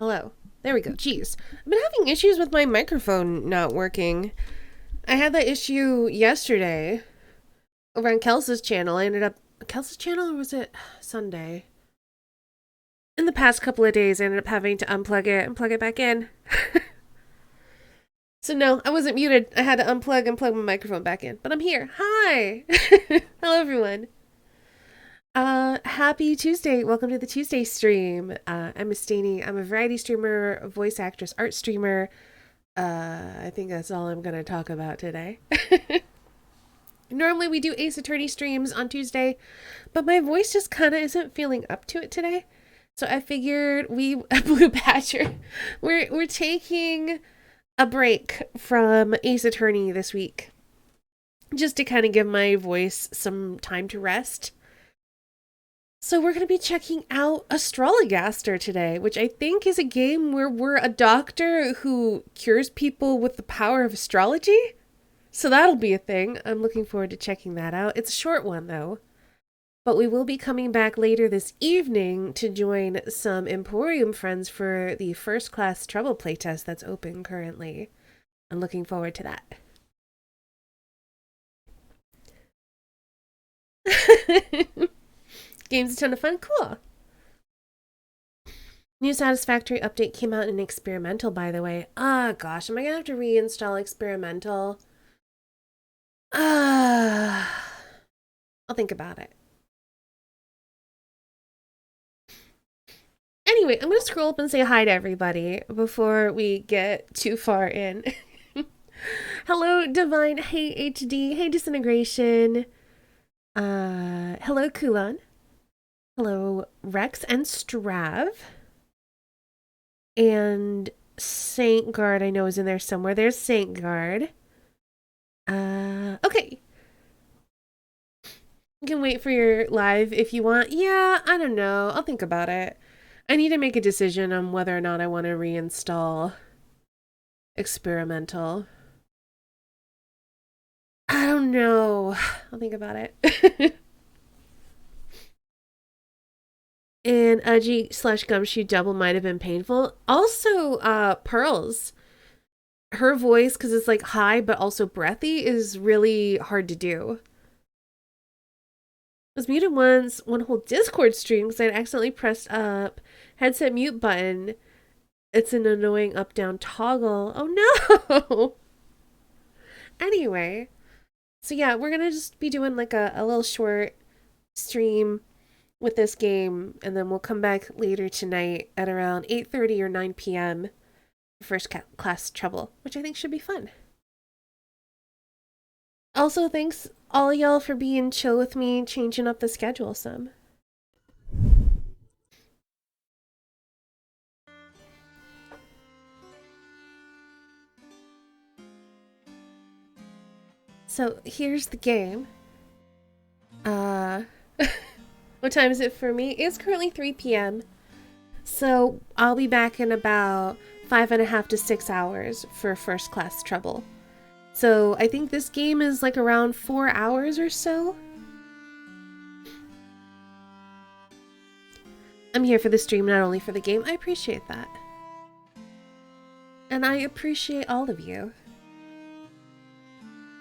Hello. There we go. Jeez. I've been having issues with my microphone not working. I had that issue yesterday over on Kelsey's channel. Kelsey's channel, or was it Sunday? In the past couple of days, I ended up having to unplug it and plug it back in. So no, I wasn't muted. I had to unplug and plug my microphone back in. But I'm here. Hi! Hello, everyone. Happy Tuesday. Welcome to the Tuesday stream. I'm Miss Staney. I'm a variety streamer, a voice actress, art streamer. I think that's all I'm going to talk about today. Normally we do Ace Attorney streams on Tuesday, but my voice just kind of isn't feeling up to it today. So I figured Blue Badger, we're taking a break from Ace Attorney this week, just to kind of give my voice some time to rest. So we're going to be checking out Astrologaster today, which I think is a game where we're a doctor who cures people with the power of astrology. So that'll be a thing. I'm looking forward to checking that out. It's a short one though. But we will be coming back later this evening to join some Emporium friends for the First Class Trouble playtest that's open currently. I'm looking forward to that. Game's a ton of fun. Cool. New Satisfactory update came out in Experimental, by the way. Gosh, am I gonna have to reinstall Experimental? I'll think about it. Anyway, I'm going to scroll up and say hi to everybody before we get too far in. Hello, Divine. Hey, HD. Hey, Disintegration. Hello, Kulan. Hello, Rex and Strav. And Saint Guard, I know, is in there somewhere. There's Saint Guard. Okay. You can wait for your live if you want. Yeah, I don't know. I'll think about it. I need to make a decision on whether or not I want to reinstall Experimental. I don't know. I'll think about it. And Udgy/Gumshoe double might have been painful. Also, Pearls. Her voice, because it's like high but also breathy, is really hard to do. I was muted once, one whole Discord stream because I'd accidentally pressed up headset mute button. It's an annoying up-down toggle. Oh no! Anyway, so yeah, we're gonna just be doing like a little short stream with this game, and then we'll come back later tonight at around 8:30 or 9 p.m. for First Class Trouble, which I think should be fun. Also, thanks all y'all for being chill with me, changing up the schedule some. So, here's the game. What time is it for me? It's currently 3 p.m. So, I'll be back in about 5.5 to 6 hours for First Class Trouble. So I think this game is like around 4 hours or so. I'm here for the stream, not only for the game. I appreciate that. And I appreciate all of you.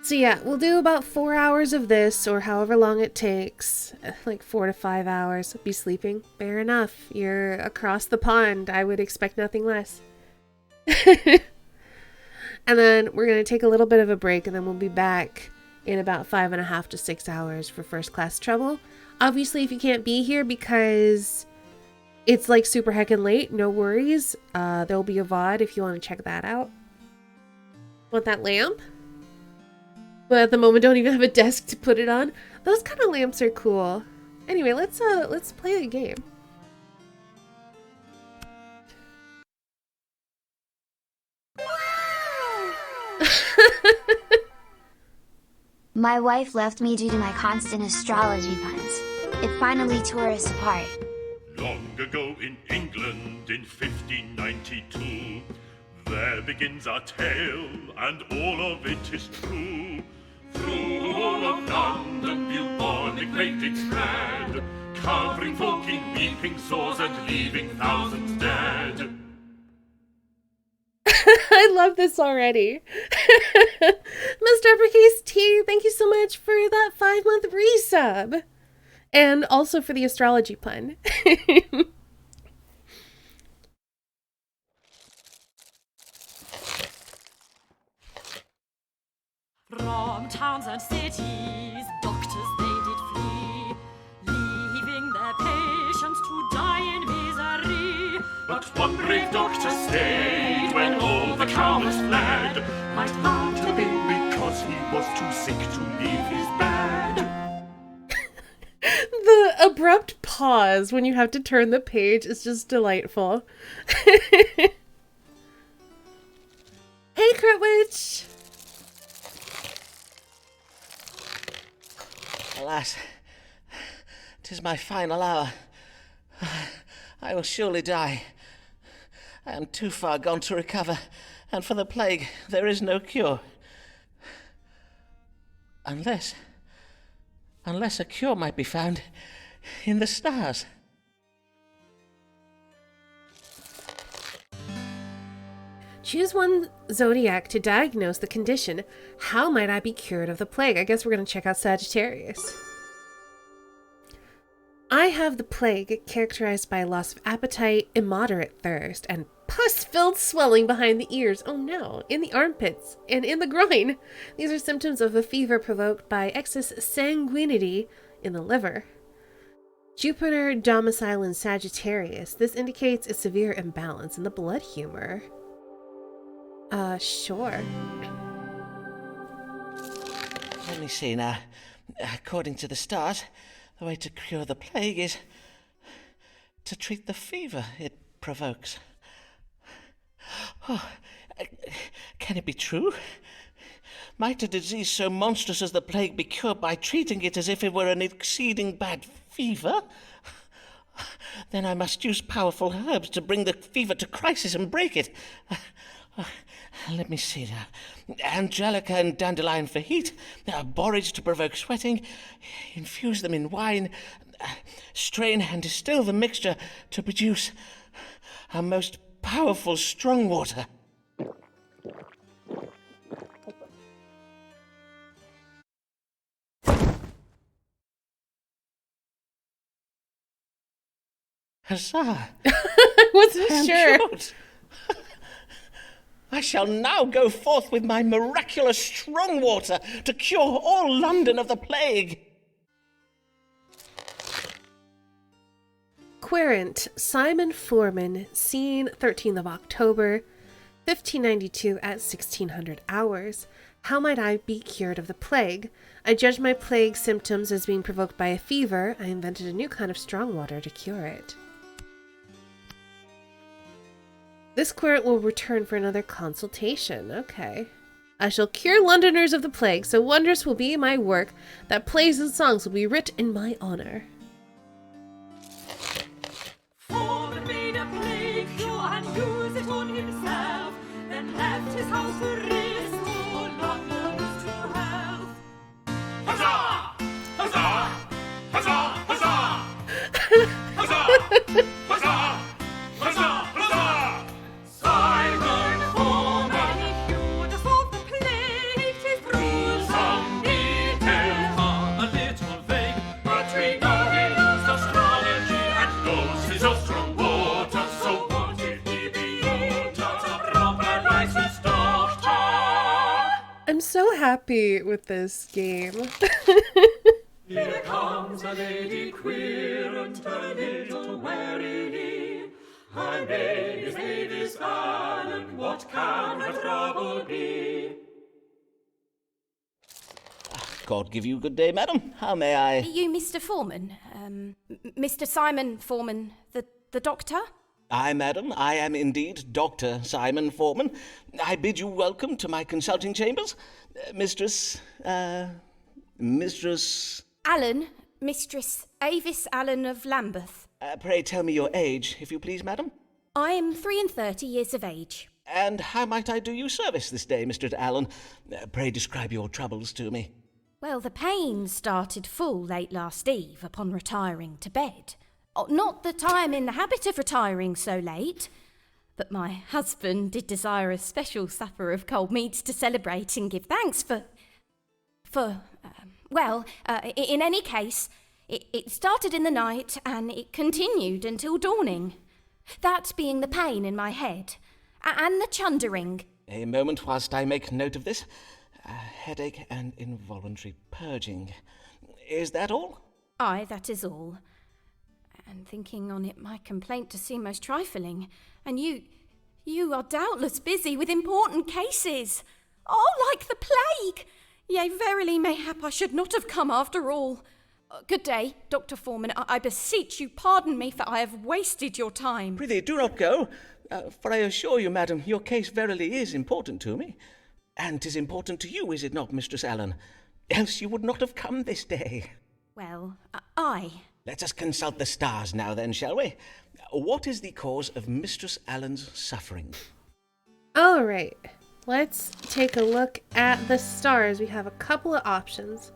So yeah, we'll do about 4 hours of this, or however long it takes. Like 4 to 5 hours. Be sleeping. Fair enough. You're across the pond. I would expect nothing less. And then we're going to take a little bit of a break, and then we'll be back in about 5.5 to 6 hours for First Class Trouble. Obviously, if you can't be here because it's like super heckin' late, no worries. There'll be a VOD if you want to check that out. Want that lamp? But at the moment, don't even have a desk to put it on. Those kind of lamps are cool. Anyway, let's play a game. My wife left me due to my constant astrology puns. It finally tore us apart. Long ago in England in 1592, there begins our tale, and all of it is true. Through all of London, bubonic plague spread, covering folk in weeping sores and leaving thousands dead. love this already. Mr. Uppercase T, thank you so much for that 5-month resub. And also for the astrology pun. From towns and cities, doctors they did flee, leaving their patients to die in misery. But one brave doctor stayed when all the cowards fled. Might have to be because he was too sick to leave his bed. The abrupt pause when you have to turn the page is just delightful. Hey, Critwitch! Alas, 'tis my final hour. I will surely die. I am too far gone to recover, and for the plague there is no cure. Unless a cure might be found in the stars. Choose one zodiac to diagnose the condition. How might I be cured of the plague? I guess we're going to check out Sagittarius. I have the plague, characterized by loss of appetite, immoderate thirst, and pus-filled swelling behind the ears. Oh no, in the armpits and in the groin. These are symptoms of a fever provoked by excess sanguinity in the liver. Jupiter domicile in Sagittarius. This indicates a severe imbalance in the blood humor. Sure. Let me see now. According to the stars, the way to cure the plague is to treat the fever it provokes. Oh, can it be true? Might a disease so monstrous as the plague be cured by treating it as if it were an exceeding bad fever? Then I must use powerful herbs to bring the fever to crisis and break it. Let me see now. Angelica and dandelion for heat, borage to provoke sweating, infuse them in wine, strain and distill the mixture to produce a most powerful strong water. Huzzah! I wasn't sure. Cured. I shall now go forth with my miraculous strong water to cure all London of the plague. Querent, Simon Foreman, seen 13th of October, 1592 at 1600 hours. How might I be cured of the plague? I judged my plague symptoms as being provoked by a fever. I invented a new kind of strong water to cure it. This querent will return for another consultation. Okay. I shall cure Londoners of the plague, so wondrous will be my work, that plays and songs will be writ in my honor. Foreman made a plague cure and used it on himself, then left his house to restore Londoners to health. Huzzah! Huzzah! Huzzah! Huzzah! Huzzah! Huzzah! Huzzah! Huzzah! Simon Foreman, he cured us of the plague, 'tis true. Some details are a little vague, but we know he used astrology and knows his own strong water. So what if he be not a proper licensed doctor? I'm so happy with this game. Here comes a lady queer and a little wary. Her name is Avis Allen. What can her trouble be? God give you good day, madam. How may I? Are you Mr. Foreman? Mr. Simon Foreman, the doctor? Aye, madam, I am indeed Dr. Simon Foreman. I bid you welcome to my consulting chambers. Mistress... Allen, Mistress Avis Allen of Lambeth. Pray tell me your age, if you please, madam. I am 33 years of age. And how might I do you service this day, Mr. Allen? Pray describe your troubles to me. Well, the pain started full late last eve upon retiring to bed. Not that I am in the habit of retiring so late. but my husband did desire a special supper of cold meats to celebrate and give thanks in any case, it started in the night and it continued until dawning. That being the pain in my head and the chundering. A moment whilst I make note of this. Headache and involuntary purging. Is that all? Aye, that is all. And thinking on it, my complaint to seem most trifling, and you are doubtless busy with important cases. Oh, like the plague! Yea, verily, mayhap I should not have come after all. Good day, Dr. Foreman. I beseech you pardon me, for I have wasted your time. Prithee, do not go, for I assure you, madam, your case verily is important to me. And 'tis important to you, is it not, Mistress Allen? Else you would not have come this day. Well, aye. Let us consult the stars now then, shall we? What is the cause of Mistress Allen's suffering? All right, let's take a look at the stars. We have a couple of options.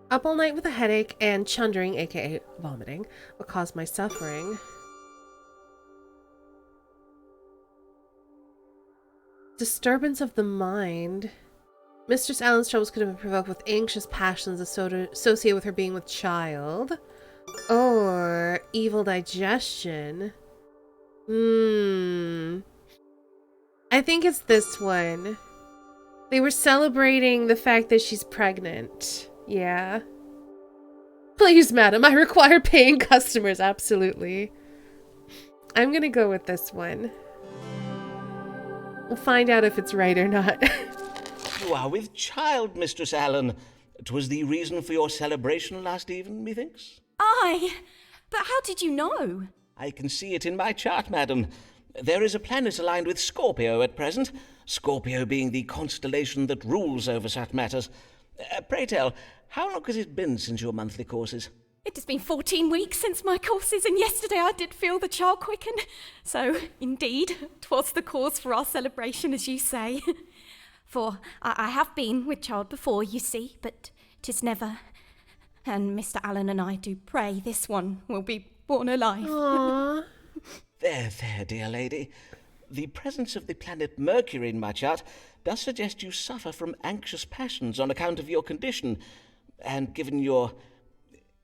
Up all night with a headache and chundering, aka vomiting, will cause my suffering. Disturbance of the mind. Mistress Allen's troubles could have been provoked with anxious passions associated with her being with child. Or evil digestion. I think it's this one. They were celebrating the fact that she's pregnant. Yeah. Please, madam, I require paying customers. Absolutely. I'm gonna go with this one. We'll find out if it's right or not. You are with child, Mistress Allen. 'Twas the reason for your celebration last even, methinks. Aye, but how did you know? I can see it in my chart, madam. There is a planet aligned with Scorpio at present, Scorpio being the constellation that rules over such matters. Pray tell, how long has it been since your monthly courses? It has been 14 weeks since my courses, and yesterday I did feel the child quicken. So, indeed, 'twas the cause for our celebration, as you say. For I have been with child before, you see, but 'tis never. And Mr. Allen and I do pray this one will be born alive. Aww. There, dear lady. The presence of the planet Mercury in my chart does suggest you suffer from anxious passions on account of your condition, and given your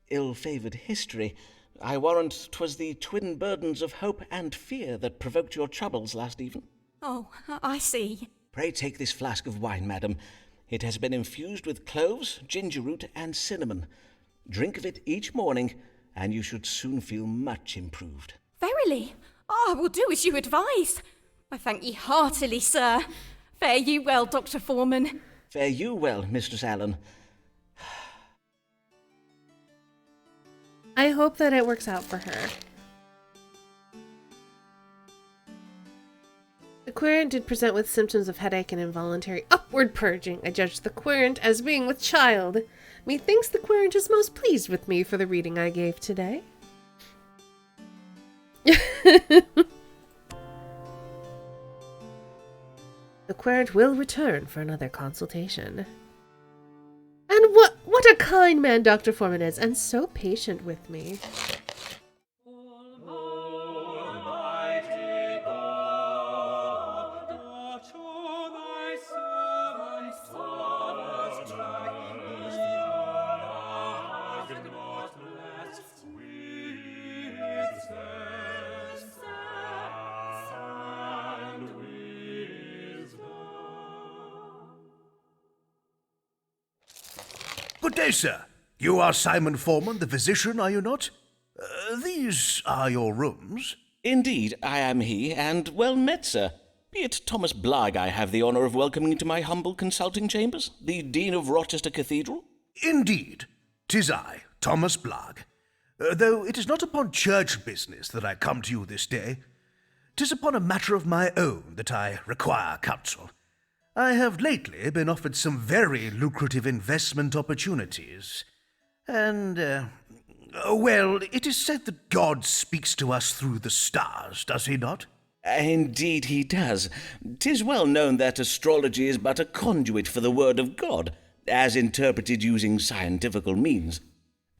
ill-favoured history, I warrant 'twas the twin burdens of hope and fear that provoked your troubles last even. Oh, I see. Pray take this flask of wine, madam. It has been infused with cloves, ginger root, and cinnamon. Drink of it each morning, and you should soon feel much improved. Verily, I will do as you advise. I thank ye heartily, sir. Fare you well, Dr. Foreman. Fare you well, Mistress Allen. I hope that it works out for her. The querent did present with symptoms of headache and involuntary upward purging. I judged the querent as being with child. Methinks the querent is most pleased with me for the reading I gave today. The querent will return for another consultation. And what a kind man Dr. Foreman is, and so patient with me. Good day, sir. You are Simon Foreman, the physician, are you not? These are your rooms. Indeed, I am he, and well met, sir. Be it Thomas Blagg I have the honour of welcoming to my humble consulting chambers, the Dean of Rochester Cathedral? Indeed, 'tis I, Thomas Blagg. Though it is not upon church business that I come to you this day. 'Tis upon a matter of my own that I require counsel. I have lately been offered some very lucrative investment opportunities, and, well, it is said that God speaks to us through the stars, does he not? Indeed he does. 'Tis well known that astrology is but a conduit for the word of God, as interpreted using scientifical means.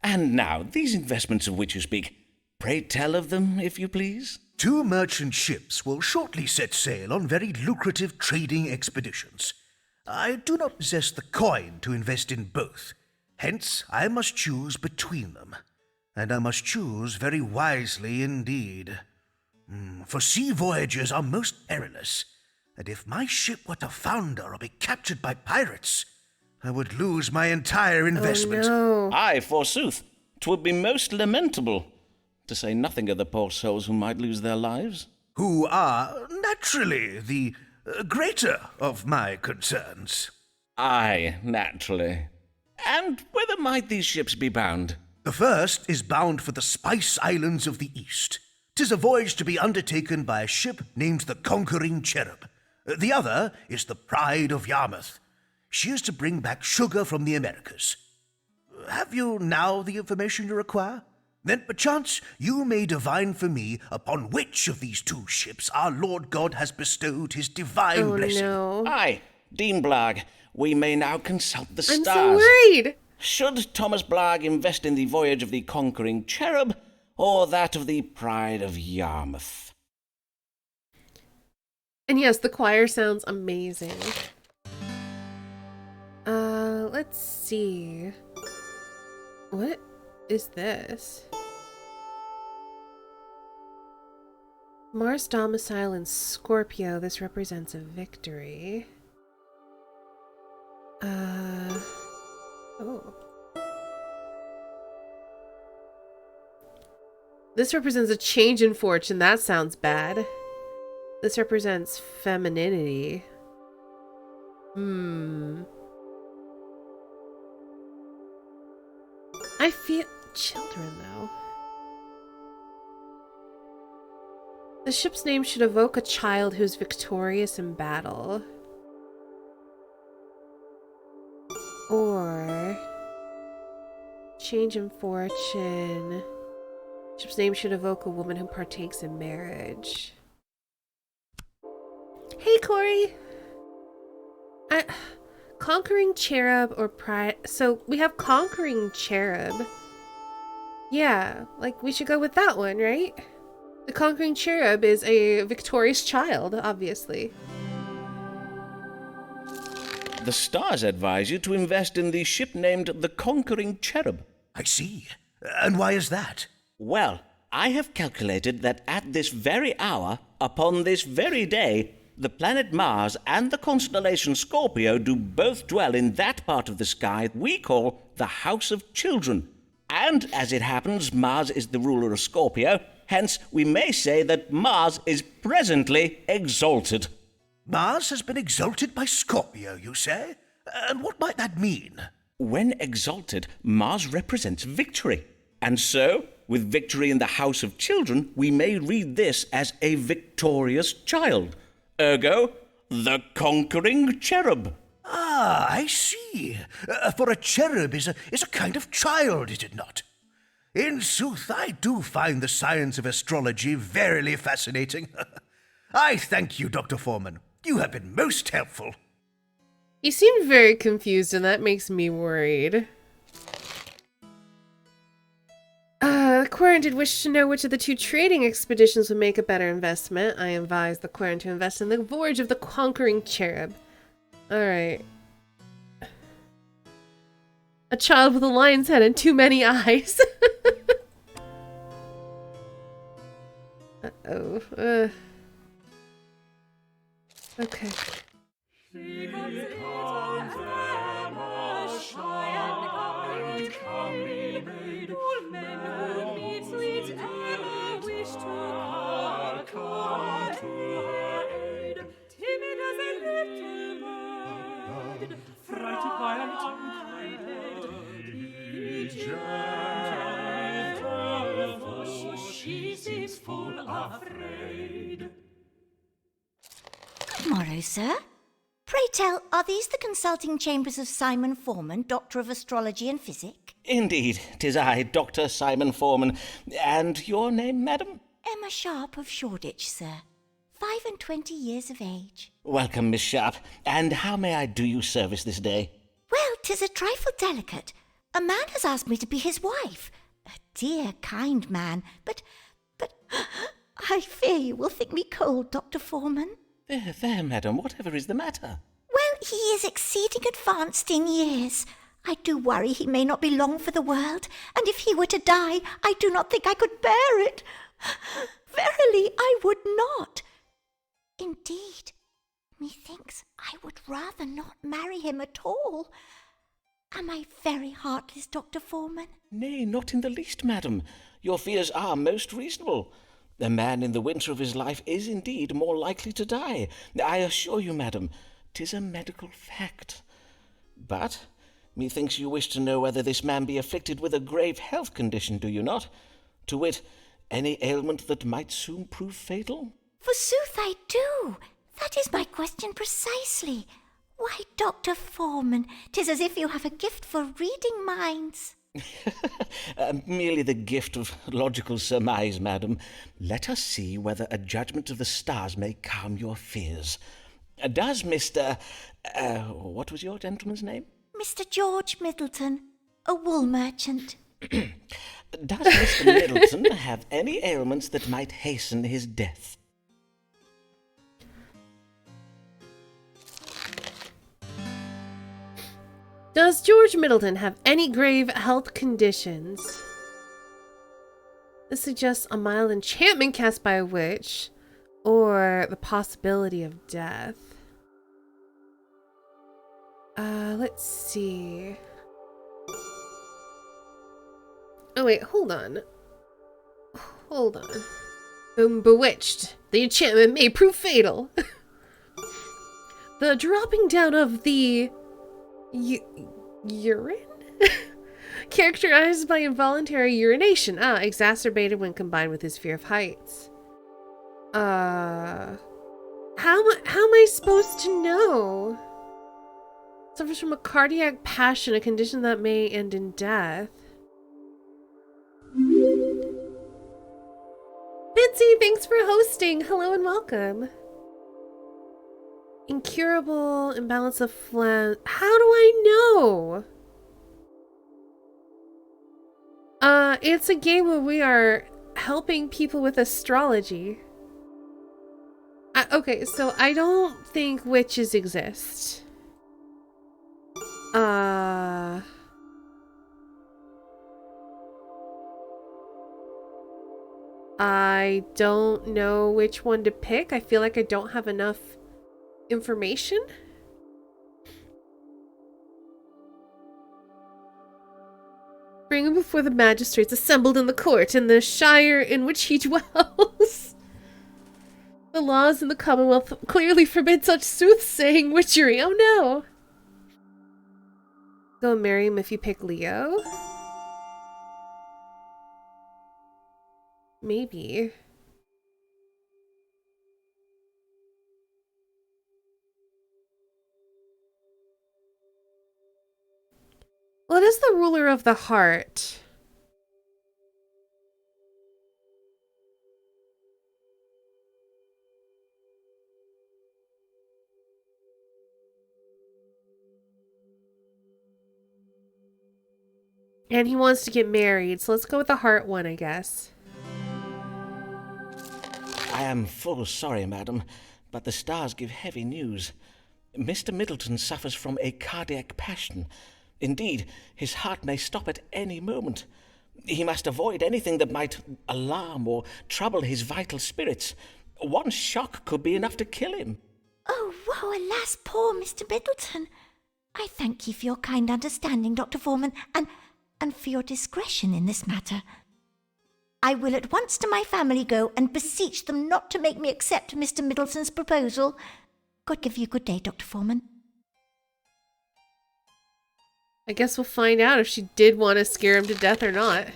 And now, these investments of which you speak, pray tell of them, if you please. 2 merchant ships will shortly set sail on very lucrative trading expeditions. I do not possess the coin to invest in both. Hence, I must choose between them. And I must choose very wisely indeed. For sea voyages are most perilous, and if my ship were to founder or be captured by pirates, I would lose my entire investment. Oh, no. Aye, forsooth, 'twould be most lamentable, to say nothing of the poor souls who might lose their lives. Who are, naturally, the greater of my concerns. Aye, naturally. And whither might these ships be bound? The first is bound for the Spice Islands of the East. 'Tis a voyage to be undertaken by a ship named the Conquering Cherub. The other is the Pride of Yarmouth. She is to bring back sugar from the Americas. Have you now the information you require? Then perchance you may divine for me upon which of these 2 ships our Lord God has bestowed his divine blessing. No. Aye, Dean Blagg, we may now consult the I'm stars. so worried. Should Thomas Blagg invest in the voyage of the Conquering Cherub, or that of the Pride of Yarmouth? And yes, the choir sounds amazing. Let's see. What is this? Mars domicile in Scorpio. This represents a victory. Oh. This represents a change in fortune. That sounds bad. This represents femininity. I feel children, though. The ship's name should evoke a child who's victorious in battle. Or change in fortune. Ship's name should evoke a woman who partakes in marriage. Hey, Corey. Conquering Cherub or Pride. So we have Conquering Cherub. Yeah, like we should go with that one, right? The Conquering Cherub is a victorious child, obviously. The stars advise you to invest in the ship named the Conquering Cherub. I see. And why is that? Well, I have calculated that at this very hour, upon this very day, the planet Mars and the constellation Scorpio do both dwell in that part of the sky we call the House of Children. And, as it happens, Mars is the ruler of Scorpio, hence we may say that Mars is presently exalted. Mars has been exalted by Scorpio, you say? And what might that mean? When exalted, Mars represents victory. And so, with victory in the House of Children, we may read this as a victorious child. Ergo, the Conquering Cherub. Ah, I see. For a cherub is a kind of child, is it not? In sooth, I do find the science of astrology verily fascinating. I thank you, Dr. Foreman. You have been most helpful. You seem very confused, and that makes me worried. The Quarren did wish to know which of the 2 trading expeditions would make a better investment. I advise the Quarren to invest in the voyage of the Conquering Cherub. Alright. A child with a lion's head and too many eyes. Uh-oh. Okay. Good morrow, sir. Pray tell, are these the consulting chambers of Simon Foreman, Doctor of Astrology and Physic? Indeed, 'tis I, Dr. Simon Foreman. And your name, madam? Emma Sharp of Shoreditch, sir. 25 years of age. Welcome, Miss Sharp. And how may I do you service this day? Well, 'tis a trifle delicate. A man has asked me to be his wife. A dear, kind man, but I fear you will think me cold, Dr. Foreman. There, madam, whatever is the matter? Well, he is exceeding advanced in years. I do worry he may not be long for the world, and if he were to die, I do not think I could bear it. Verily, I would not. Indeed, methinks I would rather not marry him at all. Am I very heartless, Dr. Foreman? Nay, not in the least, madam. Your fears are most reasonable. A man in the winter of his life is indeed more likely to die. I assure you, madam, 'tis a medical fact. But methinks you wish to know whether this man be afflicted with a grave health condition, do you not? To wit, any ailment that might soon prove fatal? Forsooth I do. That is my question precisely. Why, Dr. Foreman, 'tis as if you have a gift for reading minds. Merely the gift of logical surmise, madam. Let us see whether a judgment of the stars may calm your fears. Does Mr. What was your gentleman's name? Mr. George Middleton, a wool merchant. Does Mr. Middleton have any ailments that might hasten his death? Does George Middleton have any grave health conditions? This suggests a mild enchantment cast by a witch, or the possibility of death. Let's see. Oh wait, hold on. Hold on. Bewitched. The enchantment may prove fatal. The dropping down of the urine? Characterized by involuntary urination. Exacerbated when combined with his fear of heights. How am I supposed to know? Suffers from a cardiac passion, a condition that may end in death. Bitsy, thanks for hosting. Hello and welcome. Incurable imbalance of phlegm. How do I know? It's a game where we are helping people with astrology. Okay, so I don't think witches exist. I don't know which one to pick. I feel like I don't have enough information. Bring him before the magistrates assembled in the court in the shire in which he dwells. The laws in the Commonwealth clearly forbid such soothsaying witchery. Oh no! Go marry him if you pick Leo? Maybe. Well, it is the ruler of the heart. And he wants to get married, so let's go with the heart one, I guess. I am full sorry, madam, but the stars give heavy news. Mr. Middleton suffers from a cardiac passion. Indeed, his heart may stop at any moment. He must avoid anything that might alarm or trouble his vital spirits. One shock could be enough to kill him. Oh, woe, alas, poor Mr. Middleton. I thank you for your kind understanding, Dr. Foreman, and for your discretion in this matter. I will at once to my family go and beseech them not to make me accept Mr. Middleton's proposal. God give you good day, Dr. Foreman. I guess we'll find out if she did want to scare him to death or not.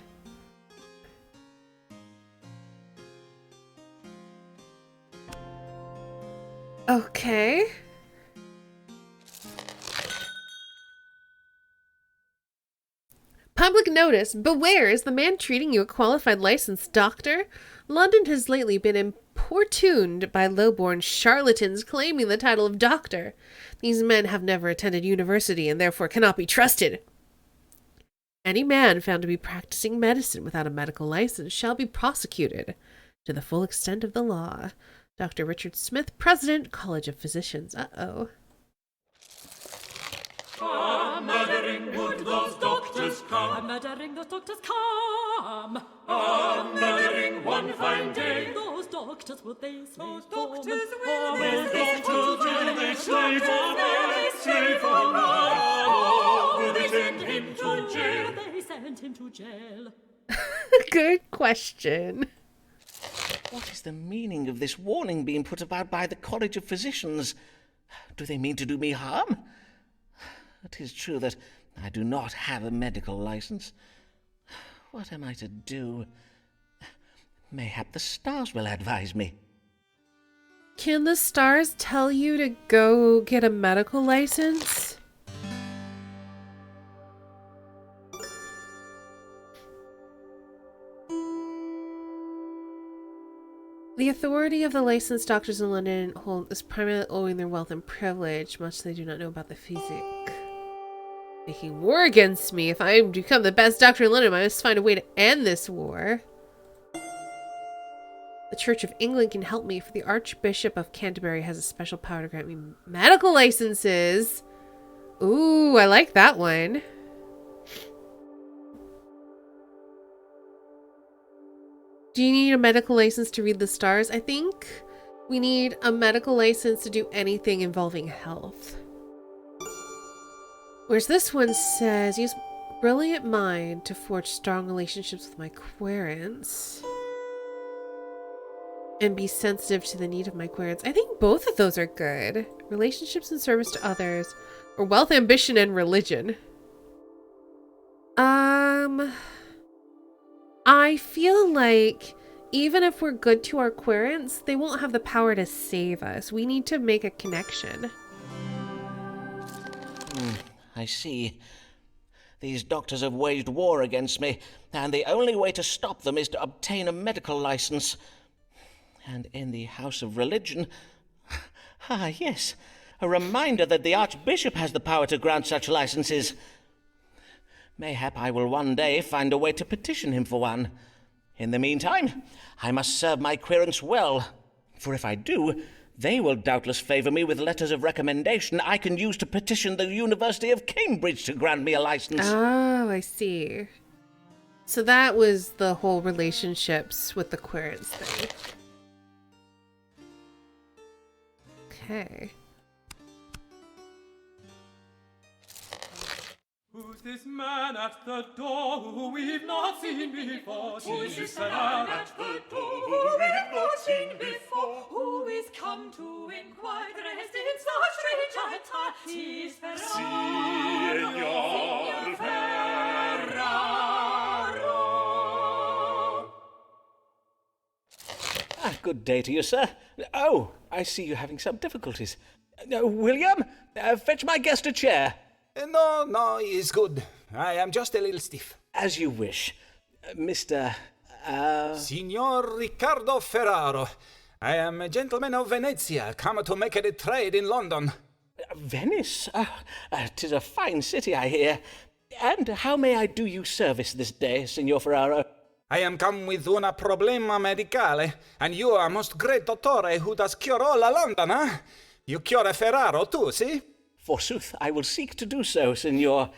Okay. Public notice. Beware, is the man treating you a qualified licensed doctor? London has lately been importuned by low-born charlatans claiming the title of doctor. These men have never attended university and therefore cannot be trusted. Any man found to be practicing medicine without a medical license shall be prosecuted. to the full extent of the law. Dr. Richard Smith, President, College of Physicians. Uh-oh. Murdering would those doctors come? Murdering those doctors come. Murdering one fine day. Those doctors will they slave Those for doctors men? will Those they doctors will they slave for they slave for will they send him to jail? They send him to jail. Good question. What is the meaning of this warning being put about by the College of Physicians? Do they mean to do me harm? It is true that I do not have a medical license. What am I to do? Mayhap the stars will advise me. Can the stars tell you to go get a medical license? The authority of the licensed doctors in London is primarily owing their wealth and privilege, much they do not know about the physic. Making war against me. If I become the best doctor in London, I must find a way to end this war. The Church of England can help me, for the Archbishop of Canterbury has a special power to grant me medical licenses. Ooh, I like that one. Do you need a medical license to read the stars? I think we need a medical license to do anything involving health. Whereas this one says, use brilliant mind to forge strong relationships with my querents. And be sensitive to the need of my querents. I think both of those are good. Relationships and service to others. Or wealth, ambition, and religion. I feel like even if we're good to our querents, they won't have the power to save us. We need to make a connection. I see. These doctors have waged war against me, and the only way to stop them is to obtain a medical license. And in the House of Religion... Ah, yes. A reminder that the Archbishop has the power to grant such licenses. Mayhap I will one day find a way to petition him for one. In the meantime, I must serve my querents well, for if I do, they will doubtless favour me with letters of recommendation I can use to petition the University of Cambridge to grant me a license. Oh, I see. So that was the whole relationships with the querents thing. Okay. Who's this man at the door who we've not seen before? Who's this man at the door who we've not seen before? Who is come to inquire dressed in so strange attire? 'Tis Signor Ferraro. Good day to you, sir. Oh, I see you're having some difficulties. William, fetch my guest a chair. No, it's good. I am just a little stiff. As you wish. Mr. Signor Riccardo Ferraro. I am a gentleman of Venezia, come to make a trade in London. Venice? 'Tis a fine city, I hear. And how may I do you service this day, Signor Ferraro? I am come with una problema medicale, and you are most great dottore who does cure all London, huh? You cure Ferraro too, see? Forsooth, I will seek to do so, Signor.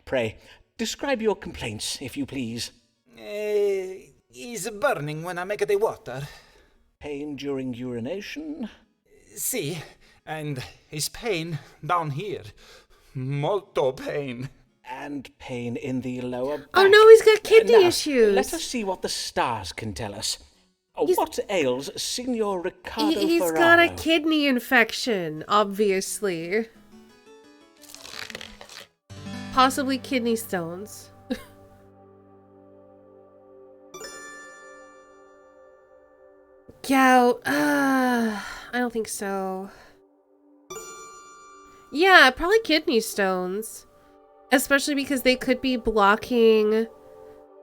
Pray, describe your complaints, if you please. Is burning when I make the water. Pain during urination? See, and is pain down here. Molto pain. And pain in the lower back. Oh no, he's got kidney Now, issues. Let us see what the stars can tell us. What ails Signor Riccardo Ferraro? He's got a kidney infection, obviously. Possibly kidney stones. Gout. I don't think so. Yeah, probably kidney stones. Especially because they could be blocking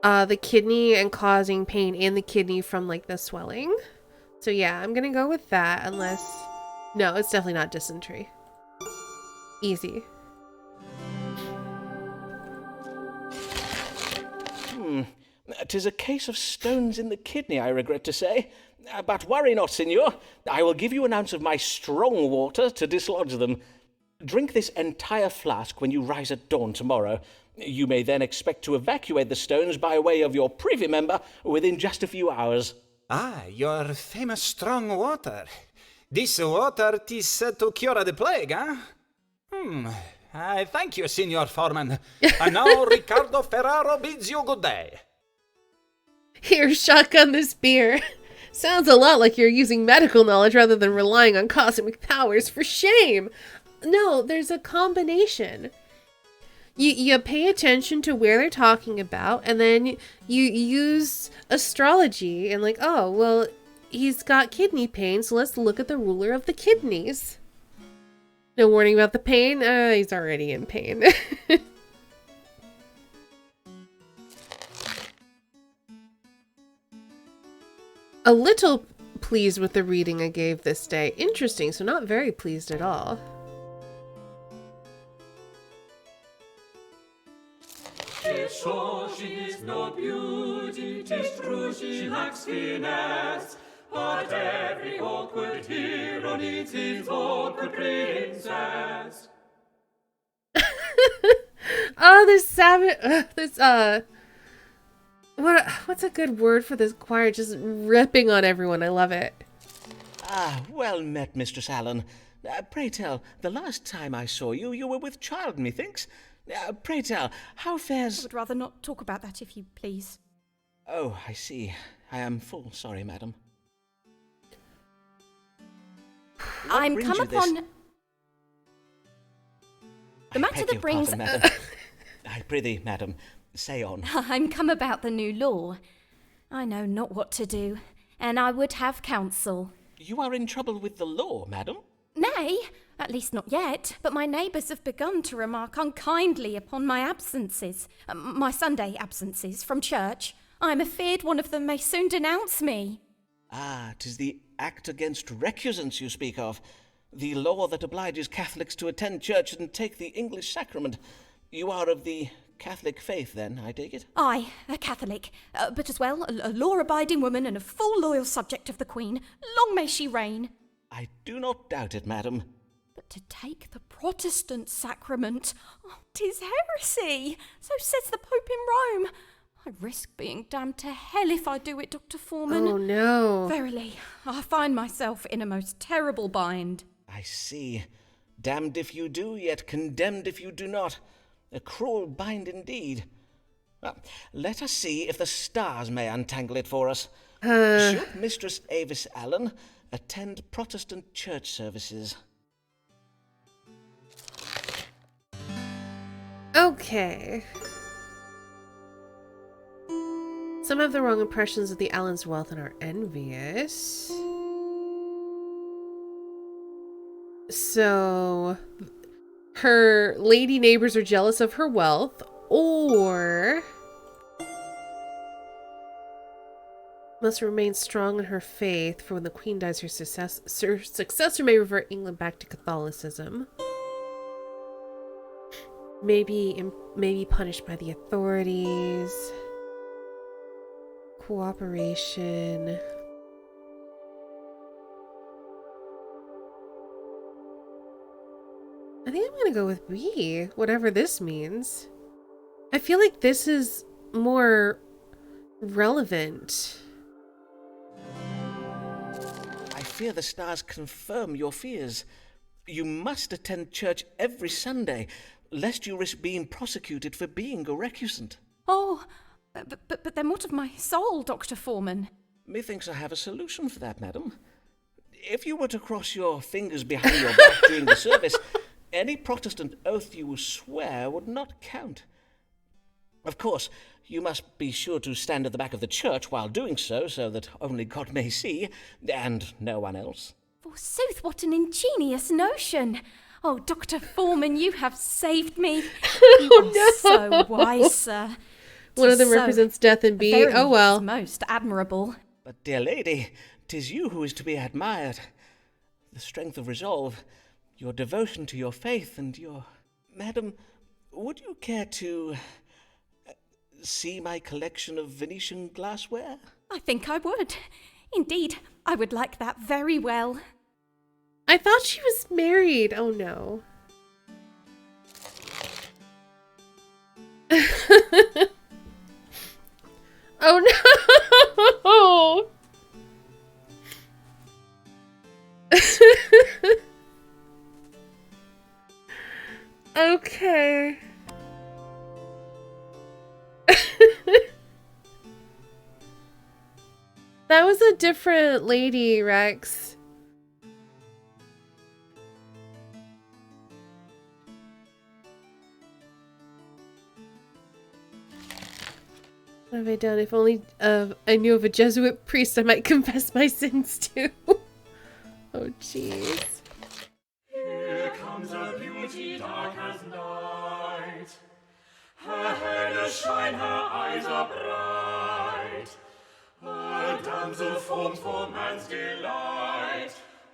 the kidney and causing pain in the kidney from like the swelling. So yeah, I'm gonna go with that unless... No, it's definitely not dysentery. Easy. 'Tis a case of stones in the kidney, I regret to say. But worry not, Signor. I will give you an ounce of my strong water to dislodge them. Drink this entire flask when you rise at dawn tomorrow. You may then expect to evacuate the stones by way of your privy member within just a few hours. Ah, your famous strong water. This water is said to cure the plague, huh? I thank you, Signor Foreman. And now Riccardo Ferraro bids you good day. Here, shotgun this beer. Sounds a lot like you're using medical knowledge rather than relying on cosmic powers. For shame! No, there's a combination. You pay attention to where they're talking about, and then you use astrology and like, oh, well, he's got kidney pain, so let's look at the ruler of the kidneys. No warning about the pain? He's already in pain. A little pleased with the reading I gave this day. Interesting, so not very pleased at all. Tis sure she is no beauty, 'tis true she lacks finesse, but every awkward hero needs his awkward princess. Oh, this savage, what's a good word for this choir? Just ripping on everyone. I love it. Ah, well met, Mistress Allen. Pray tell, the last time I saw you, you were with child, methinks. Pray tell, how fares... I would rather not talk about that, if you please. Oh, I see. I am full sorry, madam. I'm come upon... The matter that brings... Pardon, I prithee, madam, say on. I'm come about the new law. I know not what to do, and I would have counsel. You are in trouble with the law, madam? Nay, at least not yet, but my neighbours have begun to remark unkindly upon my absences, my Sunday absences from church. I am afeard one of them may soon denounce me. Ah, 'tis the Act Against Recusants you speak of. The law that obliges Catholics to attend church and take the English sacrament. You are of the Catholic faith, then, I take it? I, a Catholic, but as well a law-abiding woman and a full loyal subject of the Queen. Long may she reign. I do not doubt it, madam. But to take the Protestant sacrament, 'tis heresy. So says the Pope in Rome. I risk being damned to hell if I do it, Dr. Foreman. Oh, no. Verily, I find myself in a most terrible bind. I see. Damned if you do, yet condemned if you do not. A cruel bind indeed. Well, let us see if the stars may untangle it for us. Should Mistress Avis Allen attend Protestant church services? Okay. Some have the wrong impressions of the Allen's wealth and are envious. So, her lady neighbors are jealous of her wealth, or must remain strong in her faith, for when the Queen dies, her successor may revert England back to Catholicism. Maybe punished by the authorities. Cooperation. I think I'm gonna go with B, whatever this means. I feel like this is more relevant. I fear the stars confirm your fears. You must attend church every Sunday, lest you risk being prosecuted for being a recusant. Oh, but then what of my soul, Dr. Foreman? Methinks I have a solution for that, madam. If you were to cross your fingers behind your back during the service, any Protestant oath you swear would not count. Of course, you must be sure to stand at the back of the church while doing so that only God may see, and no one else. Forsooth, what an ingenious notion! Oh, Dr. Foreman, you have saved me. You are so wise, sir. One of them represents death and B. Oh well. Most admirable. But, dear lady, 'tis you who is to be admired. The strength of resolve, your devotion to your faith, and your... Madam, would you care to see my collection of Venetian glassware? I think I would. Indeed, I would like that very well. I thought she was married. Oh no. Oh no. Okay. That was a different lady, Rex. What have I done? If only I knew of a Jesuit priest, I might confess my sins to. Oh, jeez. Here comes a beauty dark as night. Her hair does shine, her eyes are bright. A damsel formed for man's delight.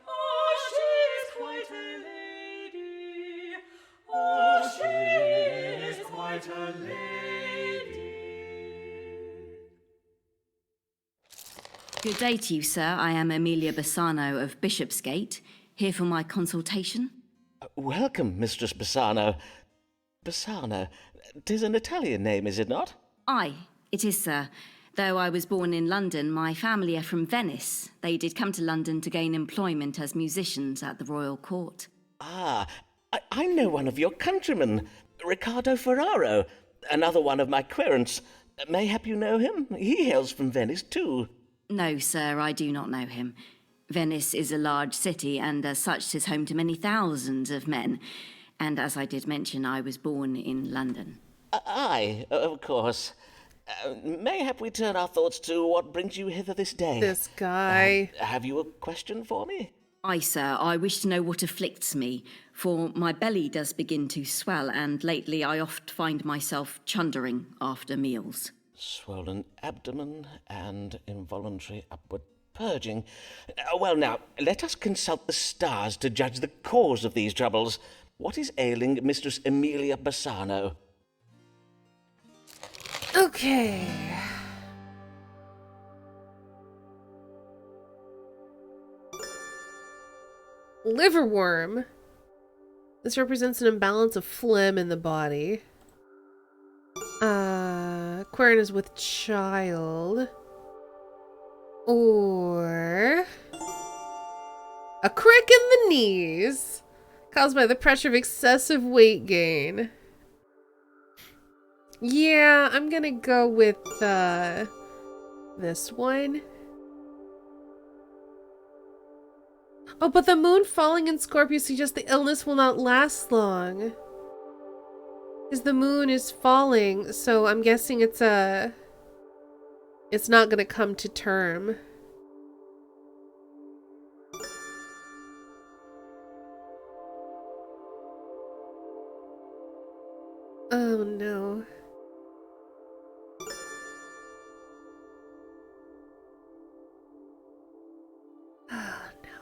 Oh, she is quite a lady. Oh, she is quite a lady. Good day to you, sir. I am Amelia Bassano of Bishopsgate, here for my consultation. Welcome, Mistress Bassano. Bassano, 'tis an Italian name, is it not? Aye, it is, sir. Though I was born in London, my family are from Venice. They did come to London to gain employment as musicians at the royal court. Ah, I know one of your countrymen, Riccardo Ferraro, another one of my querents. Mayhap you know him? He hails from Venice, too. No, sir, I do not know him. Venice is a large city, and as such 'tis home to many thousands of men. And as I did mention, I was born in London. Aye, of course. Mayhap we turn our thoughts to what brings you hither this day. This guy. Have you a question for me? Aye, sir, I wish to know what afflicts me, for my belly does begin to swell, and lately I oft find myself chundering after meals. Swollen abdomen and involuntary upward purging. Well, now, let us consult the stars to judge the cause of these troubles. What is ailing Mistress Amelia Bassano? Okay. Liverworm. This represents an imbalance of phlegm in the body. Quern is with child. Or a crick in the knees caused by the pressure of excessive weight gain. Yeah, I'm gonna go with this one. Oh, but the moon falling in Scorpio suggests the illness will not last long. Because the moon is falling, so I'm guessing it's not gonna come to term. Oh no. Oh no.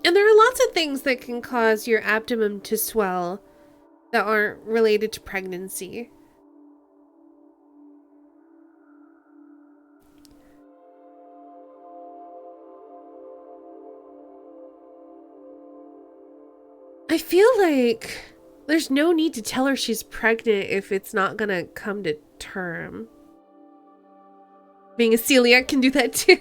And there are lots of things that can cause your abdomen to swell that aren't related to pregnancy. I feel like there's no need to tell her she's pregnant if it's not gonna come to term. Being a celiac can do that too.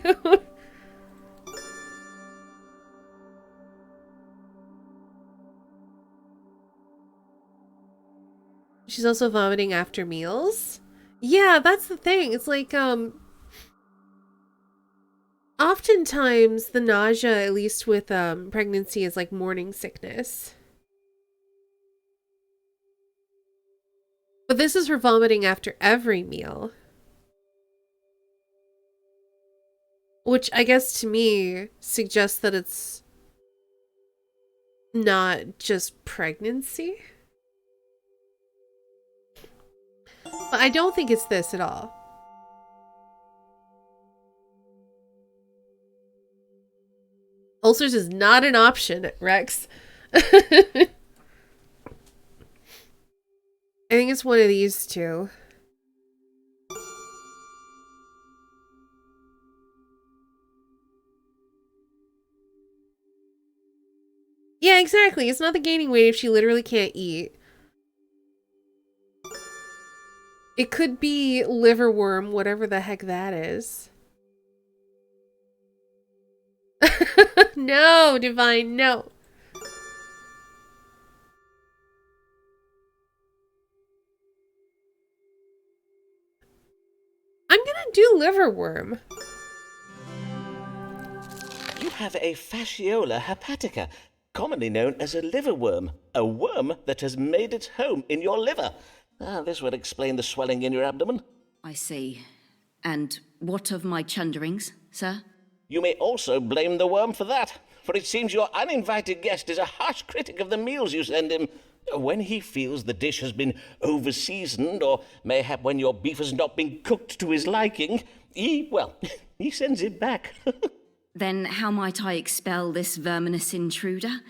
She's also vomiting after meals. Yeah, that's the thing. It's like, oftentimes the nausea, at least with pregnancy, is like morning sickness. But this is her vomiting after every meal. Which I guess to me suggests that it's not just pregnancy. But I don't think it's this at all. Ulcers is not an option, Rex. I I think it's one of these two. Yeah, exactly. It's not the gaining weight if she literally can't eat. It could be liverworm, whatever the heck that is. No, Divine, no. I'm gonna do liverworm. You have a fasciola hepatica, commonly known as a liverworm, a worm that has made its home in your liver. This would explain the swelling in your abdomen. I see. And what of my chunderings, sir? You may also blame the worm for that, for it seems your uninvited guest is a harsh critic of the meals you send him. When he feels the dish has been over-seasoned, or mayhap when your beef has not been cooked to his liking, he sends it back. Then how might I expel this verminous intruder?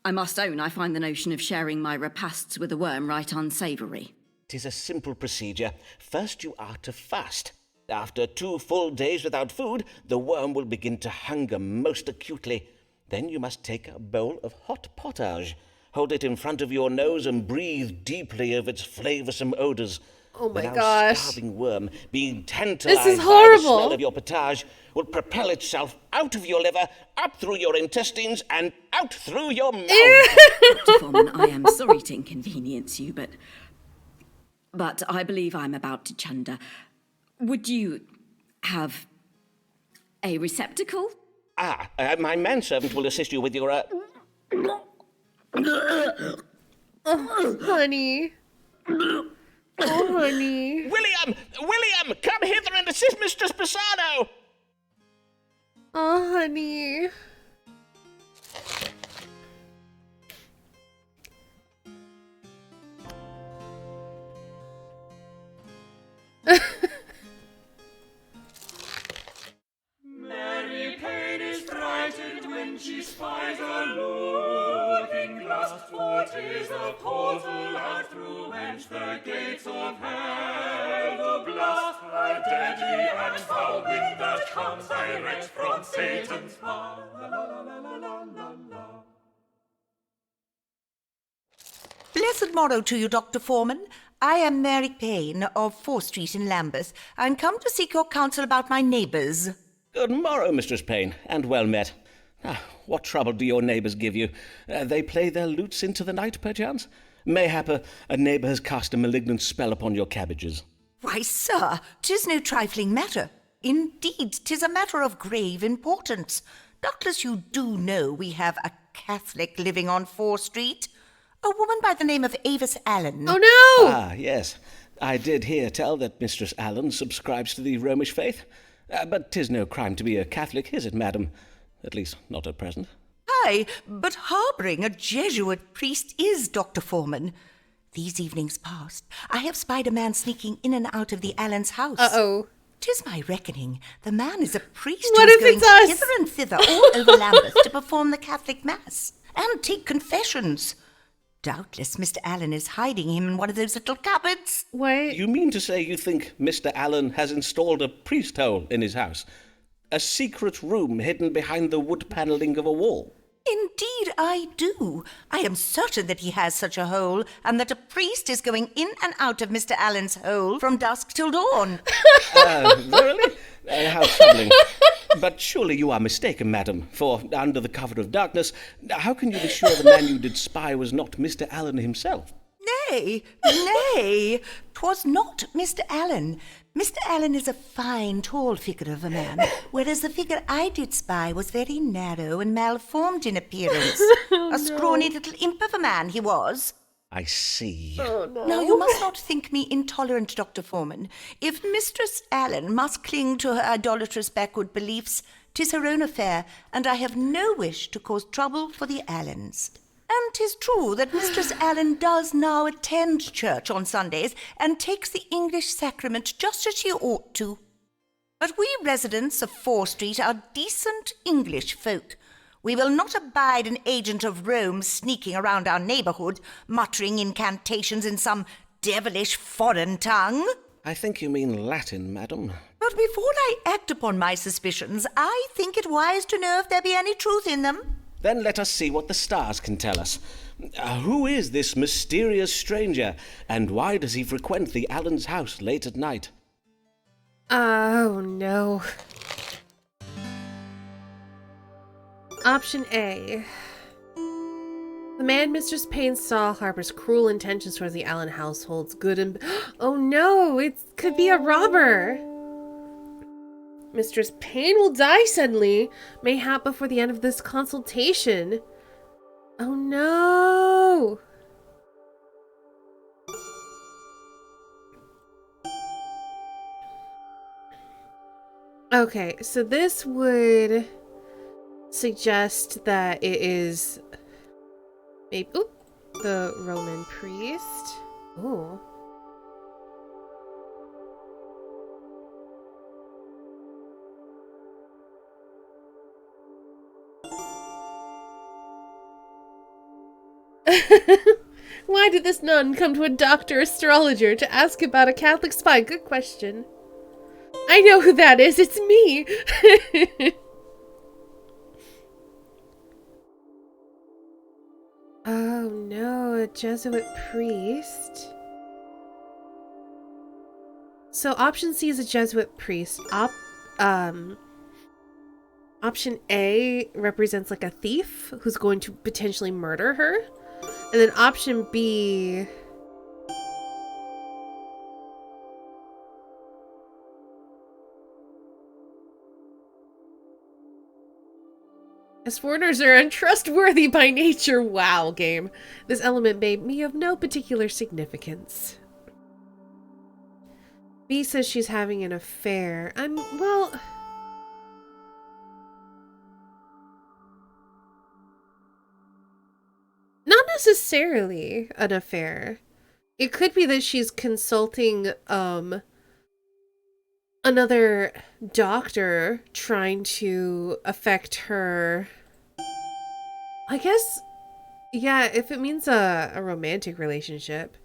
I must own I find the notion of sharing my repasts with a worm right unsavoury. 'Tis a simple procedure. First you are to fast. After 2 full days without food, the worm will begin to hunger most acutely. Then you must take a bowl of hot pottage, hold it in front of your nose and breathe deeply of its flavoursome odours. Oh my the now gosh. starving worm, being tantalised This is by horrible. the smell of your pottage, will propel itself out of your liver, up through your intestines, and out through your mouth. Dr. Foreman, I am sorry to inconvenience you, but I believe I'm about to chunder. Would you have a receptacle? My manservant will assist you with your, Oh, honey. Oh, honey. William, come hither and assist Mistress Pisano! Oh, honey. Mary Payne is frightened when she spies a looking glass, for 'tis a portal out through whence the gates of hell do blast. A deadly and foul wind that comes direct from Satan's power. La, la, la, la, la, la, la. Blessed morrow to you, Dr. Foreman. I am Mary Payne of 4th Street in Lambeth. I'm come to seek your counsel about my neighbours. Good morrow, Mistress Payne, and well met. What trouble do your neighbours give you? They play their lutes into the night, perchance? Mayhap a neighbour has cast a malignant spell upon your cabbages. Why, sir, 'tis no trifling matter. Indeed, 'tis a matter of grave importance. Doubtless you do know we have a Catholic living on 4th Street. A woman by the name of Avis Allen. Oh, no! Yes. I did hear tell that Mistress Allen subscribes to the Romish faith. But 'tis no crime to be a Catholic, is it, madam? At least, not at present. Aye, but harbouring a Jesuit priest is, Dr. Foreman. These evenings past, I have spied a man sneaking in and out of the Allens' house. Uh-oh. 'Tis my reckoning the man is a priest What who's if going it's us? hither and thither all over Lambeth to perform the Catholic Mass and take confessions. Doubtless Mr. Allen is hiding him in one of those little cupboards. What? You mean to say you think Mr. Allen has installed a priest hole in his house? A secret room hidden behind the wood panelling of a wall? Indeed I do. I am certain that he has such a hole, and that a priest is going in and out of Mr. Allen's hole from dusk till dawn. Really? How troubling. But surely you are mistaken, madam, for under the cover of darkness, how can you be sure the man you did spy was not Mr. Allen himself? Nay, 'twas not Mr. Allen. Mr. Allen is a fine, tall figure of a man, whereas the figure I did spy was very narrow and malformed in appearance. A scrawny little imp of a man he was. I see. Oh, no. Now, you must not think me intolerant, Dr. Foreman. If Mistress Allen must cling to her idolatrous backward beliefs, 'tis her own affair, and I have no wish to cause trouble for the Allens. And 'tis true that Mistress Allen does now attend church on Sundays and takes the English sacrament just as she ought to. But we residents of 4th Street are decent English folk. We will not abide an agent of Rome sneaking around our neighbourhood, muttering incantations in some devilish foreign tongue. I think you mean Latin, madam. But before I act upon my suspicions, I think it wise to know if there be any truth in them. Then let us see what the stars can tell us. Who is this mysterious stranger, and why does he frequent the Allen's house late at night? Oh, no. Option A. The man Mistress Payne saw harbors cruel intentions towards the Allen household's good and... Oh no, it could be a robber. Mistress Payne will die suddenly, mayhap before the end of this consultation. Oh no. Okay, so this would suggest that it is maybe the Roman priest. Ooh. Why did this nun come to a doctor astrologer to ask about a Catholic spy? Good question. I know who that is. It's me. Oh no, a Jesuit priest. So option C is a Jesuit priest. Option A represents like a thief who's going to potentially murder her. And then option B... As foreigners are untrustworthy by nature. Wow, game. This element may be of no particular significance. B says she's having an affair. Well... Not necessarily an affair. It could be that she's consulting, another doctor trying to affect her. I guess, yeah, if it means a romantic relationship.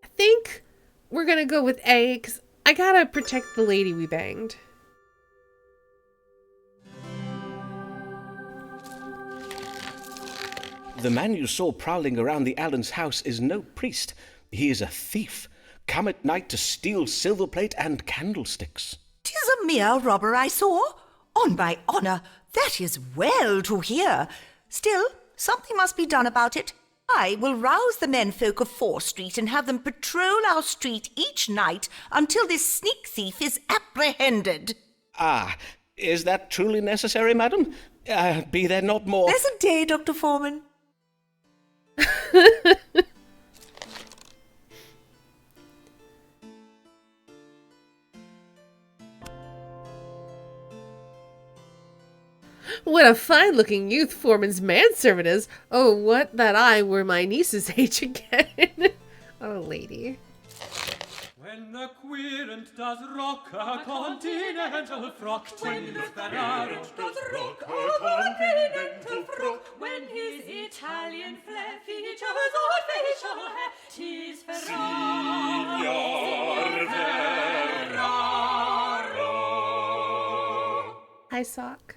I think we're gonna go with A, because I gotta protect the lady we banged. The man you saw prowling around the Allen's house is no priest. He is a thief, come at night to steal silver plate and candlesticks. 'Tis a mere robber I saw. On my honour, that is well to hear. Still, something must be done about it. I will rouse the menfolk of Fore Street and have them patrol our street each night until this sneak thief is apprehended. Ah, is that truly necessary, madam? Be there not more... Pleasant day, Dr. Foreman. What a fine-looking youth Foreman's manservant is. Oh, what that I were my niece's age again. Oh, lady. When the querent does rock a continental frock, when the Ferraro does rock a continental frock, when his Italian flair features or facial hair, 'tis Ferraro. Hi, Sock.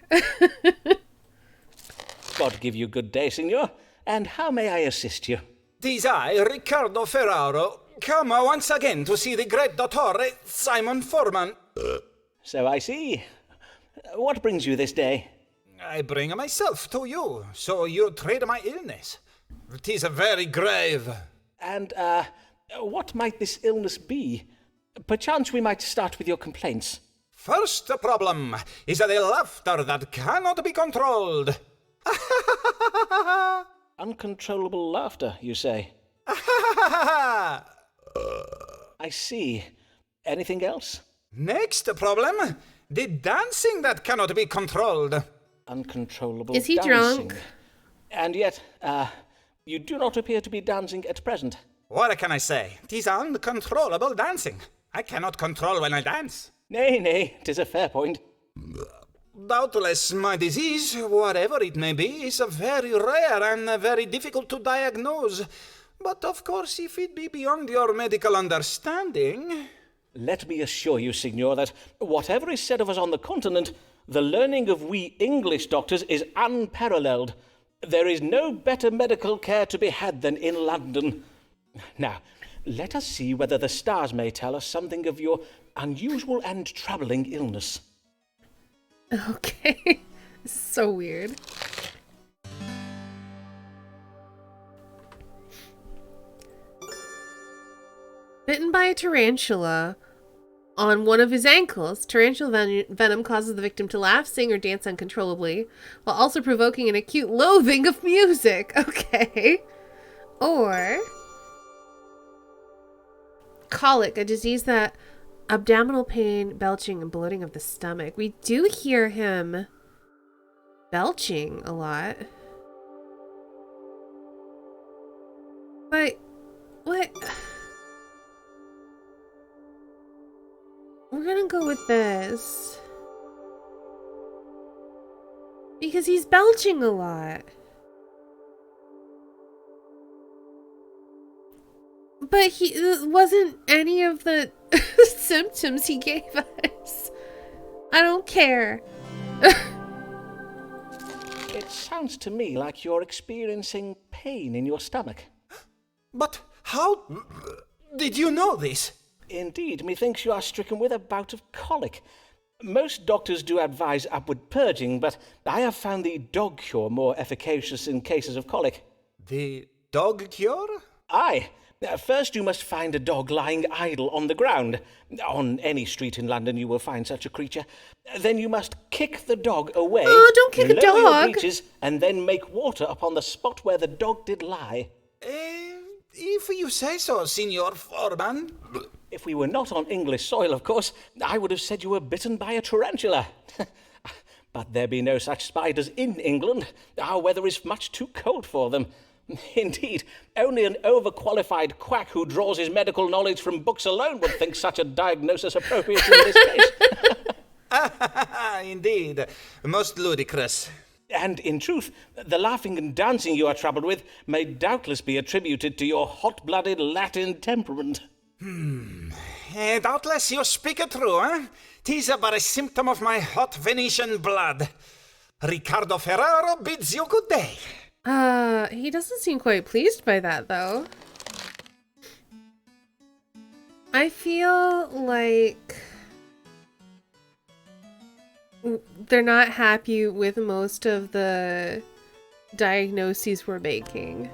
God give you good day, signor. And how may I assist you? 'Tis I, Riccardo Ferraro, come once again to see the great dottore, Simon Foreman. So I see. What brings you this day? I bring myself to you, so you treat my illness. 'Tis very grave. And, what might this illness be? Perchance we might start with your complaints. First problem is the laughter that cannot be controlled. Uncontrollable laughter, you say? I see. Anything else? Next problem, the dancing that cannot be controlled. Uncontrollable Is he dancing. drunk? And yet, you do not appear to be dancing at present. What can I say? 'Tis uncontrollable dancing. I cannot control when I dance. Nay, 'tis a fair point. Doubtless my disease, whatever it may be, is very rare and very difficult to diagnose. But of course, if it be beyond your medical understanding... Let me assure you, Signor, that whatever is said of us on the continent, the learning of we English doctors is unparalleled. There is no better medical care to be had than in London. Now, let us see whether the stars may tell us something of your unusual and troubling illness. Okay. This is so weird. Bitten by a tarantula on one of his ankles. Tarantula venom causes the victim to laugh, sing, or dance uncontrollably, while also provoking an acute loathing of music. Okay. Or colic, a disease that abdominal pain, belching, and bloating of the stomach. We do hear him belching a lot. But what? We're gonna go with this. Because he's belching a lot. But it wasn't any of the symptoms he gave us. I don't care. It sounds to me like you're experiencing pain in your stomach. But how did you know this? Indeed, methinks you are stricken with a bout of colic. Most doctors do advise upward purging, but I have found the dog cure more efficacious in cases of colic. The dog cure? Aye. First you must find a dog lying idle on the ground. On any street in London you will find such a creature. Then you must kick the dog away. Oh, don't kick a lower your dog. breeches, and then make water upon the spot where the dog did lie. If you say so, Signor Foreman. If we were not on English soil, of course, I would have said you were bitten by a tarantula. But there be no such spiders in England. Our weather is much too cold for them. Indeed, only an overqualified quack who draws his medical knowledge from books alone would think such a diagnosis appropriate in this case. Indeed, most ludicrous. And in truth, the laughing and dancing you are troubled with may doubtless be attributed to your hot-blooded Latin temperament. Doubtless you speak it true, eh? 'Tis but a symptom of my hot Venetian blood. Riccardo Ferraro bids you good day. He doesn't seem quite pleased by that, though. I feel like they're not happy with most of the diagnoses we're making.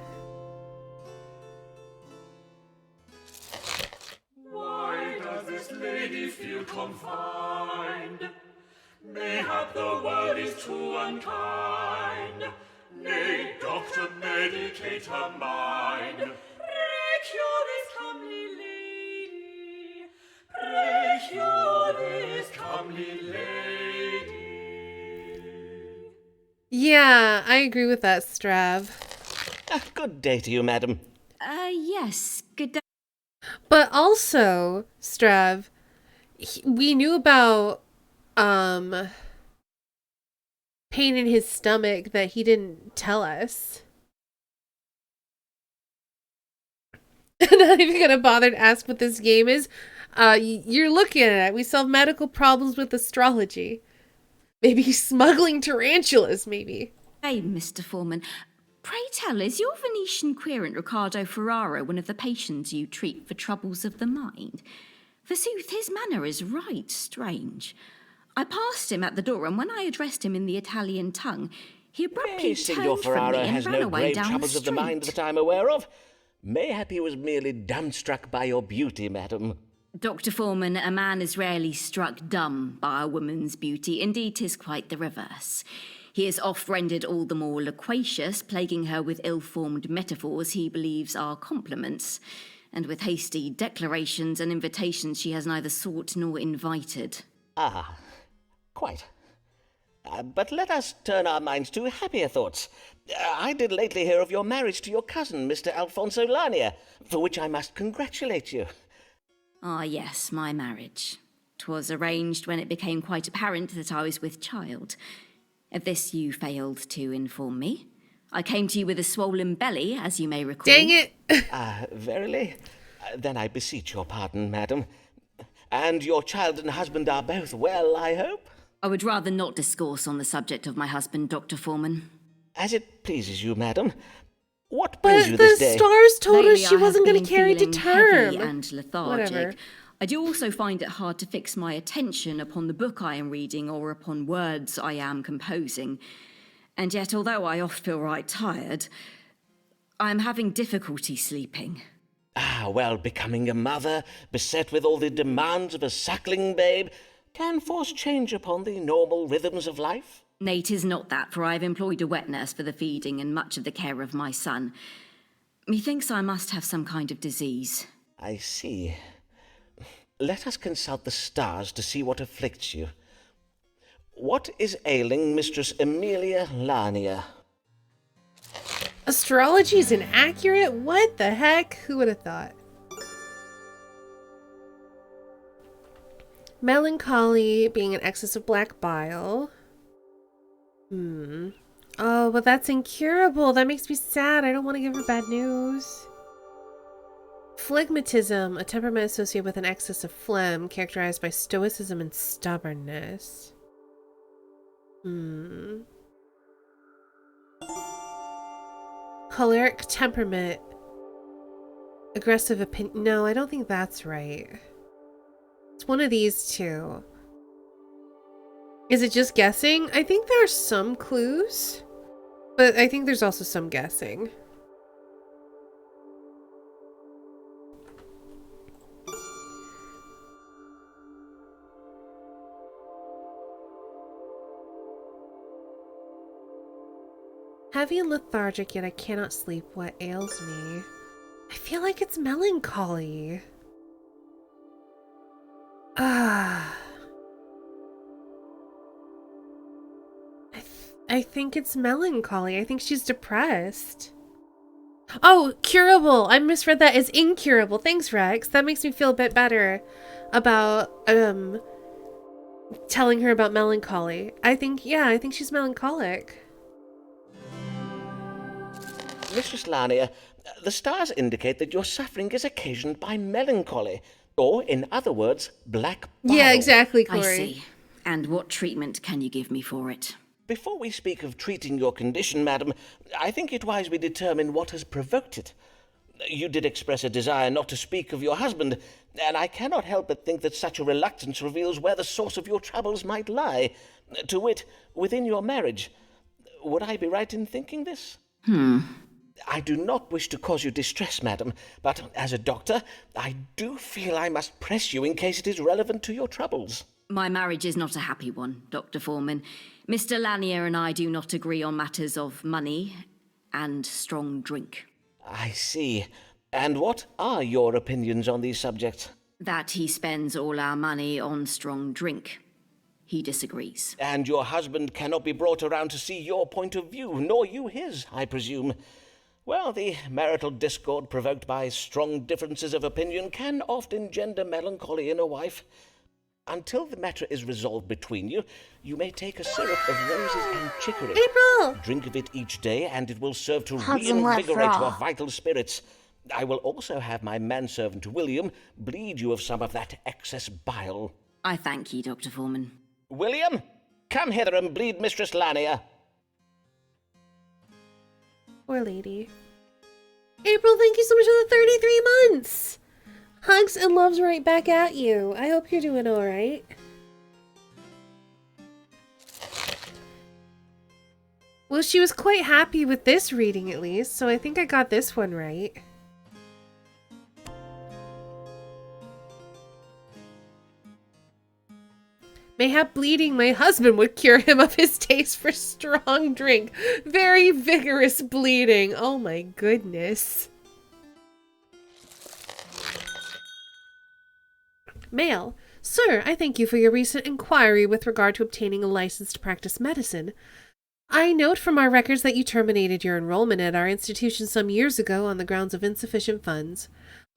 Why does this lady feel confined? Mayhap the world is too unkind. Nay, doctor, medicate her mind. Pray cure this comely lady. Pray cure this comely lady. Yeah, I agree with that, Strav. Good day to you, madam. Yes, good day. But also, Strav, we knew about pain in his stomach that he didn't tell us. I'm not even gonna bother to ask what this game is. You're looking at it. We solve medical problems with astrology. Maybe smuggling tarantulas, maybe. Hey, Mr. Foreman. Pray tell, is your Venetian querent Riccardo Ferraro one of the patients you treat for troubles of the mind? Forsooth, his manner is right strange. I passed him at the door, and when I addressed him in the Italian tongue, he abruptly Signor turned from me Ferraro and has ran no away grave down the troubles street. of the mind that I'm aware of. Mayhap he was merely dumbstruck by your beauty, madam. Dr. Foreman, a man is rarely struck dumb by a woman's beauty. Indeed, 'tis quite the reverse. He is oft rendered all the more loquacious, plaguing her with ill-formed metaphors he believes are compliments, and with hasty declarations and invitations she has neither sought nor invited. Ah, quite. But let us turn our minds to happier thoughts. I did lately hear of your marriage to your cousin, Mr. Alfonso Lania, for which I must congratulate you. Ah, yes, my marriage. 'Twas arranged when it became quite apparent that I was with child. Of this you failed to inform me. I came to you with a swollen belly, as you may recall. Dang it! Verily? Then I beseech your pardon, madam. And your child and husband are both well, I hope? I would rather not discourse on the subject of my husband, Dr. Foreman. As it pleases you, madam. What brings you But the this day? stars told Lately, her she I have wasn't going been to carry to feeling term. heavy and lethargic. Whatever. I do also find it hard to fix my attention upon the book I am reading or upon words I am composing. And yet, although I oft feel right tired, I am having difficulty sleeping. Well, becoming a mother, beset with all the demands of a suckling babe, can force change upon the normal rhythms of life. Nay, 'tis not that, for I have employed a wet nurse for the feeding and much of the care of my son. Methinks I must have some kind of disease. I see. Let us consult the stars to see what afflicts you. What is ailing Mistress Amelia Lanier? Astrology's inaccurate? What the heck? Who would have thought? Melancholy, being an excess of black bile. Oh, but that's incurable. That makes me sad. I don't want to give her bad news. Phlegmatism, a temperament associated with an excess of phlegm, characterized by stoicism and stubbornness. Choleric temperament. Aggressive opinion. No, I don't think that's right. It's one of these two. Is it just guessing? I think there are some clues, but I think there's also some guessing. Heavy and lethargic, yet I cannot sleep. What ails me? I feel like it's melancholy. I think it's melancholy. I think she's depressed. Oh, curable. I misread that as incurable. Thanks, Rex. That makes me feel a bit better about telling her about melancholy. I think she's melancholic. Mistress Lanier, the stars indicate that your suffering is occasioned by melancholy, or, in other words, black bile. Yeah, exactly, Corey. I see. And what treatment can you give me for it? Before we speak of treating your condition, madam, I think it wise we determine what has provoked it. You did express a desire not to speak of your husband, and I cannot help but think that such a reluctance reveals where the source of your troubles might lie, to wit, within your marriage. Would I be right in thinking this? I do not wish to cause you distress, madam, but as a doctor, I do feel I must press you in case it is relevant to your troubles. My marriage is not a happy one, Dr. Foreman. Mr. Lanier and I do not agree on matters of money and strong drink. I see. And what are your opinions on these subjects? That he spends all our money on strong drink. He disagrees. And your husband cannot be brought around to see your point of view, nor you his, I presume. Well, the marital discord provoked by strong differences of opinion can oft engender melancholy in a wife. Until the matter is resolved between you, you may take a syrup of roses and chicory. April! Drink of it each day, and it will serve to Hugs and left reinvigorate raw. your vital spirits. I will also have my manservant William bleed you of some of that excess bile. I thank you, Dr. Foreman. William, come hither and bleed Mistress Lanier. Poor lady. April, thank you so much for the 33 months! Hugs and loves right back at you. I hope you're doing alright. Well, she was quite happy with this reading at least, so I think I got this one right. Mayhap bleeding my husband would cure him of his taste for strong drink. Very vigorous bleeding. Oh my goodness. Mail. Sir, I thank you for your recent inquiry with regard to obtaining a license to practice medicine. I note from our records that you terminated your enrollment at our institution some years ago on the grounds of insufficient funds.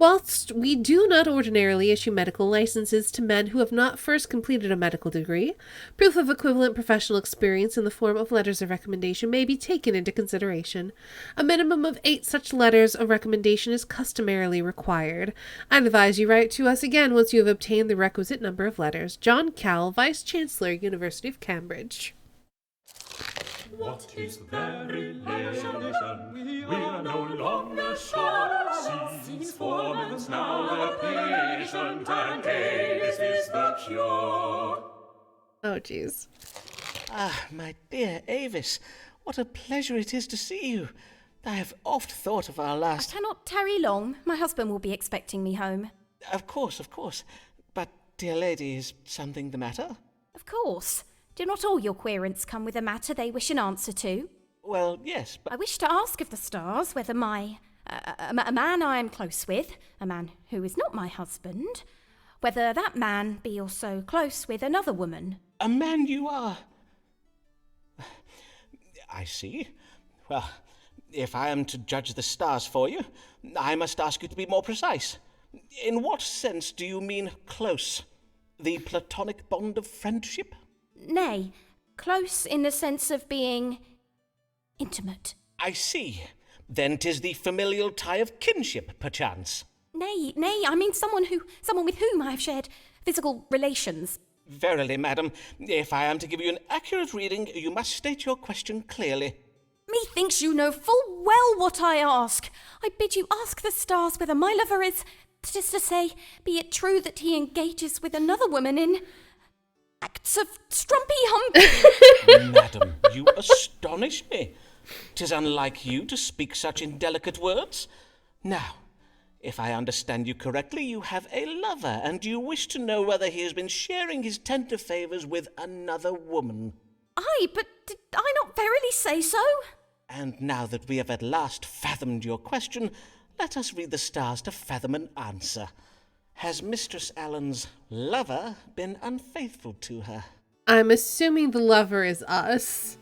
Whilst we do not ordinarily issue medical licenses to men who have not first completed a medical degree, proof of equivalent professional experience in the form of letters of recommendation may be taken into consideration. A minimum of 8 such letters of recommendation is customarily required. I advise you write to us again once you have obtained the requisite number of letters. John Cowell, Vice-Chancellor, University of Cambridge. What is their relation? We are no longer sure. Seas formants now are patient, and Avis is the cure. Oh, jeez. Ah, my dear Avis, what a pleasure it is to see you. I have oft thought of our last... I cannot tarry long. My husband will be expecting me home. Of course. But, dear lady, is something the matter? Of course. Do not all your querents come with a matter they wish an answer to? Well, yes, but... I wish to ask of the stars whether a man I am close with, a man who is not my husband, whether that man be also close with another woman. A man you are... I see. Well, if I am to judge the stars for you, I must ask you to be more precise. In what sense do you mean close? The platonic bond of friendship? Nay, close in the sense of being intimate. I see. Then 'tis the familial tie of kinship, perchance. Nay, I mean someone with whom I have shared physical relations. Verily, madam, if I am to give you an accurate reading, you must state your question clearly. Methinks you know full well what I ask. I bid you ask the stars whether my lover is, that is to say, be it true that he engages with another woman in acts of strumpy hump. Madam, you astonish me. 'Tis unlike you to speak such indelicate words. Now, if I understand you correctly, you have a lover, and you wish to know whether he has been sharing his tender favours with another woman. Aye, but did I not verily say so? And now that we have at last fathomed your question, let us read the stars to fathom an answer. Has Mistress Allen's lover been unfaithful to her? I'm assuming the lover is us.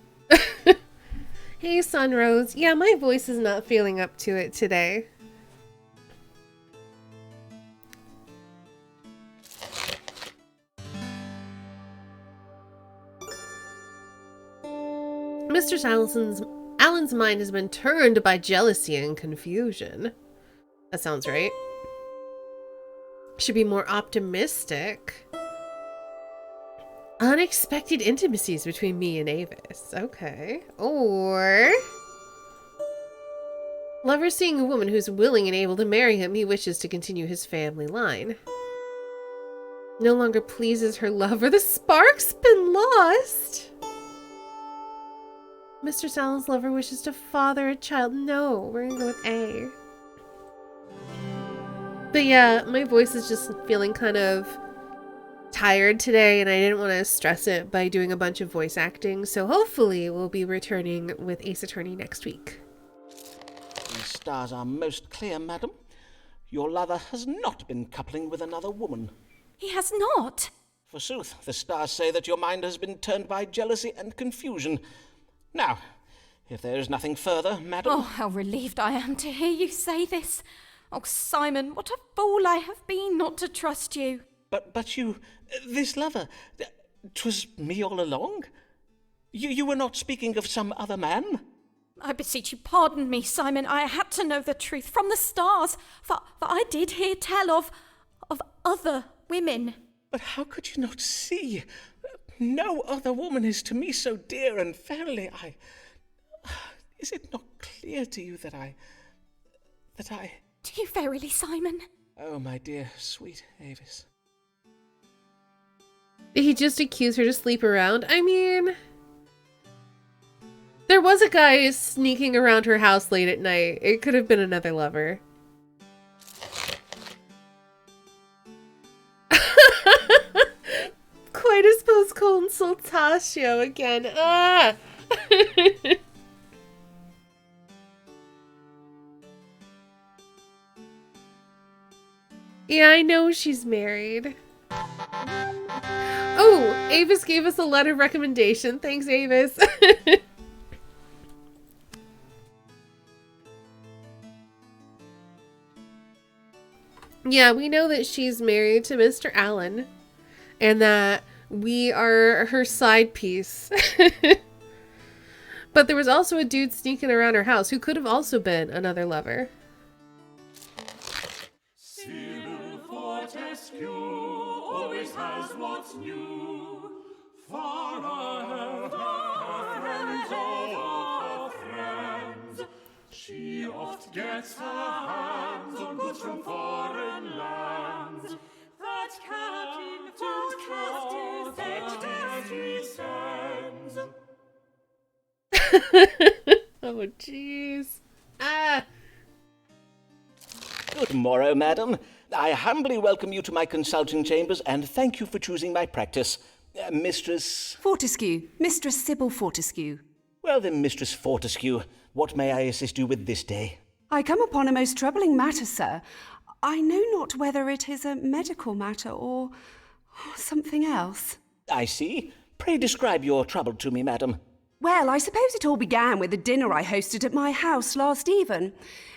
Hey, Sunrose. Yeah, my voice is not feeling up to it today. Mistress Allen's mind has been turned by jealousy and confusion. That sounds right. Should be more optimistic. Unexpected intimacies between me and Avis. Okay. Or... lover seeing a woman who's willing and able to marry him, he wishes to continue his family line. No longer pleases her lover. The spark's been lost. Mr. Allen's lover wishes to father a child. No, we're gonna go with A. But yeah, my voice is just feeling kind of tired today, and I didn't want to stress it by doing a bunch of voice acting, so hopefully we'll be returning with Ace Attorney next week. The stars are most clear, madam. Your lover has not been coupling with another woman. He has not. Forsooth, the stars say that your mind has been turned by jealousy and confusion. Now, if there is nothing further, madam... Oh, how relieved I am to hear you say this. Oh, Simon, what a fool I have been not to trust you. But you... this lover... 'twas me all along? You were not speaking of some other man? I beseech you, pardon me, Simon. I had to know the truth from the stars, for I did hear tell of other women. But how could you not see? No other woman is to me so dear, and verily I... Is it not clear to you that I... Do you verily, Simon? Oh, my dear, sweet Avis. Did he just accuse her to sleep around? I mean... there was a guy sneaking around her house late at night. It could have been another lover. Coitus post consultatio again. Ah! Yeah, I know she's married. Oh, Avis gave us a letter of recommendation. Thanks, Avis. Yeah, we know that she's married to Mr. Allen and that we are her side piece. But there was also a dude sneaking around her house who could have also been another lover. Sybil Fortescue always has what's new. Far ahead of her friends. She oft gets her hands on goods from foreign lands. That Captain sends. Oh, jeez. Ah. Good morrow, madam. I humbly welcome you to my consulting chambers, and thank you for choosing my practice. Mistress... Fortescue. Mistress Sybil Fortescue. Well then, Mistress Fortescue, what may I assist you with this day? I come upon a most troubling matter, sir. I know not whether it is a medical matter or something else. I see. Pray describe your trouble to me, madam. Well, I suppose it all began with a dinner I hosted at my house last even.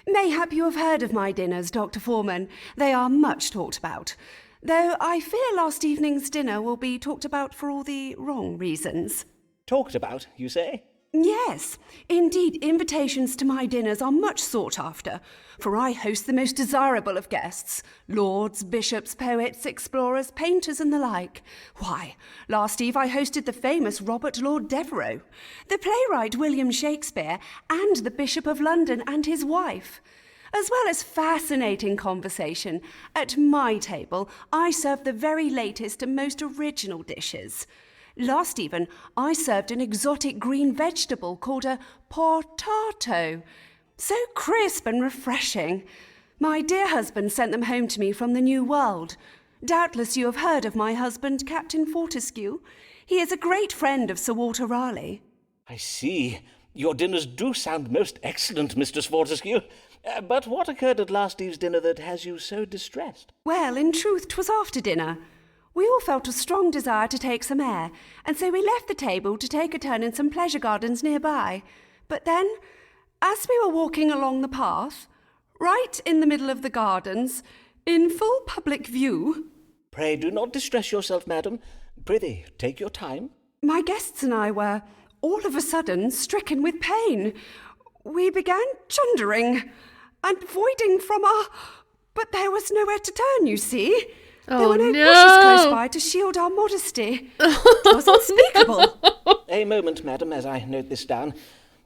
Mayhap you have heard of my dinners, Dr. Foreman. They are much talked about. Though I fear last evening's dinner will be talked about for all the wrong reasons. Talked about, you say? Yes, indeed, invitations to my dinners are much sought after, for I host the most desirable of guests, lords, bishops, poets, explorers, painters, and the like. Why, last eve I hosted the famous Robert Lord Devereux, the playwright William Shakespeare, and the Bishop of London and his wife. As well as fascinating conversation, at my table I served the very latest and most original dishes. Last even, I served an exotic green vegetable called a potato. So crisp and refreshing. My dear husband sent them home to me from the New World. Doubtless you have heard of my husband, Captain Fortescue. He is a great friend of Sir Walter Raleigh. I see. Your dinners do sound most excellent, Mistress Fortescue. But what occurred at last eve's dinner that has you so distressed? Well, in truth, 'twas after dinner. We all felt a strong desire to take some air, and so we left the table to take a turn in some pleasure gardens nearby. But then, as we were walking along the path, right in the middle of the gardens, in full public view... Pray do not distress yourself, madam. Prithee, take your time. My guests and I were, all of a sudden, stricken with pain. We began chundering and voiding from our... But there was nowhere to turn, you see. There were no bushes close by to shield our modesty. It was unspeakable. A moment, madam, as I note this down.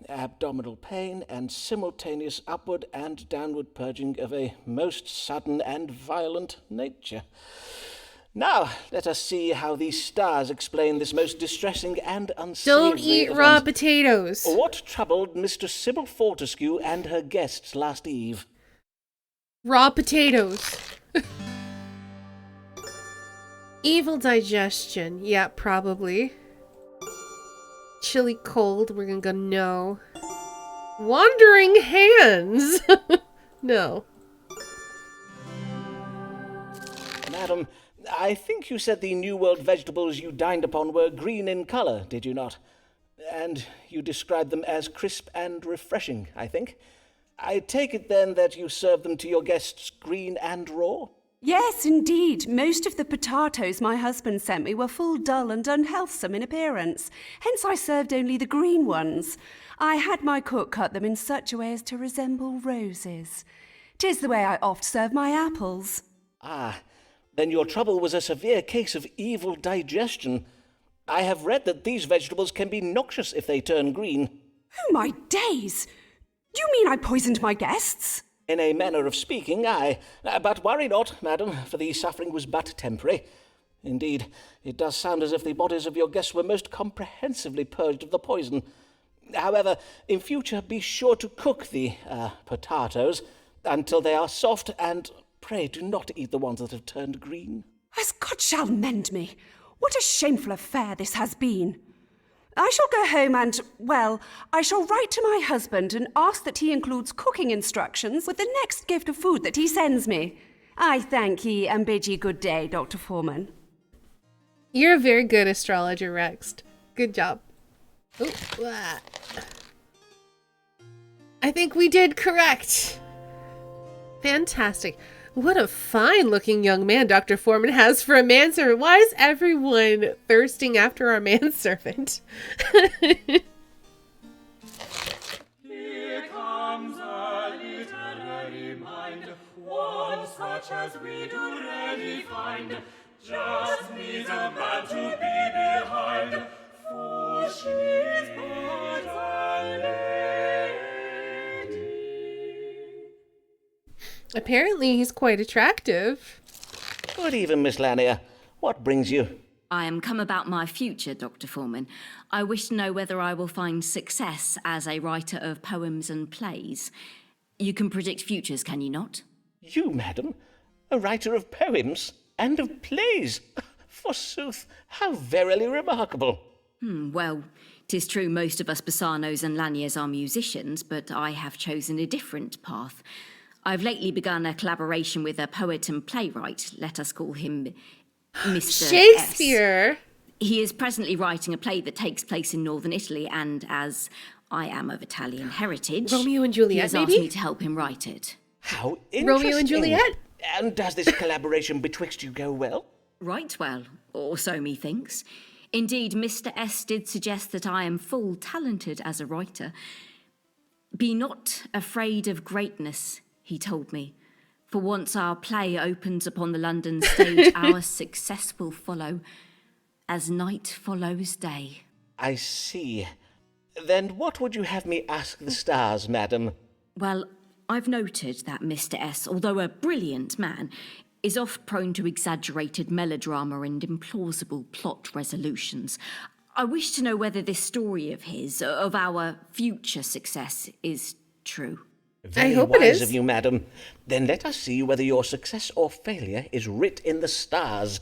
Abdominal pain and simultaneous upward and downward purging of a most sudden and violent nature. Now, let us see how these stars explain this most distressing and unsavory Don't eat raw potatoes. What troubled Mistress Sybil Fortescue and her guests last eve? Raw potatoes. Evil digestion. Yeah, probably. Chilly cold. We're gonna go no. Wandering hands. No. Madam, I think you said the New World vegetables you dined upon were green in colour, did you not? And you described them as crisp and refreshing, I think. I take it then that you served them to your guests green and raw? Yes, indeed. Most of the potatoes my husband sent me were full dull and unhealthsome in appearance. Hence I served only the green ones. I had my cook cut them in such a way as to resemble roses. 'Tis the way I oft serve my apples. Ah, then your trouble was a severe case of evil digestion. I have read that these vegetables can be noxious if they turn green. Oh, my days! Do you mean I poisoned my guests? In a manner of speaking, aye. But worry not, madam, for the suffering was but temporary. Indeed, it does sound as if the bodies of your guests were most comprehensively purged of the poison. However, in future, be sure to cook the, potatoes until they are soft, and pray do not eat the ones that have turned green. As God shall mend me! What a shameful affair this has been! I shall go home and, well, I shall write to my husband and ask that he includes cooking instructions with the next gift of food that he sends me. I thank ye and bid ye good day, Dr. Foreman. You're a very good astrologer, Rex. Good job. Ooh, I think we did correct. Fantastic. What a fine-looking young man Dr. Foreman has for a manservant. Why is everyone thirsting after our manservant? Here comes a literary mind, one such as we do rarely find. Just needs a man to be behind, for she's but a lady. Apparently, he's quite attractive. Good even, Miss Lanier. What brings you? I am come about my future, Dr. Foreman. I wish to know whether I will find success as a writer of poems and plays. You can predict futures, can you not? You, madam? A writer of poems and of plays? Forsooth, how verily remarkable. Well, 'tis true most of us Bassano's and Laniers are musicians, but I have chosen a different path. I've lately begun a collaboration with a poet and playwright. Let us call him Mr. Shakespeare! S. He is presently writing a play that takes place in northern Italy, and as I am of Italian heritage, Romeo and he Juliet, has maybe? asked me to help him write it. How interesting. Romeo and Juliet? And does this collaboration betwixt you go well? Right well, or so methinks. Indeed, Mr. S. did suggest that I am full talented as a writer. Be not afraid of greatness, he told me. For once our play opens upon the London stage, our success will follow, as night follows day. I see. Then what would you have me ask the stars, madam? Well, I've noted that Mr. S., although a brilliant man, is oft prone to exaggerated melodrama and implausible plot resolutions. I wish to know whether this story of his, of our future success, is true. Very I hope wise it is. of you, madam. Then let us see whether your success or failure is writ in the stars.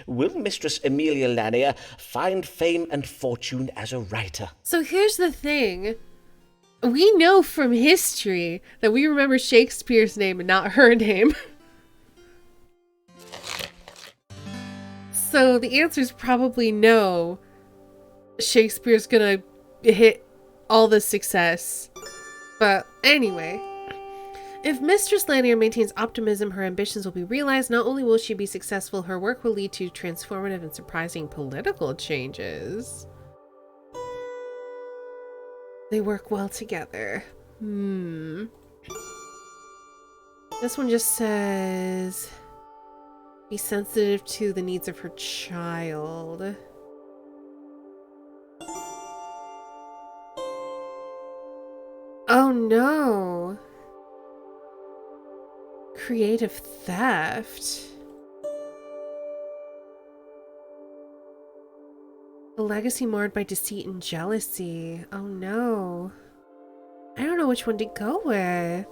Will Mistress Amelia Lanier find fame and fortune as a writer? So here's the thing. We know from history that we remember Shakespeare's name and not her name. So the answer is probably no. Shakespeare's gonna hit all the success. But anyway, if Mistress Lanier maintains optimism, her ambitions will be realized. Not only will she be successful, her work will lead to transformative and surprising political changes. They work well together. This one just says, be sensitive to the needs of her child. Oh no. Creative theft. A legacy marred by deceit and jealousy. Oh no. I don't know which one to go with.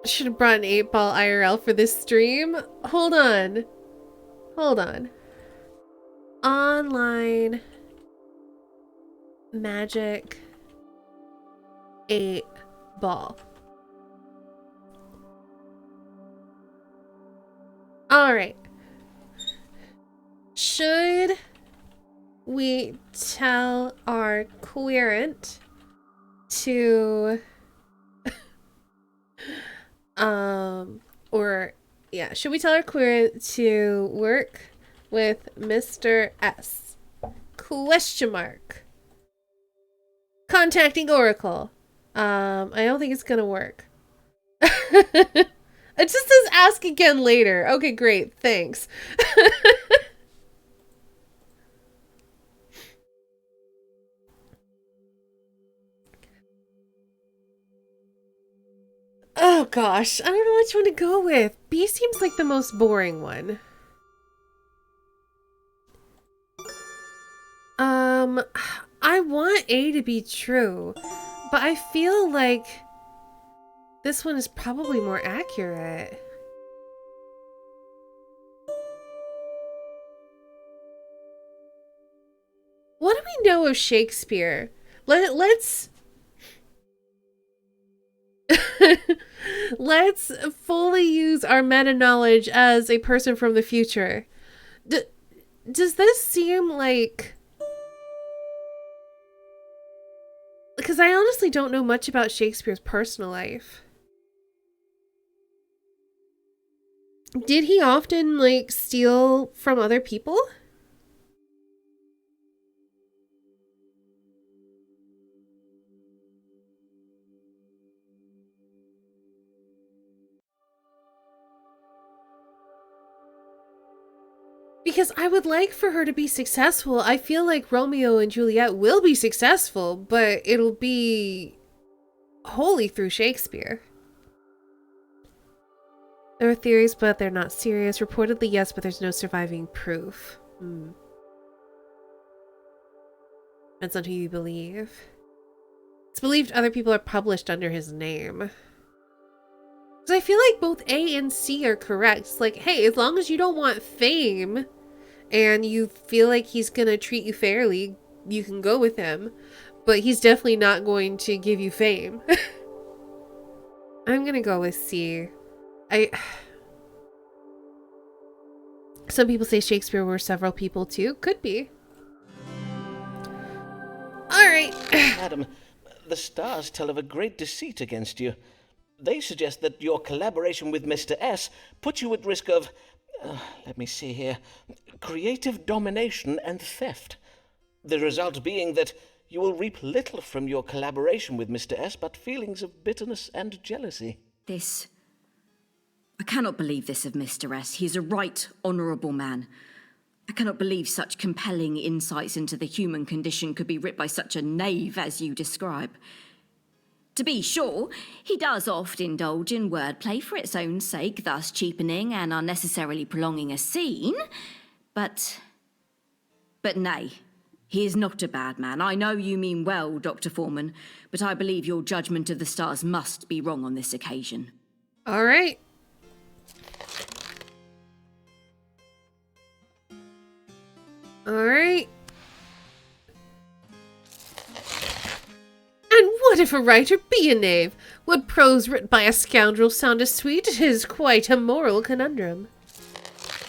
Should have brought an 8-ball IRL for this stream. Hold on. Hold on. Online magic 8-ball. Alright. Should we tell our querent to should we tell our querent to work with Mr. S? Question mark. Contacting Oracle. I don't think it's gonna work. It just says ask again later. Okay, great. Thanks. Oh gosh, I don't know which one to go with. B seems like the most boring one. I want A to be true, but I feel like this one is probably more accurate. what do we know of Shakespeare? Let's let's fully use our meta knowledge as a person from the future. Does this seem like... Because I honestly don't know much about Shakespeare's personal life. Did he often, like, steal from other people? Because I would like for her to be successful. I feel like Romeo and Juliet will be successful, but it'll be wholly through Shakespeare. There are theories, but they're not serious. Reportedly, yes, but there's no surviving proof. Depends on who you believe. It's believed other people are published under his name. Because I feel like both A and C are correct. It's like, hey, as long as you don't want fame and you feel like he's going to treat you fairly, you can go with him. But he's definitely not going to give you fame. I'm going to go with C. Some people say Shakespeare were several people too. Could be. Alright. Madam, the stars tell of a great deceit against you. They suggest that your collaboration with Mr. S puts you at risk of, let me see here, creative domination and theft. The result being that you will reap little from your collaboration with Mr. S, but feelings of bitterness and jealousy. I cannot believe this of Mr. S. He is a right honourable man. I cannot believe such compelling insights into the human condition could be writ by such a knave as you describe. To be sure, he does oft indulge in wordplay for its own sake, thus cheapening and unnecessarily prolonging a scene. But nay, he is not a bad man. I know you mean well, Dr. Foreman, but I believe your judgment of the stars must be wrong on this occasion. All right. All right. And what if a writer be a knave? Would prose writ by a scoundrel sound as sweet? It is quite a moral conundrum.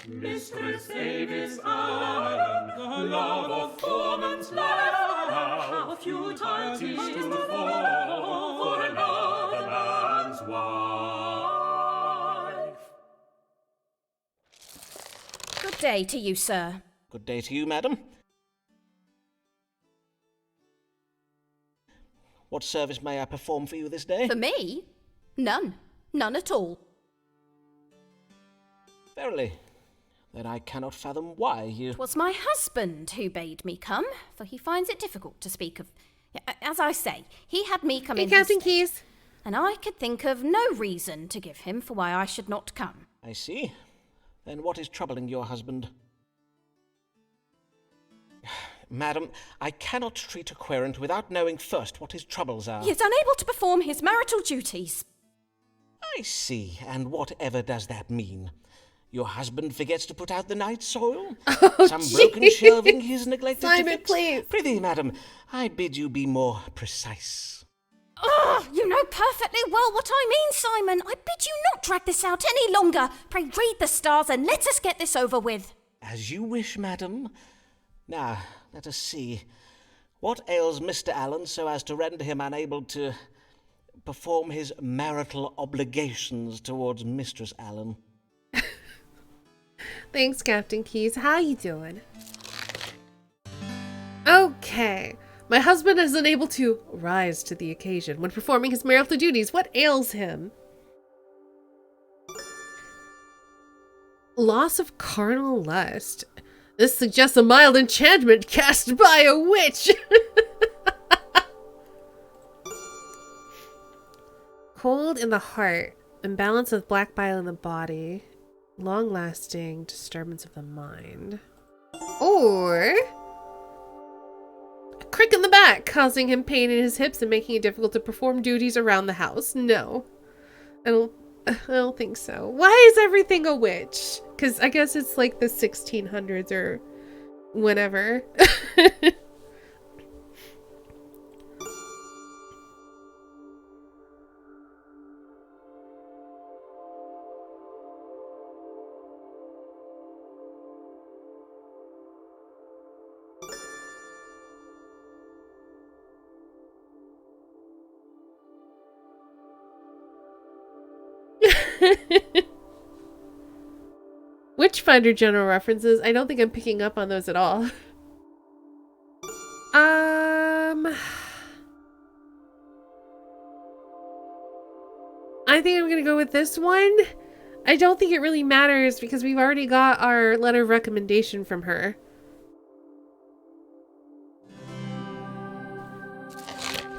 Mistress Avis Allen, the love of Foreman's life, how futile 'tis to fall for another man's wife. Good day to you, sir. Good day to you, madam. What service may I perform for you this day? For me? None. None at all. Verily. Then I cannot fathom why you... 'Twas my husband who bade me come, for he finds it difficult to speak of... As I say, he had me come in his Captain stead, Keys. and I could think of no reason to give him for why I should not come. I see. Then what is troubling your husband? Madam, I cannot treat a querent without knowing first what his troubles are. He is unable to perform his marital duties. I see. And whatever does that mean? Your husband forgets to put out the night soil? Some broken shelving he's neglected Simon, to fix? please. Prithee, madam, I bid you be more precise. Oh, you know perfectly well what I mean, Simon. I bid you not drag this out any longer. Pray read the stars and let us get this over with. As you wish, madam. Now, let us see. What ails Mr. Allen so as to render him unable to perform his marital obligations towards Mistress Allen? Thanks, Captain Keys. How you doing? Okay. My husband is unable to rise to the occasion when performing his marital duties. What ails him? Loss of carnal lust. This suggests a mild enchantment cast by a witch. Cold in the heart. Imbalance of black bile in the body. Long-lasting disturbance of the mind. Or a crick in the back, causing him pain in his hips and making it difficult to perform duties around the house. No. I don't think so. Why is everything a witch? Because I guess it's like the 1600s or whenever. Witchfinder general references. I don't think I'm picking up on those at all. I think I'm gonna go with this one. I don't think it really matters because we've already got our letter of recommendation from her.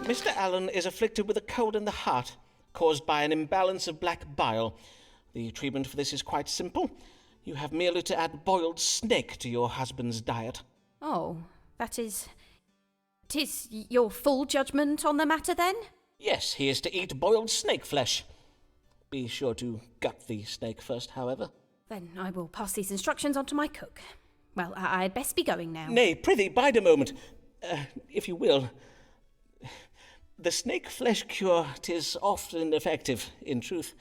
Mr. Allen is afflicted with a cold in the heart, caused by an imbalance of black bile. The treatment for this is quite simple. You have merely to add boiled snake to your husband's diet. Oh, that is... 'Tis your full judgment on the matter, then? Yes, he is to eat boiled snake flesh. Be sure to gut the snake first, however. Then I will pass these instructions on to my cook. Well, I'd best be going now. Nay, prithee, bide a moment. If you will. The snake flesh cure, 'tis often effective, in truth.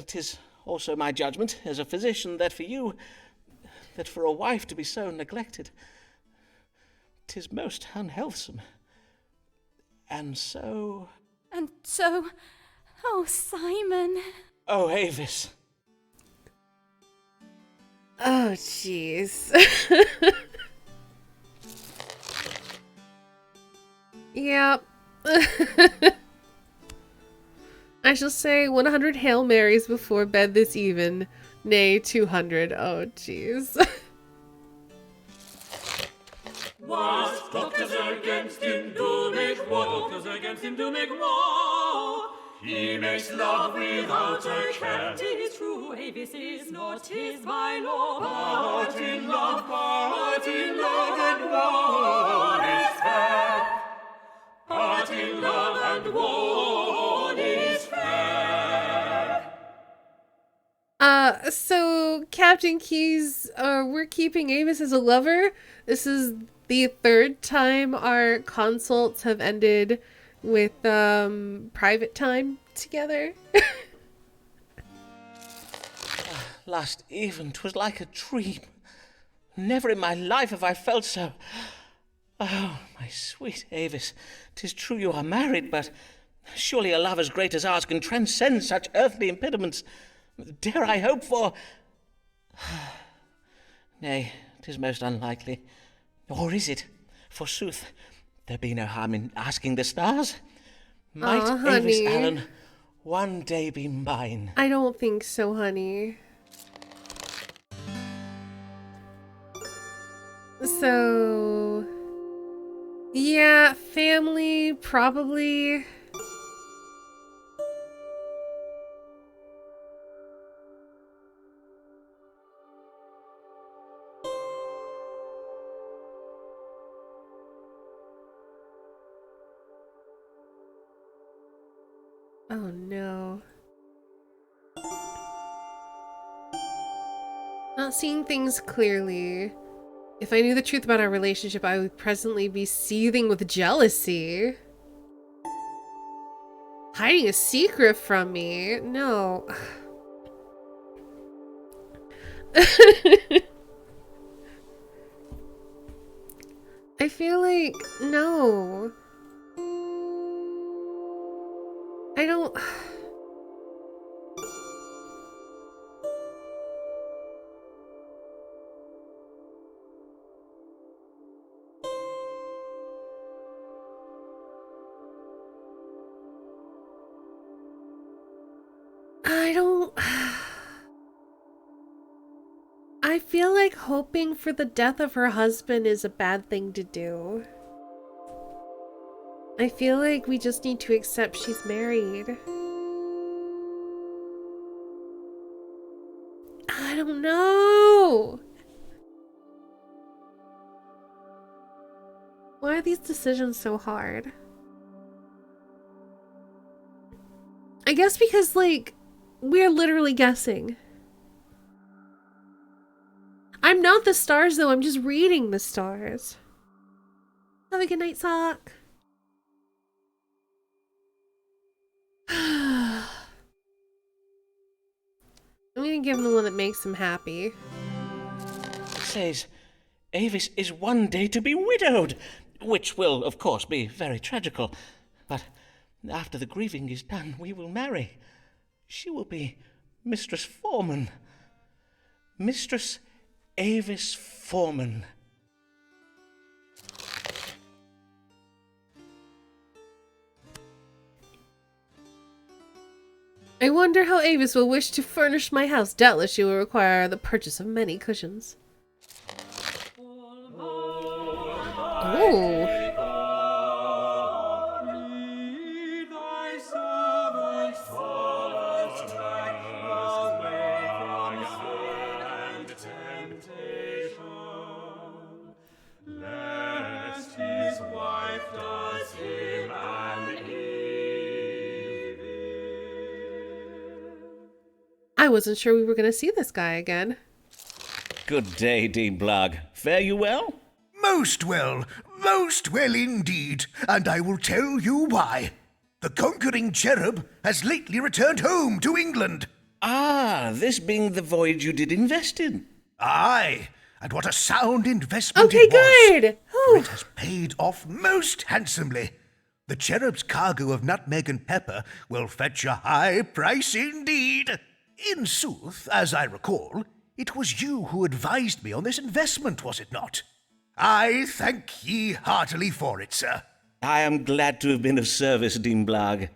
'Tis also my judgment, as a physician, that for a wife to be so neglected, 'tis most unhealthsome. And so... Oh, Simon. Oh, Avis. Oh, jeez. Yep. I shall say 100 Hail Marys before bed this even. Nay, 200. Oh, jeez. What? Doctors against him do make war. Doctors against him do make war. He makes love without a care. 'Tis true, Avis is not his my lord. But in love and war is fair. But in love and war is fair. So Captain Keys, we're keeping Avis as a lover. This is the third time our consults have ended with private time together. Last even, 'twas like a dream. Never in my life have I felt so. Oh, my sweet Avis, 'tis true you are married, but surely a love as great as ours can transcend such earthly impediments. Dare I hope for... Nay, 'tis most unlikely. Or is it? Forsooth, there be no harm in asking the stars. Might Avis honey. Allen one day be mine? I don't think so, honey. So... yeah, family, probably. Oh no. Not seeing things clearly. If I knew the truth about our relationship, I would presently be seething with jealousy. Hiding a secret from me? No. I feel like, no. I don't... I feel like hoping for the death of her husband is a bad thing to do. I feel like we just need to accept she's married. I don't know. Why are these decisions so hard? I guess because, like, we're literally guessing. I'm not the stars, though. I'm just reading the stars. Have a good night, Sock. I'm gonna give him the one that makes him happy. It says, Avis is one day to be widowed, which will, of course, be very tragical. But after the grieving is done, we will marry. She will be Mistress Foreman. Mistress Avis Foreman. I wonder how Avis will wish to furnish my house. Doubtless she will require the purchase of many cushions. Oh. I wasn't sure we were going to see this guy again. Good day, Dean Blogg. Fare you well? Most well indeed, and I will tell you why. The conquering cherub has lately returned home to England. Ah, this being the voyage you did invest in. Aye, and what a sound investment Okay, it was. good. For it has paid off most handsomely. The cherub's cargo of nutmeg and pepper will fetch a high price indeed. In sooth, as I recall, it was you who advised me on this investment, was it not? I thank ye heartily for it, sir. I am glad to have been of service, Dean Blogg.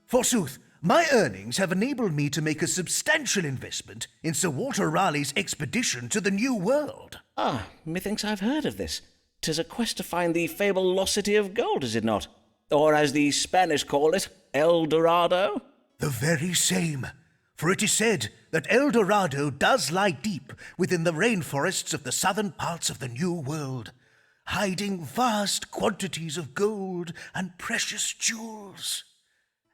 Forsooth, my earnings have enabled me to make a substantial investment in Sir Walter Raleigh's expedition to the New World. Ah, methinks I've heard of this. 'Tis a quest to find the fabled lost city of gold, is it not? Or as the Spanish call it, El Dorado? The very same. For it is said that El Dorado does lie deep within the rainforests of the southern parts of the New World, hiding vast quantities of gold and precious jewels.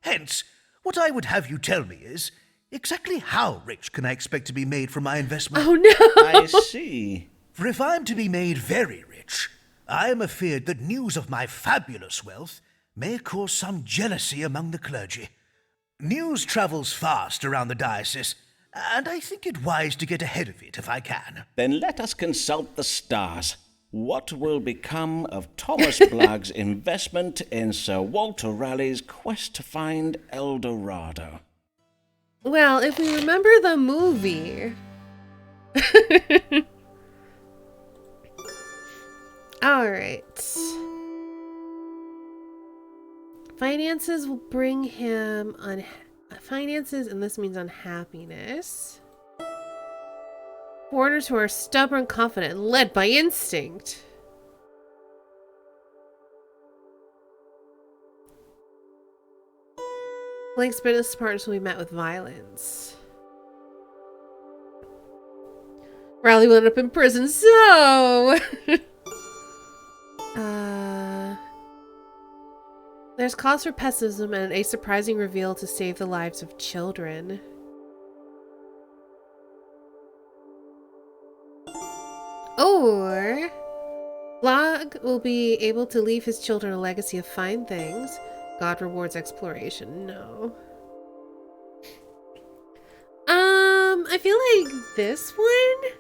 Hence, what I would have you tell me is, exactly how rich can I expect to be made from my investment? Oh no! I see. For if I am to be made very rich, I am afeard that news of my fabulous wealth may cause some jealousy among the clergy. News travels fast around the diocese, and I think it wise to get ahead of it if I can. Then let us consult the stars. What will become of Thomas Blogg's investment in Sir Walter Raleigh's quest to find El Dorado? Well, if we remember the movie... Alright. Finances will bring him finances, and this means unhappiness. Foreigners who are stubborn, confident, and led by instinct. Blake's business partners will be met with violence. Raleigh will end up in prison, so... There's cause for pessimism and a surprising reveal to save the lives of children. Or Blogg will be able to leave his children a legacy of fine things. God rewards exploration. No. I feel like this one?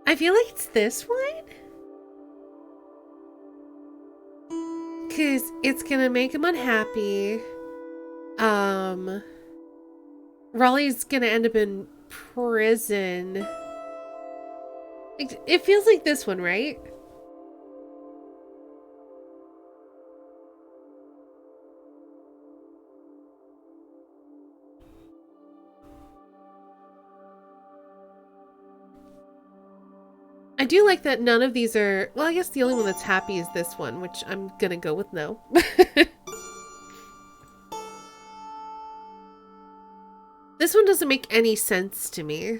I feel like it's this one? Because it's gonna make him unhappy. Raleigh's gonna end up in prison. It feels like this one, right? I do like that none of these are... Well, I guess the only one that's happy is this one, which I'm gonna go with no. This one doesn't make any sense to me.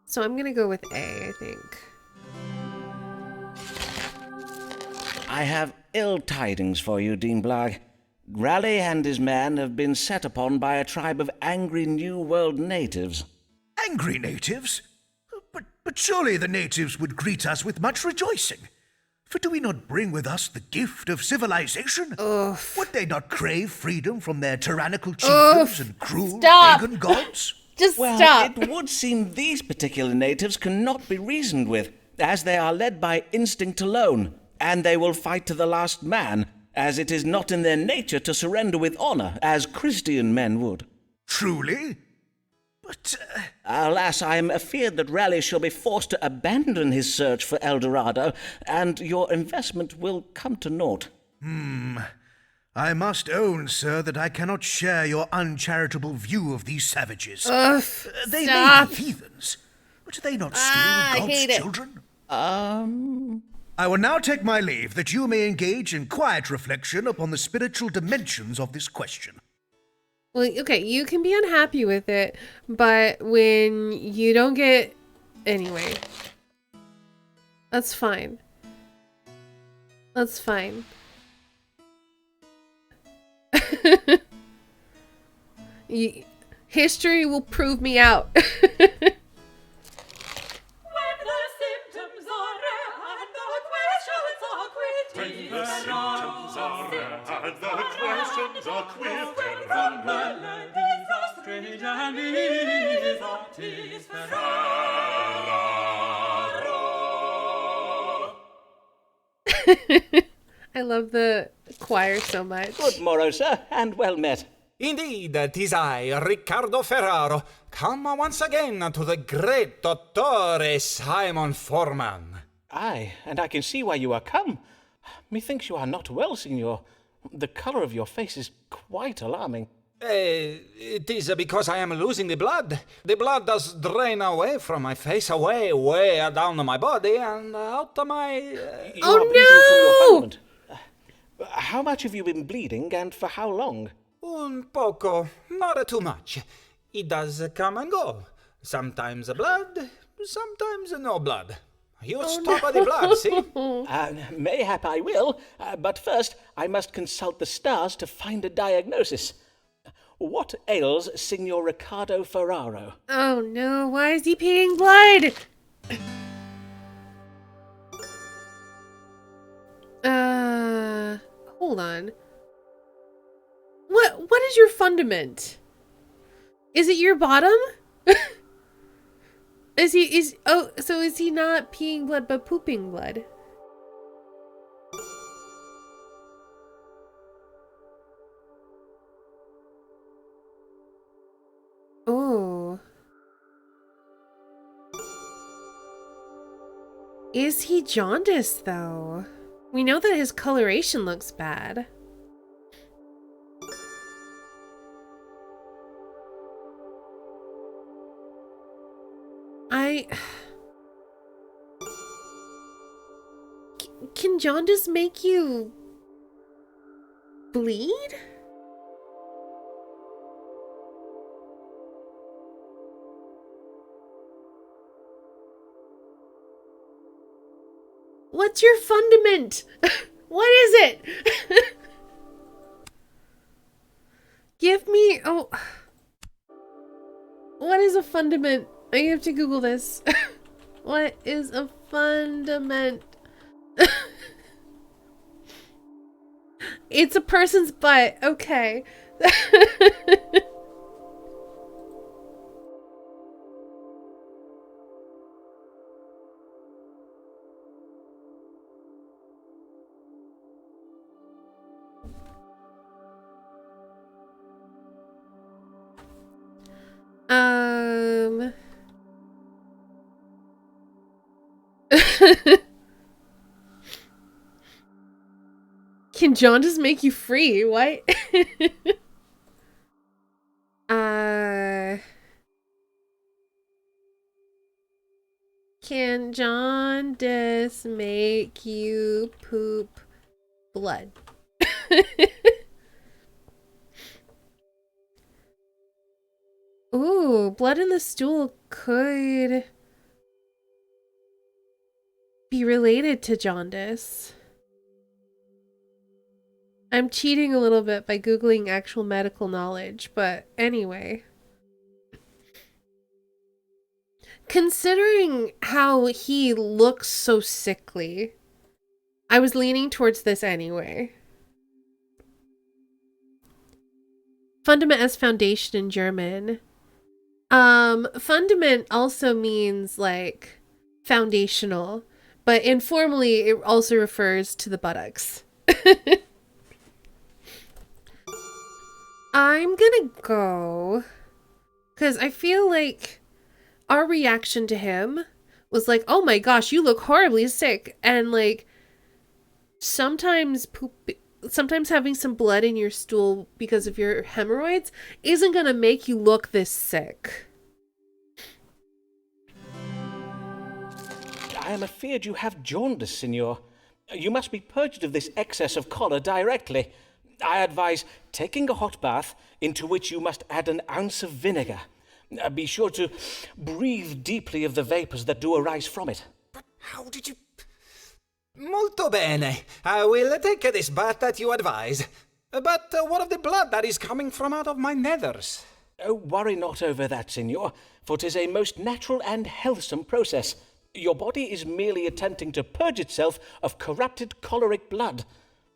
So I'm gonna go with A, I think. I have ill tidings for you, Dean Blogg. Raleigh and his men have been set upon by a tribe of angry New World natives. Angry natives? But surely the natives would greet us with much rejoicing. For do we not bring with us the gift of civilization? Would they not crave freedom from their tyrannical chieftains and cruel pagan gods? Just well, stop. It would seem these particular natives cannot be reasoned with, as they are led by instinct alone, and they will fight to the last man, as it is not in their nature to surrender with honor, as Christian men would. Truly? But... Alas, I am afeard that Raleigh shall be forced to abandon his search for El Dorado, and your investment will come to naught. I must own, sir, that I cannot share your uncharitable view of these savages. They may be heathens, but are they not still God's children? I will now take my leave, that you may engage in quiet reflection upon the spiritual dimensions of this question. Well, okay, you can be unhappy with it, but when you don't get... Anyway. That's fine. That's fine. History will prove me out. When the symptoms are rare and the questions are queer, from the land is a strange and is artist Ferraro. I love the choir so much. Good morrow, sir, and well met. Indeed, 'tis I, Riccardo Ferraro, come once again to the great Dottore Simon Forman. Aye, and I can see why you are come. Methinks you are not well, signor. The colour of your face is quite alarming. It is because I am losing the blood. The blood does drain away from my face, way down my body, and out of my... You are bleeding from your fundament. How much have you been bleeding, and for how long? Un poco, not too much. It does come and go. Sometimes blood, sometimes no blood. You stop at the blood, see? Mayhap I will, but first I must consult the stars to find a diagnosis. What ails Signor Riccardo Ferraro? Oh no, why is he peeing blood? Hold on. What is your fundament? Is it your bottom? So is he not peeing blood but pooping blood? Oh. Is he jaundiced though? We know that his coloration looks bad. Can jaundice make you bleed? What's your fundament? What is it? Give me... Oh. What is a fundament? I have to Google this. What is a fundament? It's a person's butt. Okay. Can jaundice make you free? What? Can jaundice make you poop blood? Ooh, blood in the stool could be related to jaundice. I'm cheating a little bit by Googling actual medical knowledge, but anyway. Considering how he looks so sickly, I was leaning towards this anyway. Fundament as foundation in German. Fundament also means like foundational, but informally it also refers to the buttocks. I'm gonna go because I feel like our reaction to him was like, oh my gosh, you look horribly sick. And like sometimes having some blood in your stool because of your hemorrhoids isn't gonna make you look this sick. I am afeard you have jaundice, Signor. You must be purged of this excess of choler directly. I advise taking a hot bath, into which you must add an ounce of vinegar. Be sure to breathe deeply of the vapours that do arise from it. But how did you... Molto bene. I will take this bath that you advise. But what of the blood that is coming from out of my nethers? Oh, worry not over that, Signor, for 'tis a most natural and healthsome process. Your body is merely attempting to purge itself of corrupted choleric blood,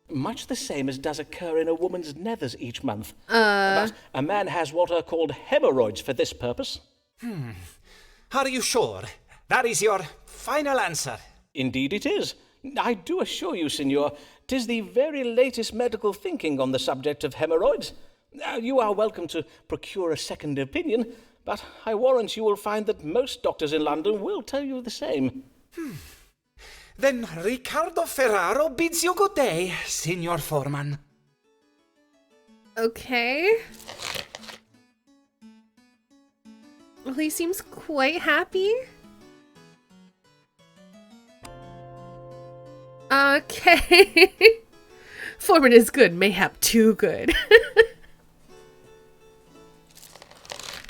much the same as does occur in a woman's nethers each month. But a man has what are called hemorrhoids for this purpose. Are you sure? That is your final answer? Indeed it is. I do assure you, Signor, 'tis the very latest medical thinking on the subject of hemorrhoids. You are welcome to procure a second opinion, but I warrant you will find that most doctors in London will tell you the same. Then Riccardo Ferraro bids you good day, Signor Foreman. Okay. Well, he seems quite happy. Okay. Foreman is good, mayhap too good.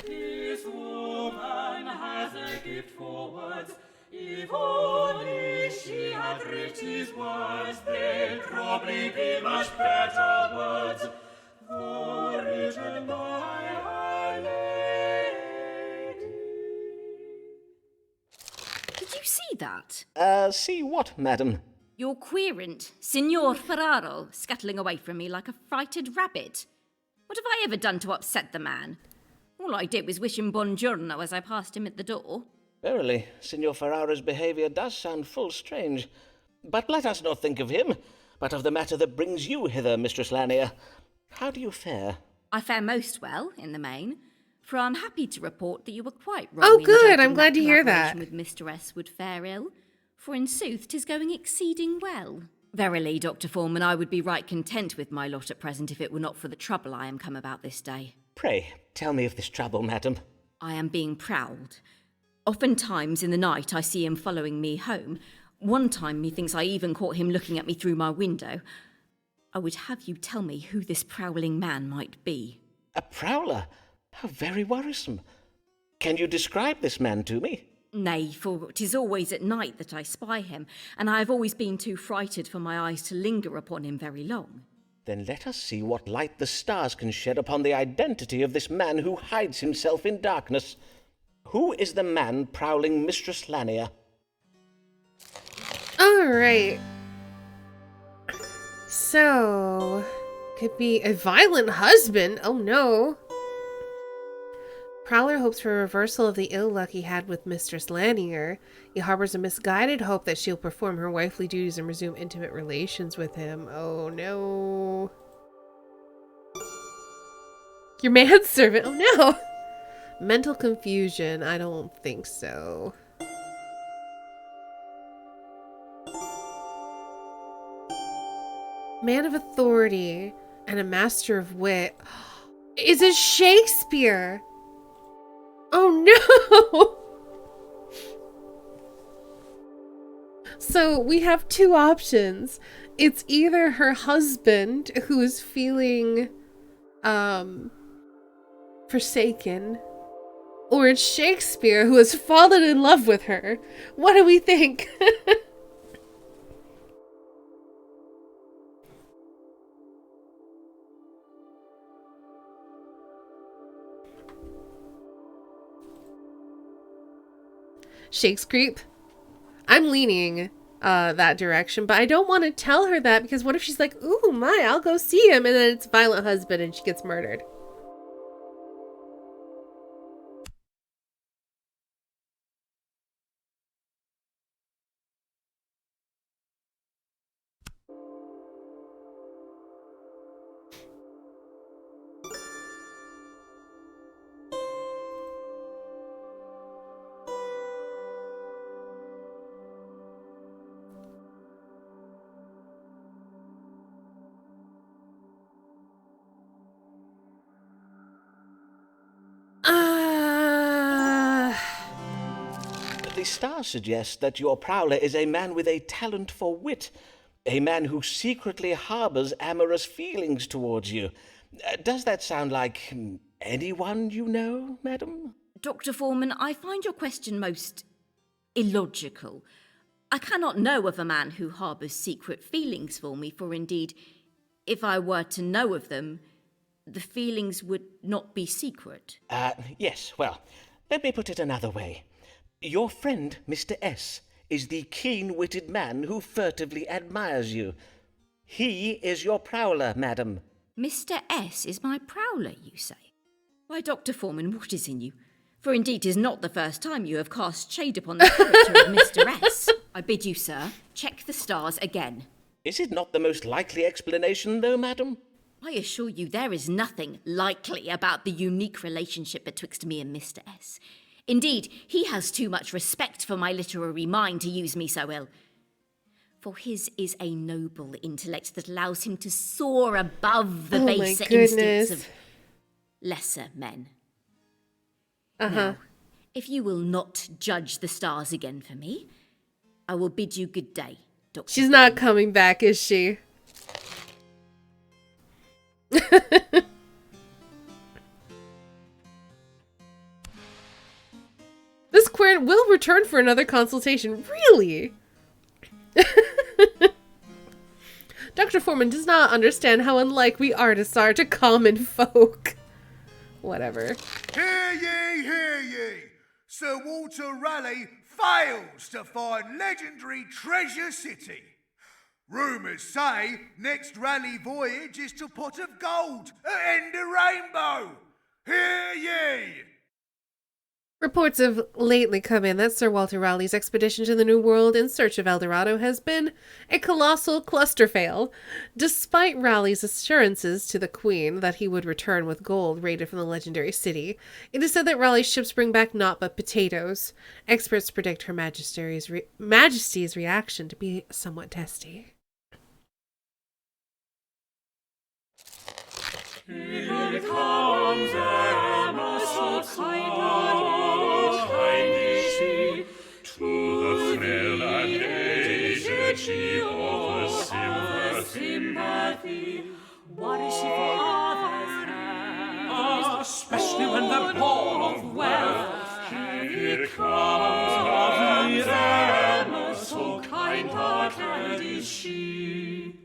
This woman has a gift for words. If only she had riches words, they'd probably be much better words. For written by Our Lady. Did you see that? See what, madam? Your querent, Signor Ferraro, scuttling away from me like a frighted rabbit. What have I ever done to upset the man? All I did was wish him buongiorno as I passed him at the door. Verily, Signor Ferraro's behaviour does sound full strange. But let us not think of him, but of the matter that brings you hither, Mistress Lanier. How do you fare? I fare most well, in the main, for I'm happy to report that you were quite wrong. Oh, in good. judging I'm glad to hear that. collaboration with Mr. S would fare ill, for in sooth 'tis going exceeding well. Verily, Dr. Foreman, I would be right content with my lot at present if it were not for the trouble I am come about this day. Pray, tell me of this trouble, madam. I am being prowled. Oftentimes in the night I see him following me home. One time methinks I even caught him looking at me through my window. I would have you tell me who this prowling man might be. A prowler? How very worrisome. Can you describe this man to me? Nay, for 'tis always at night that I spy him, and I have always been too frighted for my eyes to linger upon him very long. Then let us see what light the stars can shed upon the identity of this man who hides himself in darkness. Who is the man prowling Mistress Lanier? All right. So, could be a violent husband. Oh no. Prowler hopes for a reversal of the ill luck he had with Mistress Lanier. He harbors a misguided hope that she'll perform her wifely duties and resume intimate relations with him. Oh no. Your manservant? Oh no. Mental confusion. I don't think so. Man of authority and a master of wit. Is it Shakespeare? Oh no! So we have two options. It's either her husband who is feeling forsaken, or it's Shakespeare who has fallen in love with her. What do we think? Shakes creep. I'm leaning that direction, but I don't want to tell her that because what if she's like, ooh, my, I'll go see him, and then it's violent husband and she gets murdered. the stars suggest that your prowler is a man with a talent for wit, a man who secretly harbors amorous feelings towards you. Does that sound like anyone you know, madam? Dr. Foreman, I find your question most illogical. I cannot know of a man who harbours secret feelings for me, for indeed, if I were to know of them, the feelings would not be secret. Yes, well, let me put it another way. Your friend, Mr. S., is the keen-witted man who furtively admires you. He is your prowler, madam. Mr. S. is my prowler, you say? Why, Dr. Foreman, what is in you? For indeed 'tis not the first time you have cast shade upon the character of Mr. S. I bid you, sir, check the stars again. Is it not the most likely explanation, though, madam? I assure you there is nothing likely about the unique relationship betwixt me and Mr. S. Indeed, he has too much respect for my literary mind to use me so ill. For his is a noble intellect that allows him to soar above the baser instincts of lesser men. Now, if you will not judge the stars again for me, I will bid you good day, Dr. She's not coming back, is she? This query will return for another consultation. Really? Dr. Foreman does not understand how unlike we artists are to common folk. Whatever. Hear ye, hear ye! Sir Walter Raleigh fails to find legendary Treasure City. Rumours say next Raleigh voyage is to Pot of Gold at End of Rainbow. Hear ye! Reports have lately come in that Sir Walter Raleigh's expedition to the New World in search of El Dorado has been a colossal cluster fail. Despite Raleigh's assurances to the Queen that he would return with gold raided from the legendary city, it is said that Raleigh's ships bring back naught but potatoes. Experts predict Her Majesty's reaction to be somewhat testy. Here comes Emma, so kindly she, to the frail and aged she offers sympathy. What is she for others? Especially when they're born of wealth. Here comes Emma, so kind-hearted is she.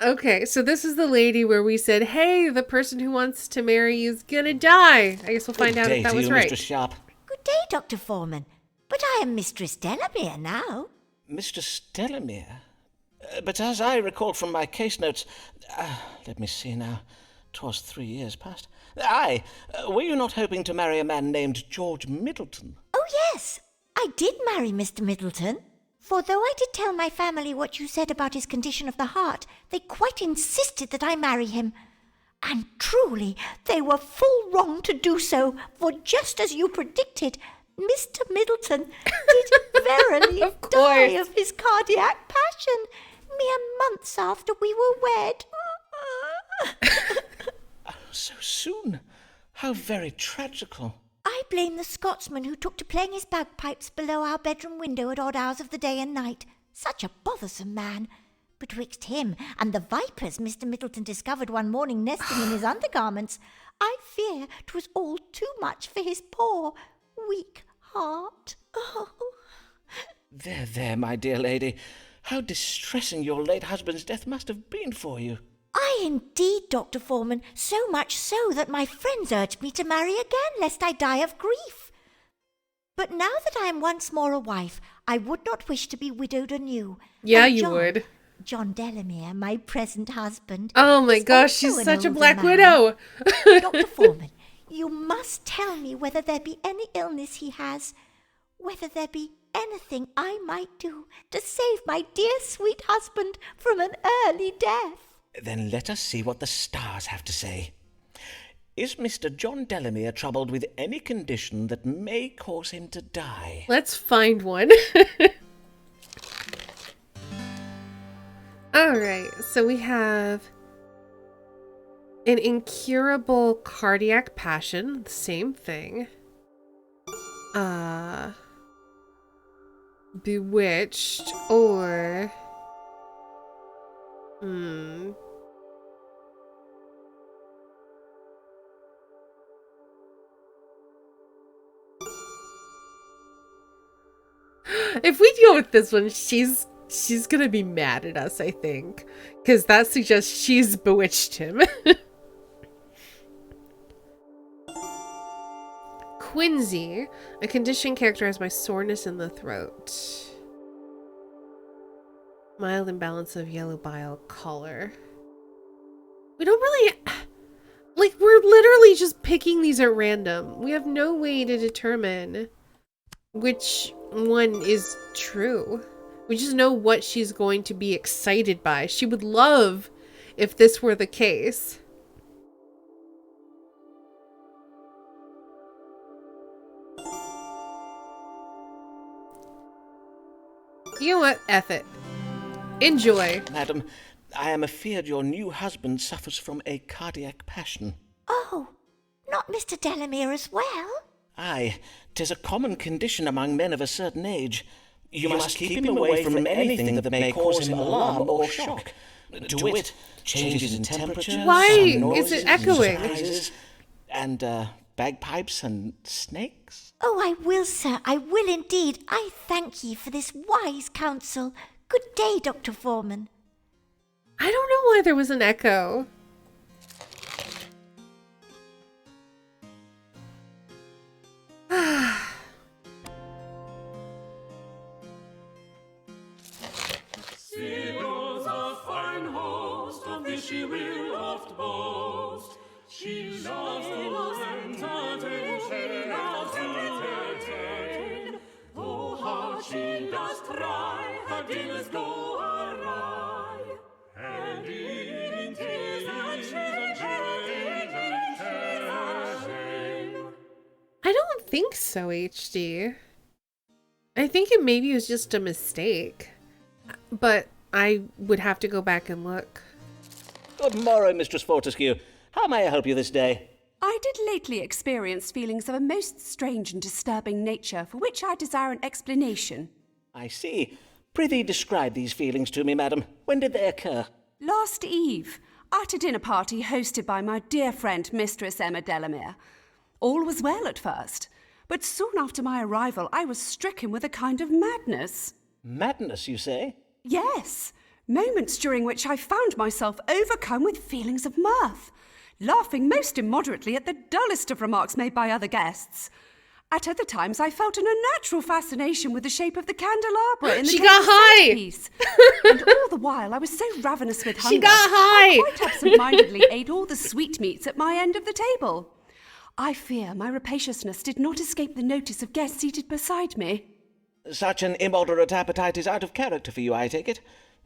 Okay, so this is the lady where we said, hey, the person who wants to marry you is gonna die. I guess we'll find out if that was right. Mistress Sharp. Good day, Dr. Foreman. But I am Mistress Delamere now. Mistress Delamere? But as I recall from my case notes, let me see now, 'twas 3 years past. Aye, were you not hoping to marry a man named George Middleton? Oh, yes. I did marry Mr. Middleton. For though I did tell my family what you said about his condition of the heart, they quite insisted that I marry him. And truly, they were full wrong to do so, for just as you predicted, Mr. Middleton did verily die of his cardiac passion, mere months after we were wed. So soon? How very tragical. I blame the Scotsman who took to playing his bagpipes below our bedroom window at odd hours of the day and night. Such a bothersome man. Betwixt him and the vipers Mr. Middleton discovered one morning nesting in his undergarments, I fear 'twas all too much for his poor, weak heart. Oh. There, my dear lady. How distressing your late husband's death must have been for you. Aye, indeed, Dr. Foreman, so much so that my friends urged me to marry again, lest I die of grief. But now that I am once more a wife, I would not wish to be widowed anew. Yeah, and you would. John Delamere, my present husband. Oh my gosh, she's such a black widow. Dr. Foreman, you must tell me whether there be any illness he has, whether there be anything I might do to save my dear sweet husband from an early death. Then let us see what the stars have to say. Is Mr. John Delamere troubled with any condition that may cause him to die? Let's find one. Alright, so we have an incurable cardiac passion, the same thing. Bewitched or... If we go with this one, she's gonna be mad at us, I think. Because that suggests she's bewitched him. Quinsy, a condition characterized by soreness in the throat. Mild imbalance of yellow bile color. We don't really... Like, we're literally just picking these at random. We have no way to determine which one is true. We just know what she's going to be excited by. She would love if this were the case. You know what? F it. Enjoy. Madam, I am afeard your new husband suffers from a cardiac passion. Oh, not Mr. Delamere as well? Aye, 'tis a common condition among men of a certain age. You must keep him away from anything that may cause him alarm or shock. To wit, changes in temperature, Why some is it noises, echoing? surprises, and bagpipes and snakes. Oh, I will, sir, I will indeed. I thank ye for this wise counsel. Good day, Dr. Foreman. I don't know why there was an echo. Sibyl's a fine host, of this she will oft boast. She loves to entertain, she loves to entertain. Though hard she does try, her dinners go awry. And in tears and shame. I don't think so, HD. I think it maybe was just a mistake. But I would have to go back and look. Good morrow, Mistress Fortescue. How may I help you this day? I did lately experience feelings of a most strange and disturbing nature, for which I desire an explanation. I see. Prithee describe these feelings to me, madam. When did they occur? Last eve, at a dinner party hosted by my dear friend Mistress Emma Delamere. All was well at first, but soon after my arrival I was stricken with a kind of madness. Madness, you say? Yes, moments during which I found myself overcome with feelings of mirth, laughing most immoderately at the dullest of remarks made by other guests. At other times I felt an unnatural fascination with the shape of the candelabra in the She got high! centerpiece. And all the while I was so ravenous with hunger, She got high! I quite absent-mindedly ate all the sweetmeats at my end of the table. I fear my rapaciousness did not escape the notice of guests seated beside me. Such an immoderate appetite is out of character for you, I take it.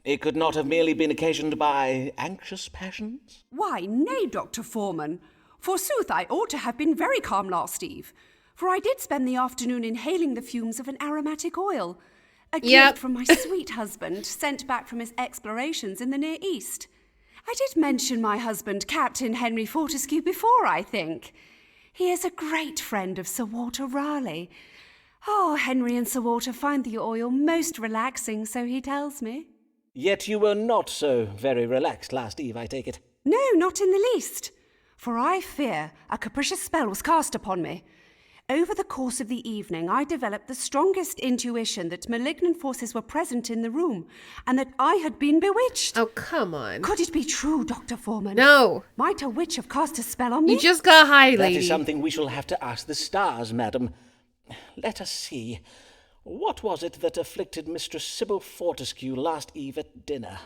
It could not have merely been occasioned by anxious passions? Why, nay, Dr. Foreman. Forsooth, I ought to have been very calm last eve, for I did spend the afternoon inhaling the fumes of an aromatic oil, a gift from my sweet husband, sent back from his explorations in the Near East. I did mention my husband, Captain Henry Fortescue, before, I think. He is a great friend of Sir Walter Raleigh. Oh, Henry and Sir Walter find the oil most relaxing, so he tells me. Yet you were not so very relaxed last eve, I take it. No, not in the least, for I fear a capricious spell was cast upon me. Over the course of the evening, I developed the strongest intuition that malignant forces were present in the room, and that I had been bewitched. Oh, come on. Could it be true, Dr. Foreman? No. Might a witch have cast a spell on me? You just got high, lady. That is something we shall have to ask the stars, madam. Let us see. What was it that afflicted Mistress Sybil Fortescue last eve at dinner?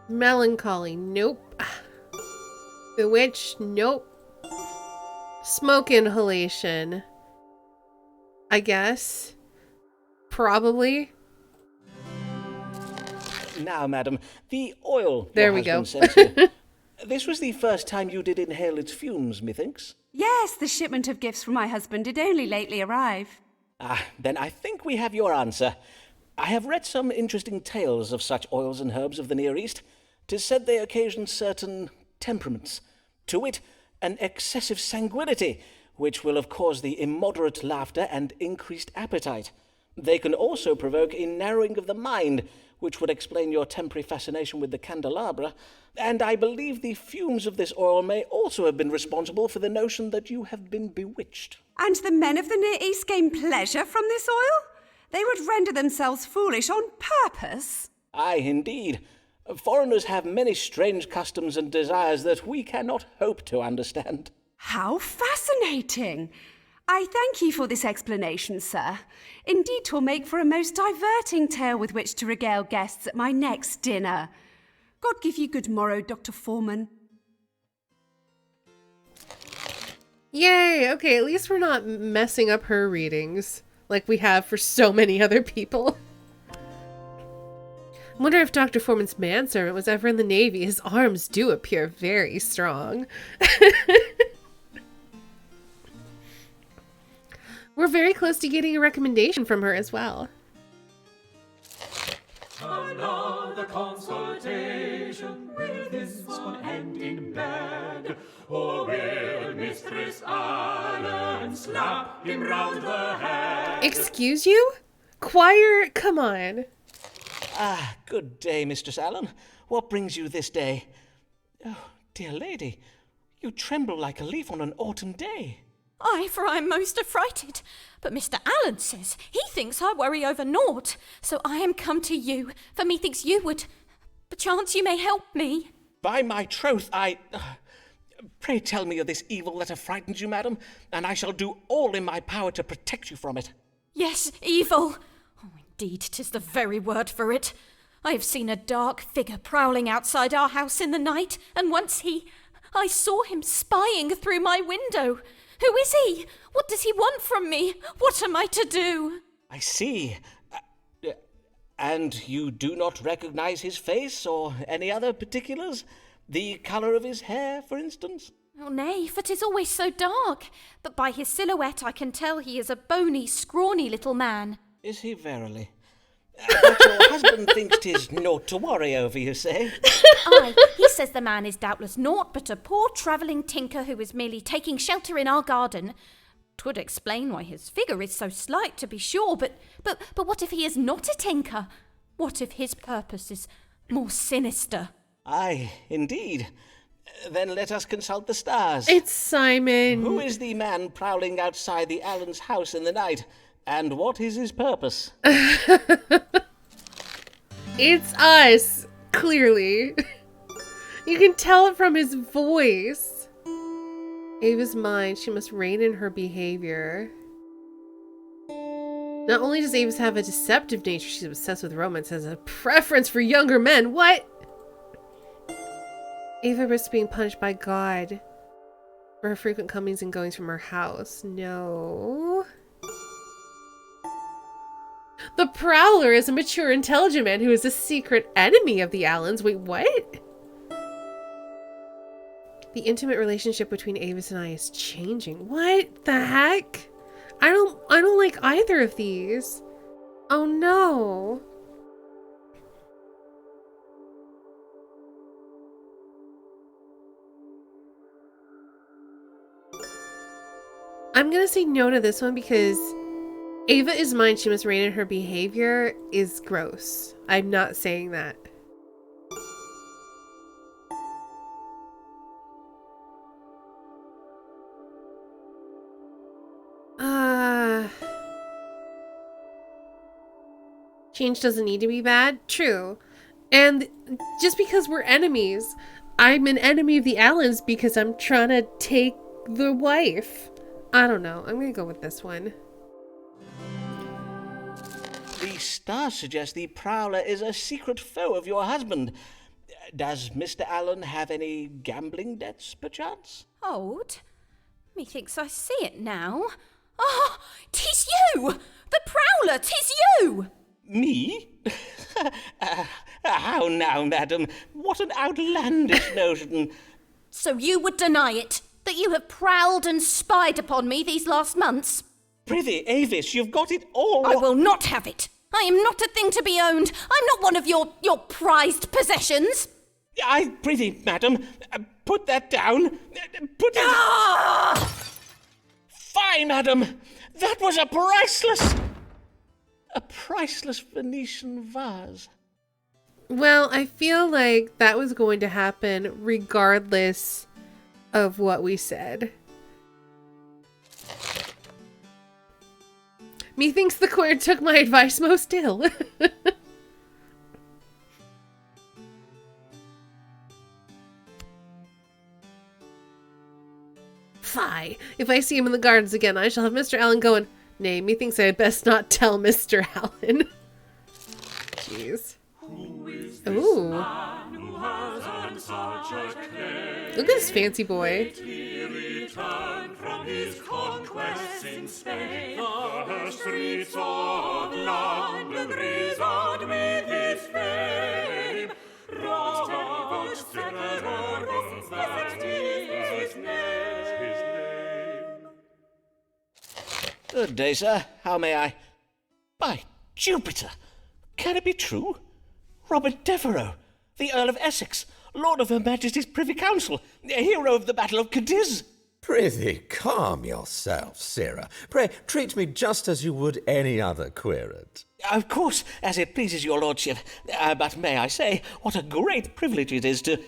Melancholy, nope. Bewitched, nope. Smoke inhalation, I guess. Probably. Now, madam, the oil There your we go. husband sent you. This was the first time you did inhale its fumes, methinks. Yes, the shipment of gifts from my husband did only lately arrive. Ah, then I think we have your answer. I have read some interesting tales of such oils and herbs of the Near East. 'Tis said they occasion certain temperaments, to wit, an excessive sanguinity, which will have caused the immoderate laughter and increased appetite. They can also provoke a narrowing of the mind, which would explain your temporary fascination with the candelabra, and I believe the fumes of this oil may also have been responsible for the notion that you have been bewitched. And the men of the Near East gain pleasure from this oil? They would render themselves foolish on purpose? Aye, indeed. Foreigners have many strange customs and desires that we cannot hope to understand. How fascinating! I thank you for this explanation, sir. Indeed, 'twill make for a most diverting tale with which to regale guests at my next dinner. God give you good morrow, Dr. Foreman. Yay! Okay, at least we're not messing up her readings like we have for so many other people. I wonder if Dr. Foreman's manservant was ever in the Navy. His arms do appear very strong. We're very close to getting a recommendation from her as well. Another consultation. Will this one end in bed? Or will Mistress Allen slap him round the head? Excuse you? Choir, come on. Ah, good day, Mistress Allen. What brings you this day? Oh, dear lady, you tremble like a leaf on an autumn day. Aye, for I am most affrighted. But Mr. Allen says he thinks I worry over naught. So I am come to you, for methinks you would... Perchance you may help me. By my troth, Pray tell me of this evil that affrightens you, madam, and I shall do all in my power to protect you from it. Yes, evil. Oh, indeed, 'tis the very word for it. I have seen a dark figure prowling outside our house in the night, and once I saw him spying through my window. Who is he? What does he want from me? What am I to do? I see. And you do not recognize his face or any other particulars? The colour of his hair, for instance? Oh, nay, for 'tis always so dark. But by his silhouette I can tell he is a bony, scrawny little man. Is he verily? But your husband thinks 'tis naught to worry over, you say? Aye, he says the man is doubtless naught but a poor travelling tinker who is merely taking shelter in our garden. 'Twould explain why his figure is so slight, to be sure, but what if he is not a tinker? What if his purpose is more sinister? Aye, indeed. Then let us consult the stars. It's Simon. Who is the man prowling outside the Allen's house in the night? And what is his purpose? It's us, clearly. You can tell it from his voice. Ava's mind, she must rein in her behavior. Not only does Ava have a deceptive nature, she's obsessed with romance, has a preference for younger men. What? Ava risks being punished by God for her frequent comings and goings from her house. No. The Prowler is a mature, intelligent man who is a secret enemy of the Allens. Wait, what? The intimate relationship between Avis and I is changing. What the heck? I don't like either of these. Oh no. I'm gonna say no to this one because Ava is mine, she must rein in her behavior is gross. I'm not saying that. Change doesn't need to be bad. True. And just because we're enemies, I'm an enemy of the Allens because I'm trying to take the wife. I don't know. I'm gonna go with this one. The stars suggest the Prowler is a secret foe of your husband. Does Mr. Allen have any gambling debts, perchance? Hold. Methinks I see it now. Ah, 'tis you! The Prowler, 'tis you! Me? How now, madam? What an outlandish notion. So you would deny it? That you have prowled and spied upon me these last months? Prithee, Avis, you've got it all. I will not have it. I am not a thing to be owned. I'm not one of your prized possessions. I prithee, madam, put that down. Put it... Ah! Why, madam, that was a priceless Venetian vase. Well, I feel like that was going to happen regardless of what we said. Methinks the queer took my advice most ill. Fie. If I see him in the gardens again, I shall have Mr. Allen going, nay, methinks I had best not tell Mr. Allen. Jeez. Ooh. Look at this fancy boy. From his conquests in Spain, the streets of London resound with his fame. Robert Devereux, that is his name. Good day, sir. How may I? By Jupiter! Can it be true? Robert Devereux, the Earl of Essex, Lord of Her Majesty's Privy Council, a hero of the Battle of Cadiz. Prithee, calm yourself, sirrah. Pray, treat me just as you would any other querent. Of course, as it pleases your lordship. But may I say, what a great privilege it is to...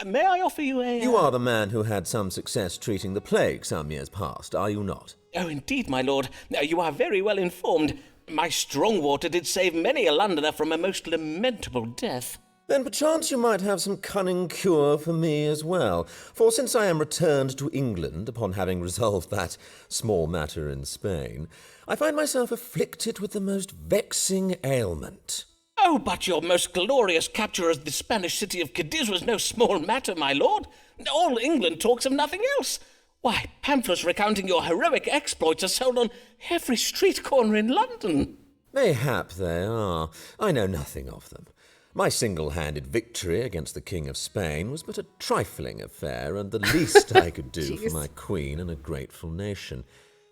may I offer you a... You are the man who had some success treating the plague some years past, are you not? Oh, indeed, my lord. You are very well informed. My strong water did save many a Londoner from a most lamentable death. Then perchance you might have some cunning cure for me as well, for since I am returned to England upon having resolved that small matter in Spain, I find myself afflicted with the most vexing ailment. Oh, but your most glorious capture of the Spanish city of Cadiz was no small matter, my lord. All England talks of nothing else. Why, pamphlets recounting your heroic exploits are sold on every street corner in London. Mayhap they are. I know nothing of them. My single-handed victory against the King of Spain was but a trifling affair, and the least I could do for my queen and a grateful nation.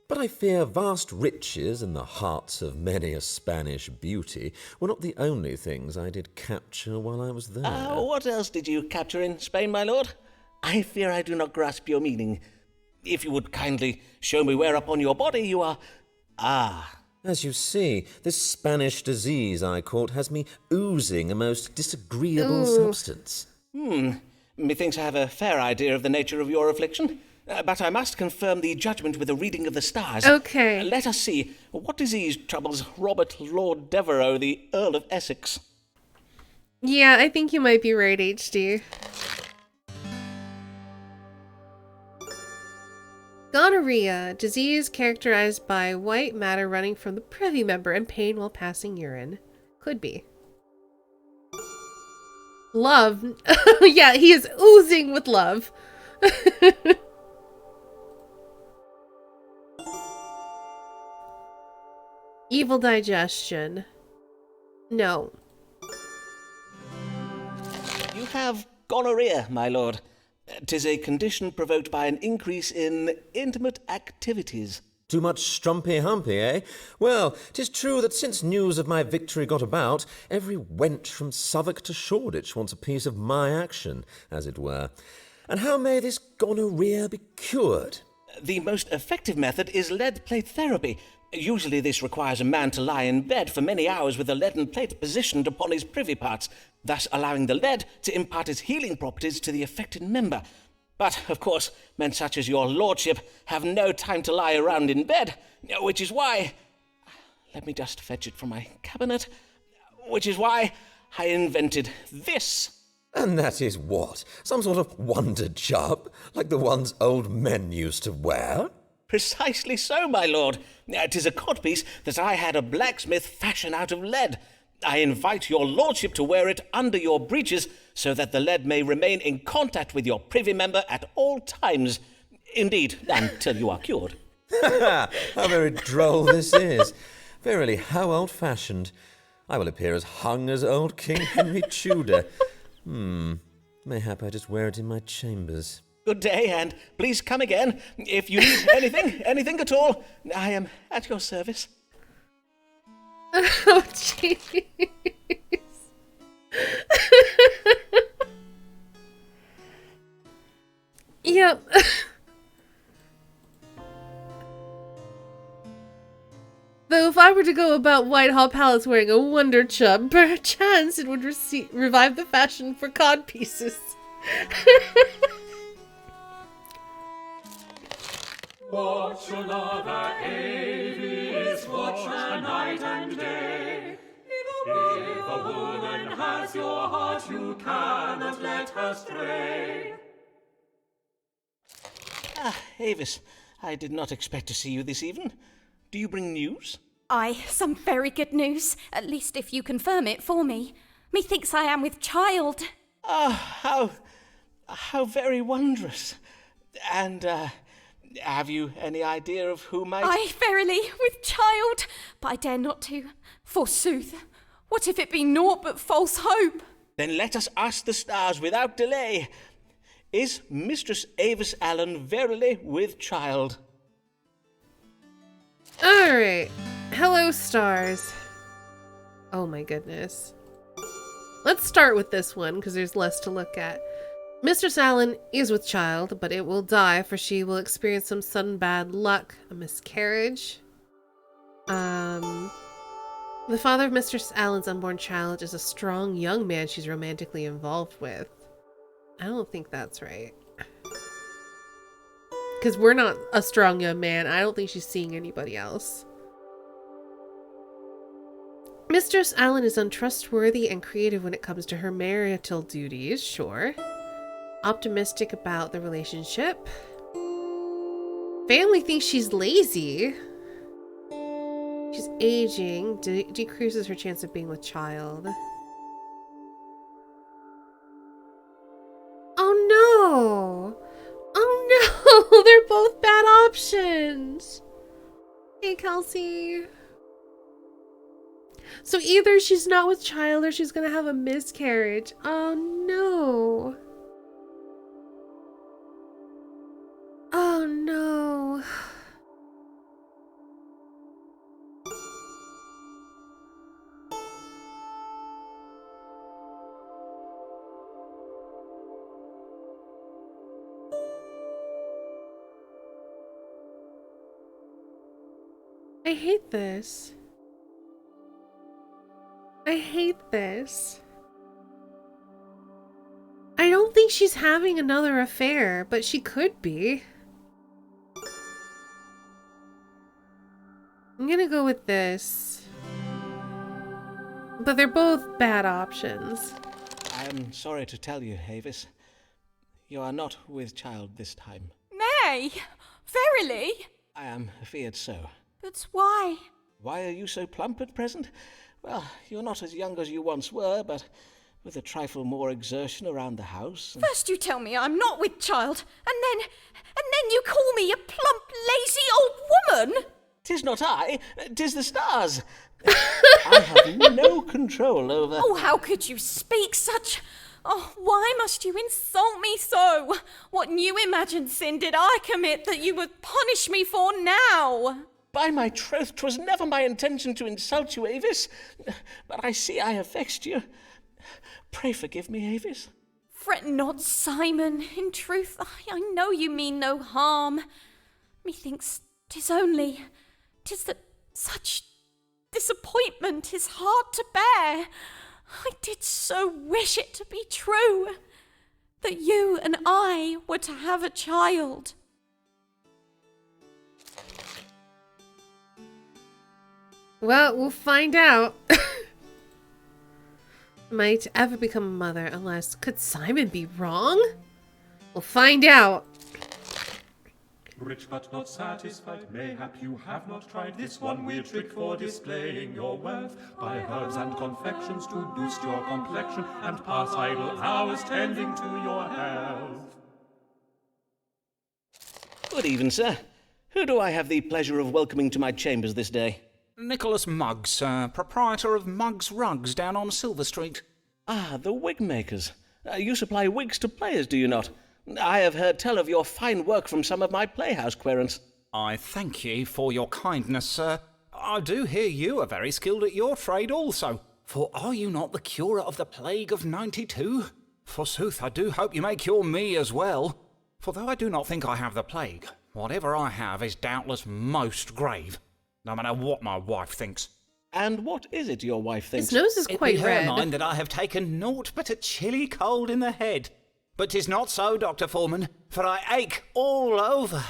But I fear vast riches and the hearts of many a Spanish beauty were not the only things I did capture while I was there. What else did you capture in Spain, my lord? I fear I do not grasp your meaning. If you would kindly show me where upon your body you are... As you see, this Spanish disease I caught has me oozing a most disagreeable substance. Methinks I have a fair idea of the nature of your affliction. But I must confirm the judgment with a reading of the stars. Okay. Let us see. What disease troubles Robert Lord Devereux, the Earl of Essex? Yeah, I think you might be right, HD. Gonorrhea, disease characterized by white matter running from the privy member and pain while passing urine. Could be. Love. Yeah, he is oozing with love. Evil digestion. No. You have gonorrhea, my lord. 'Tis a condition provoked by an increase in intimate activities. Too much strumpy-humpy, eh? Well, 'tis true that since news of my victory got about, every wench from Southwark to Shoreditch wants a piece of my action, as it were. And how may this gonorrhea be cured? The most effective method is lead plate therapy. Usually this requires a man to lie in bed for many hours with a leaden plate positioned upon his privy parts, thus allowing the lead to impart its healing properties to the affected member. But, of course, men such as your lordship have no time to lie around in bed, which is why... Let me just fetch it from my cabinet. Which is why I invented this. And that is what? Some sort of wonder job, like the ones old men used to wear? Precisely so, my lord. 'Tis a codpiece that I had a blacksmith fashion out of lead. I invite your lordship to wear it under your breeches so that the lead may remain in contact with your privy member at all times. Indeed, until you are cured. How very droll this is. Verily, how old-fashioned. I will appear as hung as old King Henry Tudor. Mayhap I just wear it in my chambers. Good day, and please come again. If you need anything at all, I am at your service. Oh, jeez. Yep. if I were to go about Whitehall Palace wearing a Wonder Chub, perchance it would revive the fashion for cod pieces. Watch your lover, Avis, watch her night and day. If a woman has your heart, you cannot let her stray. Ah, Avis, I did not expect to see you this evening. Do you bring news? Aye, some very good news, at least if you confirm it for me. Methinks I am with child. Ah, how very wondrous. And, have you any idea of who might... Aye, verily, with child, but I dare not to. Forsooth, what if it be naught but false hope? Then let us ask the stars without delay. Is Mistress Avis Allen verily with child? Alright. Hello, stars. Oh my goodness. Let's start with this one, because there's less to look at. Mistress Allen is with child, but it will die, for she will experience some sudden bad luck, a miscarriage. The father of Mistress Allen's unborn child is a strong young man she's romantically involved with. I don't think that's right. Because we're not a strong young man. I don't think she's seeing anybody else. Mistress Allen is untrustworthy and creative when it comes to her marital duties, sure. Optimistic about the relationship. Family thinks she's lazy. She's aging. Decreases her chance of being with child. Oh no! Oh no! They're both bad options! Hey, Kelsey. So either she's not with child or she's gonna have a miscarriage. Oh no. Oh no. I hate this. I hate this. I don't think she's having another affair, but she could be. I'm gonna go with this. But they're both bad options. I am sorry to tell you, Avis. You are not with child this time. Nay, verily? I am afeard so. But why? Why are you so plump at present? Well, you're not as young as you once were, but with a trifle more exertion around the house. First you tell me I'm not with child, and then you call me a plump, lazy old woman? 'Tis not I, 'tis the stars. I have no control over... Oh, how could you speak such... Oh, why must you insult me so? What new imagined sin did I commit that you would punish me for now? By my troth, 'twas never my intention to insult you, Avis. But I see I have vexed you. Pray forgive me, Avis. Fret not, Simon. In truth, I know you mean no harm. Methinks 'tis that such disappointment is hard to bear. I did so wish it to be true, that you and I were to have a child. Well, we'll find out. Might ever become a mother unless... Could Simon be wrong? We'll find out. Rich but not satisfied, mayhap you have not tried this one weird trick for displaying your wealth. Buy herbs and confections to boost your complexion and pass idle hours tending to your health. Good even, sir. Who do I have the pleasure of welcoming to my chambers this day? Nicholas Muggs, proprietor of Muggs Rugs down on Silver Street. Ah, the wig makers. You supply wigs to players, do you not? I have heard tell of your fine work from some of my playhouse querents. I thank ye for your kindness, sir. I do hear you are very skilled at your trade also. For are you not the curer of the plague of '92? Forsooth, I do hope you may cure me as well. For though I do not think I have the plague, whatever I have is doubtless most grave. no matter what my wife thinks. And what is it your wife thinks? His nose is It quite be her red. mind that I have taken naught but a chilly cold in the head. But 'tis not so, Dr. Foreman, for I ache all over.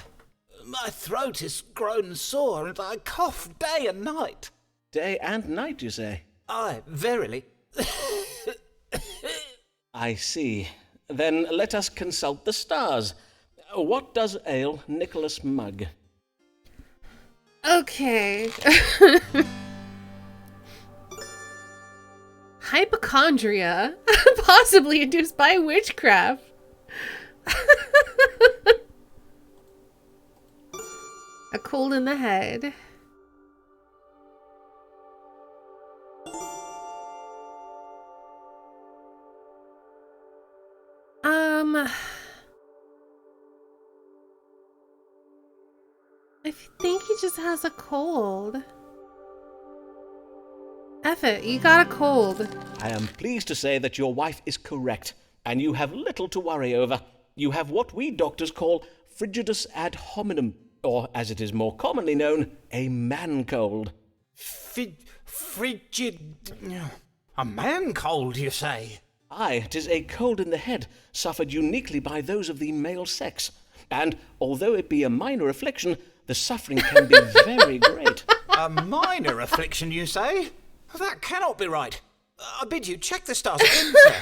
My throat is grown sore, and I cough day and night. Day and night, you say? Aye, verily. I see. Then let us consult the stars. What does ail Nicholas Mugg? Okay. Hypochondria, possibly induced by witchcraft. A cold in the head. I think he just has a cold. Eff it, you got a cold. I am pleased to say that your wife is correct, and you have little to worry over. You have what we doctors call frigidus ad hominem, or as it is more commonly known, a man cold. Frigid... A man cold, you say? Aye, 'tis a cold in the head, suffered uniquely by those of the male sex. And, although it be a minor affliction, the suffering can be very great. A minor affliction, you say? That cannot be right. I bid you check the stars again, sir.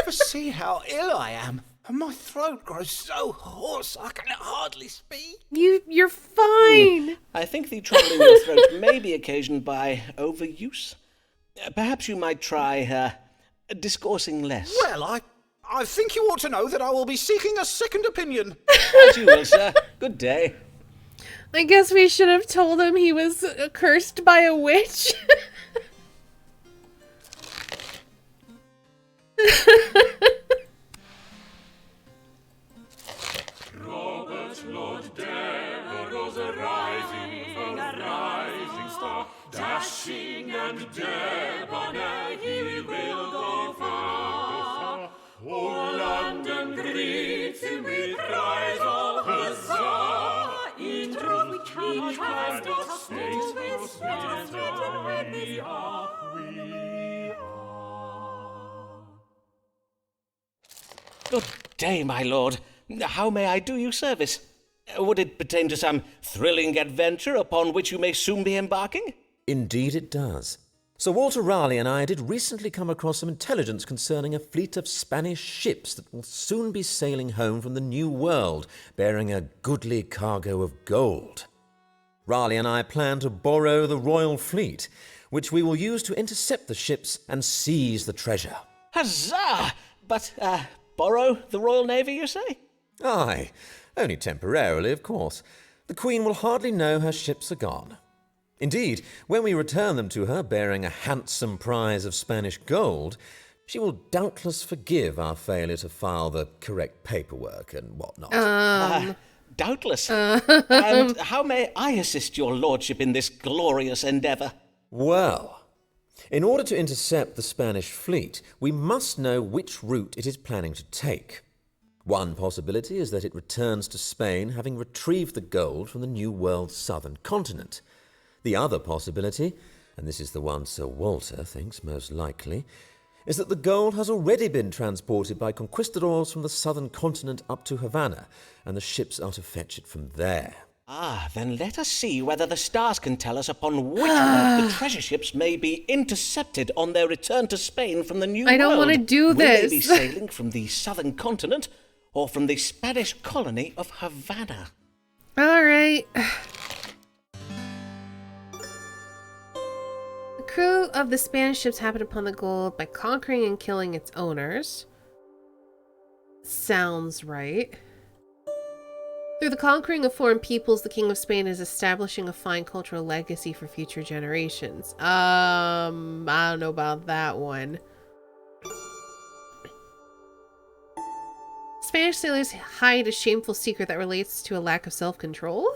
For see how ill I am. And my throat grows so hoarse I can hardly speak. You're fine. I think the trouble in your throat may be occasioned by overuse. Perhaps you might try, discoursing less. Well, I think you ought to know that I will be seeking a second opinion. As you will, sir. Good day. I guess we should have told him he was cursed by a witch. Robert Lord Devereux's a rising star, dashing and debonair, he will go far. Oh, London greets him with cries of huzzah. In truth, we cannot stay so smitten when we are. Good day, my lord. How may I do you service? Would it pertain to some thrilling adventure upon which you may soon be embarking? Indeed it does. Sir Walter Raleigh and I did recently come across some intelligence concerning a fleet of Spanish ships that will soon be sailing home from the New World, bearing a goodly cargo of gold. Raleigh and I plan to borrow the royal fleet, which we will use to intercept the ships and seize the treasure. Huzzah! But, borrow the Royal Navy, you say? Aye, only temporarily, of course. The Queen will hardly know her ships are gone. Indeed, when we return them to her bearing a handsome prize of Spanish gold, she will doubtless forgive our failure to file the correct paperwork and whatnot. Doubtless. And how may I assist your lordship in this glorious endeavour? Well, in order to intercept the Spanish fleet, we must know which route it is planning to take. One possibility is that it returns to Spain having retrieved the gold from the New World's southern continent. The other possibility, and this is the one Sir Walter thinks most likely, is that the gold has already been transported by conquistadors from the southern continent up to Havana, and the ships are to fetch it from there. Then let us see whether the stars can tell us upon which route the treasure ships may be intercepted on their return to Spain from the New World. I don't want to do this. Will they be sailing from the southern continent or from the Spanish colony of Havana? All right. The crew of the Spanish ships happened upon the gold by conquering and killing its owners. Sounds right. Through the conquering of foreign peoples, the King of Spain is establishing a fine cultural legacy for future generations. I don't know about that one. Spanish sailors hide a shameful secret that relates to a lack of self-control.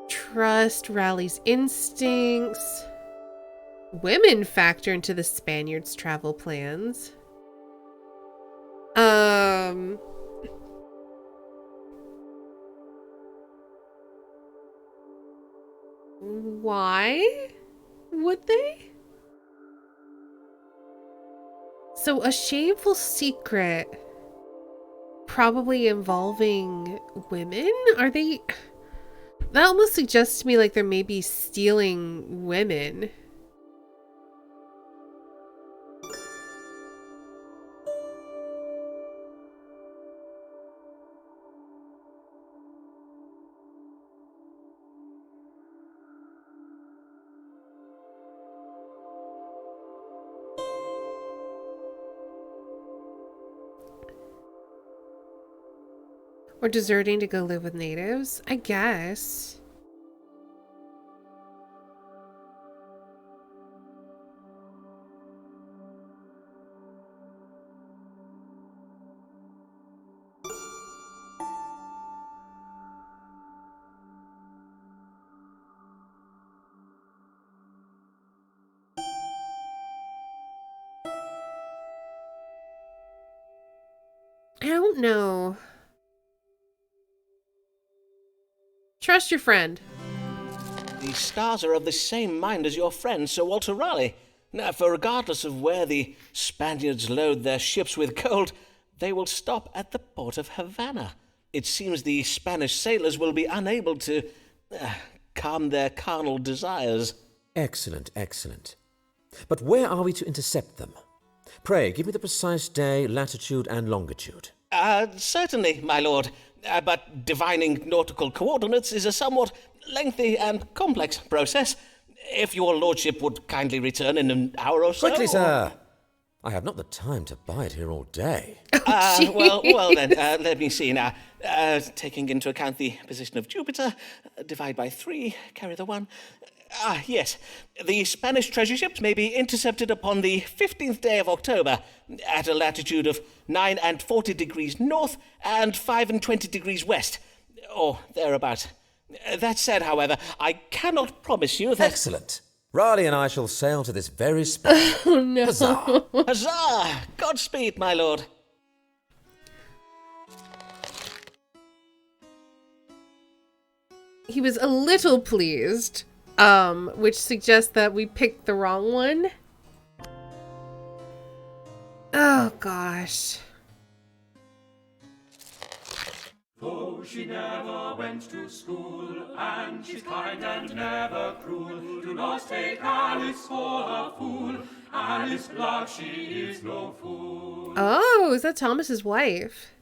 Trust Raleigh's instincts. Women factor into the Spaniards' travel plans. why would they? So a shameful secret probably involving women? Are they... That almost suggests to me like they're maybe stealing women. Or deserting to go live with natives? I guess. I don't know. Trust your friend. The stars are of the same mind as your friend, Sir Walter Raleigh. Now, for regardless of where the Spaniards load their ships with gold, they will stop at the port of Havana. It seems the Spanish sailors will be unable to calm their carnal desires. Excellent, excellent. But where are we to intercept them? Pray, give me the precise day, latitude, and longitude. Certainly, my lord. But divining nautical coordinates is a somewhat lengthy and complex process. If your lordship would kindly return in an hour or so... Quickly, sir! I have not the time to bide here all day. Well then, let me see now. Taking into account the position of Jupiter, divide by 3, carry the 1... yes. The Spanish treasure ships may be intercepted upon the 15th day of October at a latitude of 9 and 40 degrees north and 5 and 20 degrees west, or thereabouts. That said, however, I cannot promise you that... Excellent. Raleigh and I shall sail to this very spot. Oh, no. Huzzah! Huzzah! Godspeed, my lord. He was a little pleased. Which suggests that we picked the wrong one. Oh, gosh. Though she never went to school, and she's kind and never cruel, do not take Alice for a fool. Alice Blogg, she is no fool. Oh, is that Thomas's wife?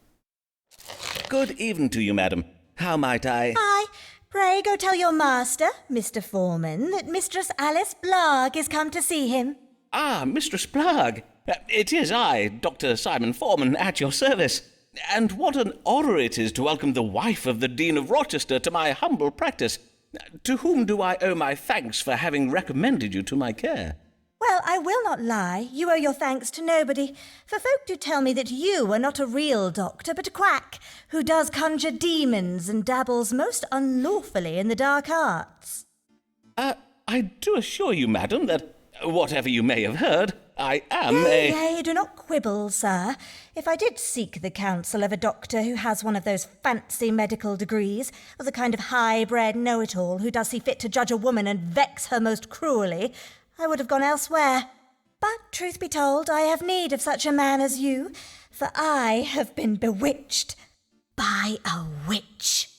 Good evening to you, madam. How might I... Hi. Pray go tell your master, Mr. Foreman, that Mistress Alice Blogg is come to see him. Ah, Mistress Blogg. It is I, Dr. Simon Foreman, at your service. And what an honour it is to welcome the wife of the Dean of Rochester to my humble practice. To whom do I owe my thanks for having recommended you to my care? Well, I will not lie. You owe your thanks to nobody. For folk do tell me that you are not a real doctor, but a quack, who does conjure demons and dabbles most unlawfully in the dark arts. I do assure you, madam, that whatever you may have heard, I am a... Yea, do not quibble, sir. If I did seek the counsel of a doctor who has one of those fancy medical degrees, or the kind of high-bred know-it-all who does see fit to judge a woman and vex her most cruelly, I would have gone elsewhere. But, truth be told, I have need of such a man as you, for I have been bewitched by a witch.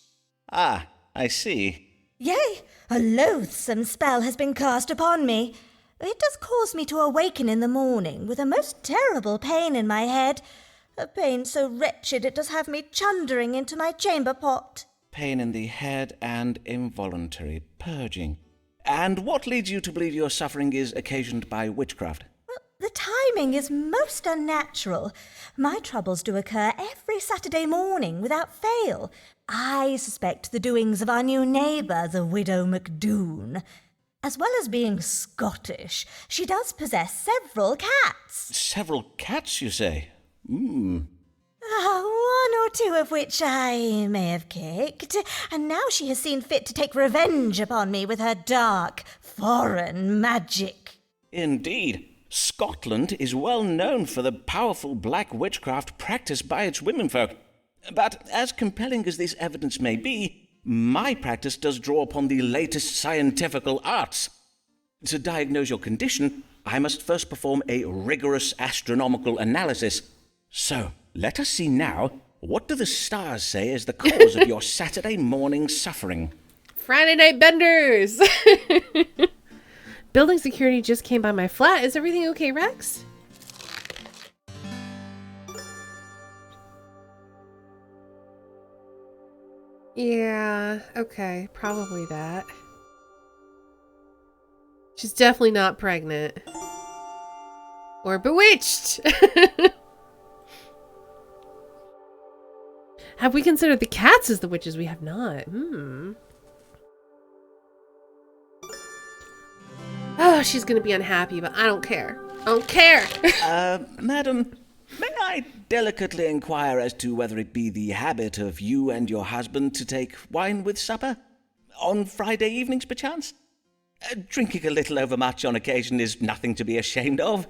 Ah, I see. Yea, a loathsome spell has been cast upon me. It does cause me to awaken in the morning with a most terrible pain in my head, a pain so wretched it does have me chundering into my chamber pot. Pain in the head and involuntary purging. And what leads you to believe your suffering is occasioned by witchcraft? Well, the timing is most unnatural. My troubles do occur every Saturday morning without fail. I suspect the doings of our new neighbour, the widow MacDoon. As well as being Scottish, she does possess several cats. Several cats, you say? One or two of which I may have kicked, and now she has seen fit to take revenge upon me with her dark, foreign magic. Indeed. Scotland is well known for the powerful black witchcraft practiced by its womenfolk. But as compelling as this evidence may be, my practice does draw upon the latest scientifical arts. To diagnose your condition, I must first perform a rigorous astronomical analysis. So, let us see now, what do the stars say is the cause of your Saturday morning suffering? Friday night benders! Building security just came by my flat. Is everything okay, Rex? Yeah, okay, probably that. She's definitely not pregnant. Or bewitched! Have we considered the cats as the witches? We have not. Oh, she's gonna be unhappy, but I don't care. I don't care! Madam, may I delicately inquire as to whether it be the habit of you and your husband to take wine with supper? On Friday evenings, perchance? Drinking a little overmuch on occasion is nothing to be ashamed of.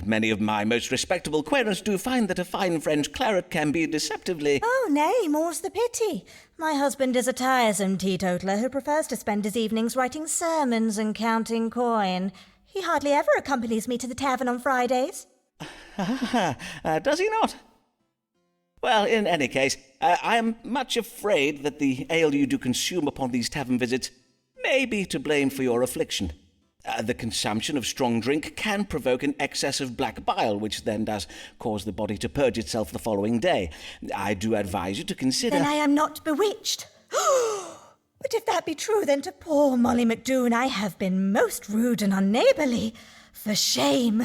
Many of my most respectable querents do find that a fine French claret can be deceptively... Oh, nay, more's the pity. My husband is a tiresome teetotaler who prefers to spend his evenings writing sermons and counting coin. He hardly ever accompanies me to the tavern on Fridays. Does he not? Well, in any case, I am much afraid that the ale you do consume upon these tavern visits may be to blame for your affliction. The consumption of strong drink can provoke an excess of black bile, which then does cause the body to purge itself the following day. I do advise you to consider... Then I am not bewitched. But if that be true, then to poor Molly McDoon I have been most rude and unneighbourly. For shame.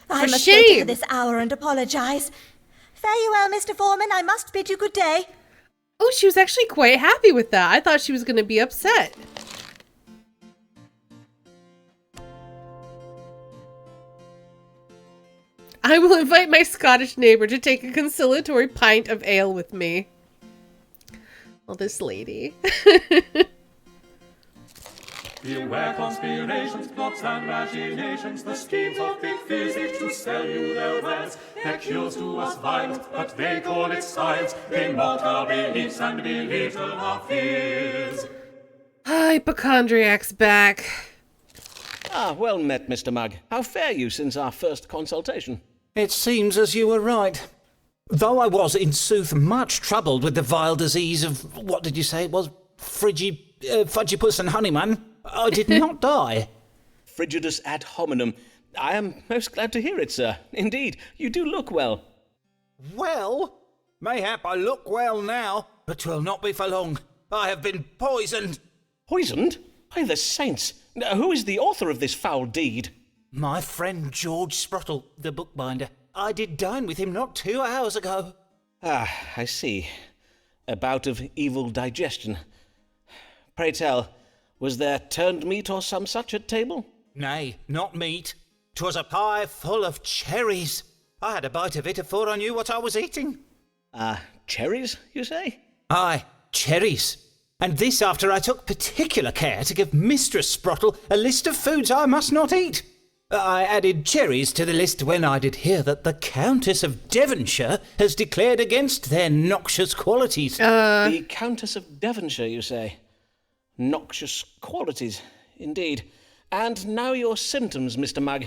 I must go to her this hour and apologise. Fare you well, Mr. Foreman. I must bid you good day. Oh, she was actually quite happy with that. I thought she was going to be upset. I will invite my Scottish neighbour to take a conciliatory pint of ale with me. Well, this lady. Beware conspirations, plots and machinations, the schemes of big physic to sell you their wares. Their cures do us violence, but they call it science. They mock our beliefs and belittle our fears. Hypochondriac's back. Well met, Mr. Mugg. How fare you since our first consultation? It seems as you were right. Though I was, in sooth, much troubled with the vile disease of, what did you say it was? Fudgipus and Honeyman, I did not die. Frigidus ad hominem. I am most glad to hear it, sir. Indeed, you do look well. Well? Mayhap I look well now, but 'twill not be for long. I have been poisoned. Poisoned? By the saints! Who is the author of this foul deed? My friend George Sprottle, the bookbinder. I did dine with him not 2 hours ago. I see. A bout of evil digestion. Pray tell, was there turned meat or some such at table? Nay, not meat. 'Twas a pie full of cherries. I had a bite of it afore I knew what I was eating. Cherries, you say? Aye, cherries. And this after I took particular care to give Mistress Sprottle a list of foods I must not eat. I added cherries to the list when I did hear that the Countess of Devonshire has declared against their noxious qualities. The Countess of Devonshire, you say? Noxious qualities, indeed. And now your symptoms, Mr. Mugg.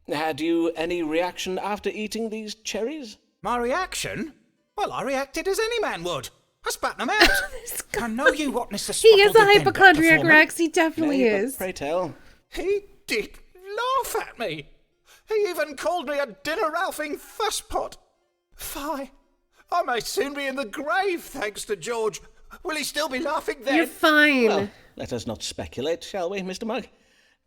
Had you any reaction after eating these cherries? My reaction? Well, I reacted as any man would. I spat them out. I know you what Mr. Sprottle He is a hypochondriac, Rex. He definitely is. Pray tell. He did laugh at me. He even called me a dinner-ralphing fusspot. Fie, I may soon be in the grave, thanks to George. Will he still be laughing then? You're fine. Well, let us not speculate, shall we, Mr. Mugg?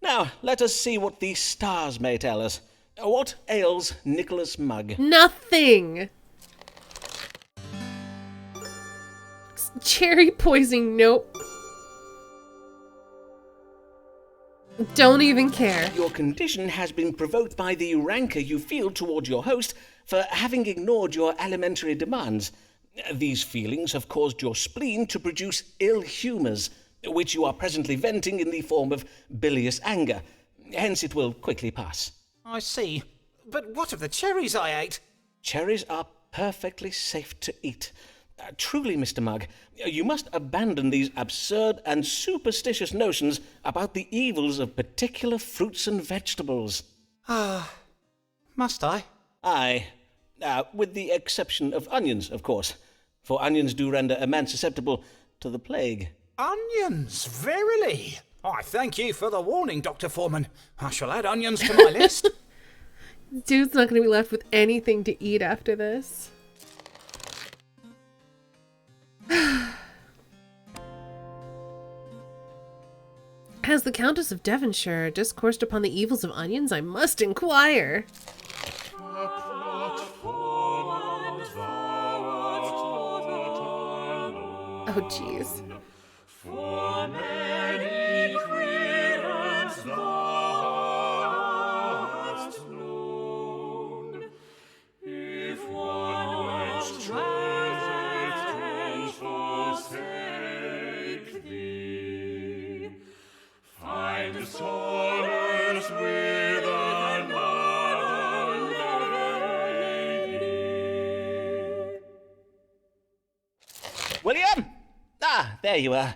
Now, let us see what the stars may tell us. What ails Nicholas Mugg? Nothing. Cherry poisoning, nope. Don't even care. Your condition has been provoked by the rancour you feel toward your host for having ignored your alimentary demands. These feelings have caused your spleen to produce ill humours, which you are presently venting in the form of bilious anger. Hence it will quickly pass. I see. But what of the cherries I ate? Cherries are perfectly safe to eat. Truly, Mr. Mugg, you must abandon these absurd and superstitious notions about the evils of particular fruits and vegetables. Must I? Aye. With the exception of onions, of course. For onions do render a man susceptible to the plague. Onions, verily? I thank you for the warning, Dr. Foreman. I shall add onions to my list. Dude's not going to be left with anything to eat after this. Has the Countess of Devonshire discoursed upon the evils of onions? I must inquire. Oh, jeez. For many cravens thou hast known. If one once left and forsake thee, find solace with another lady. William! There you are.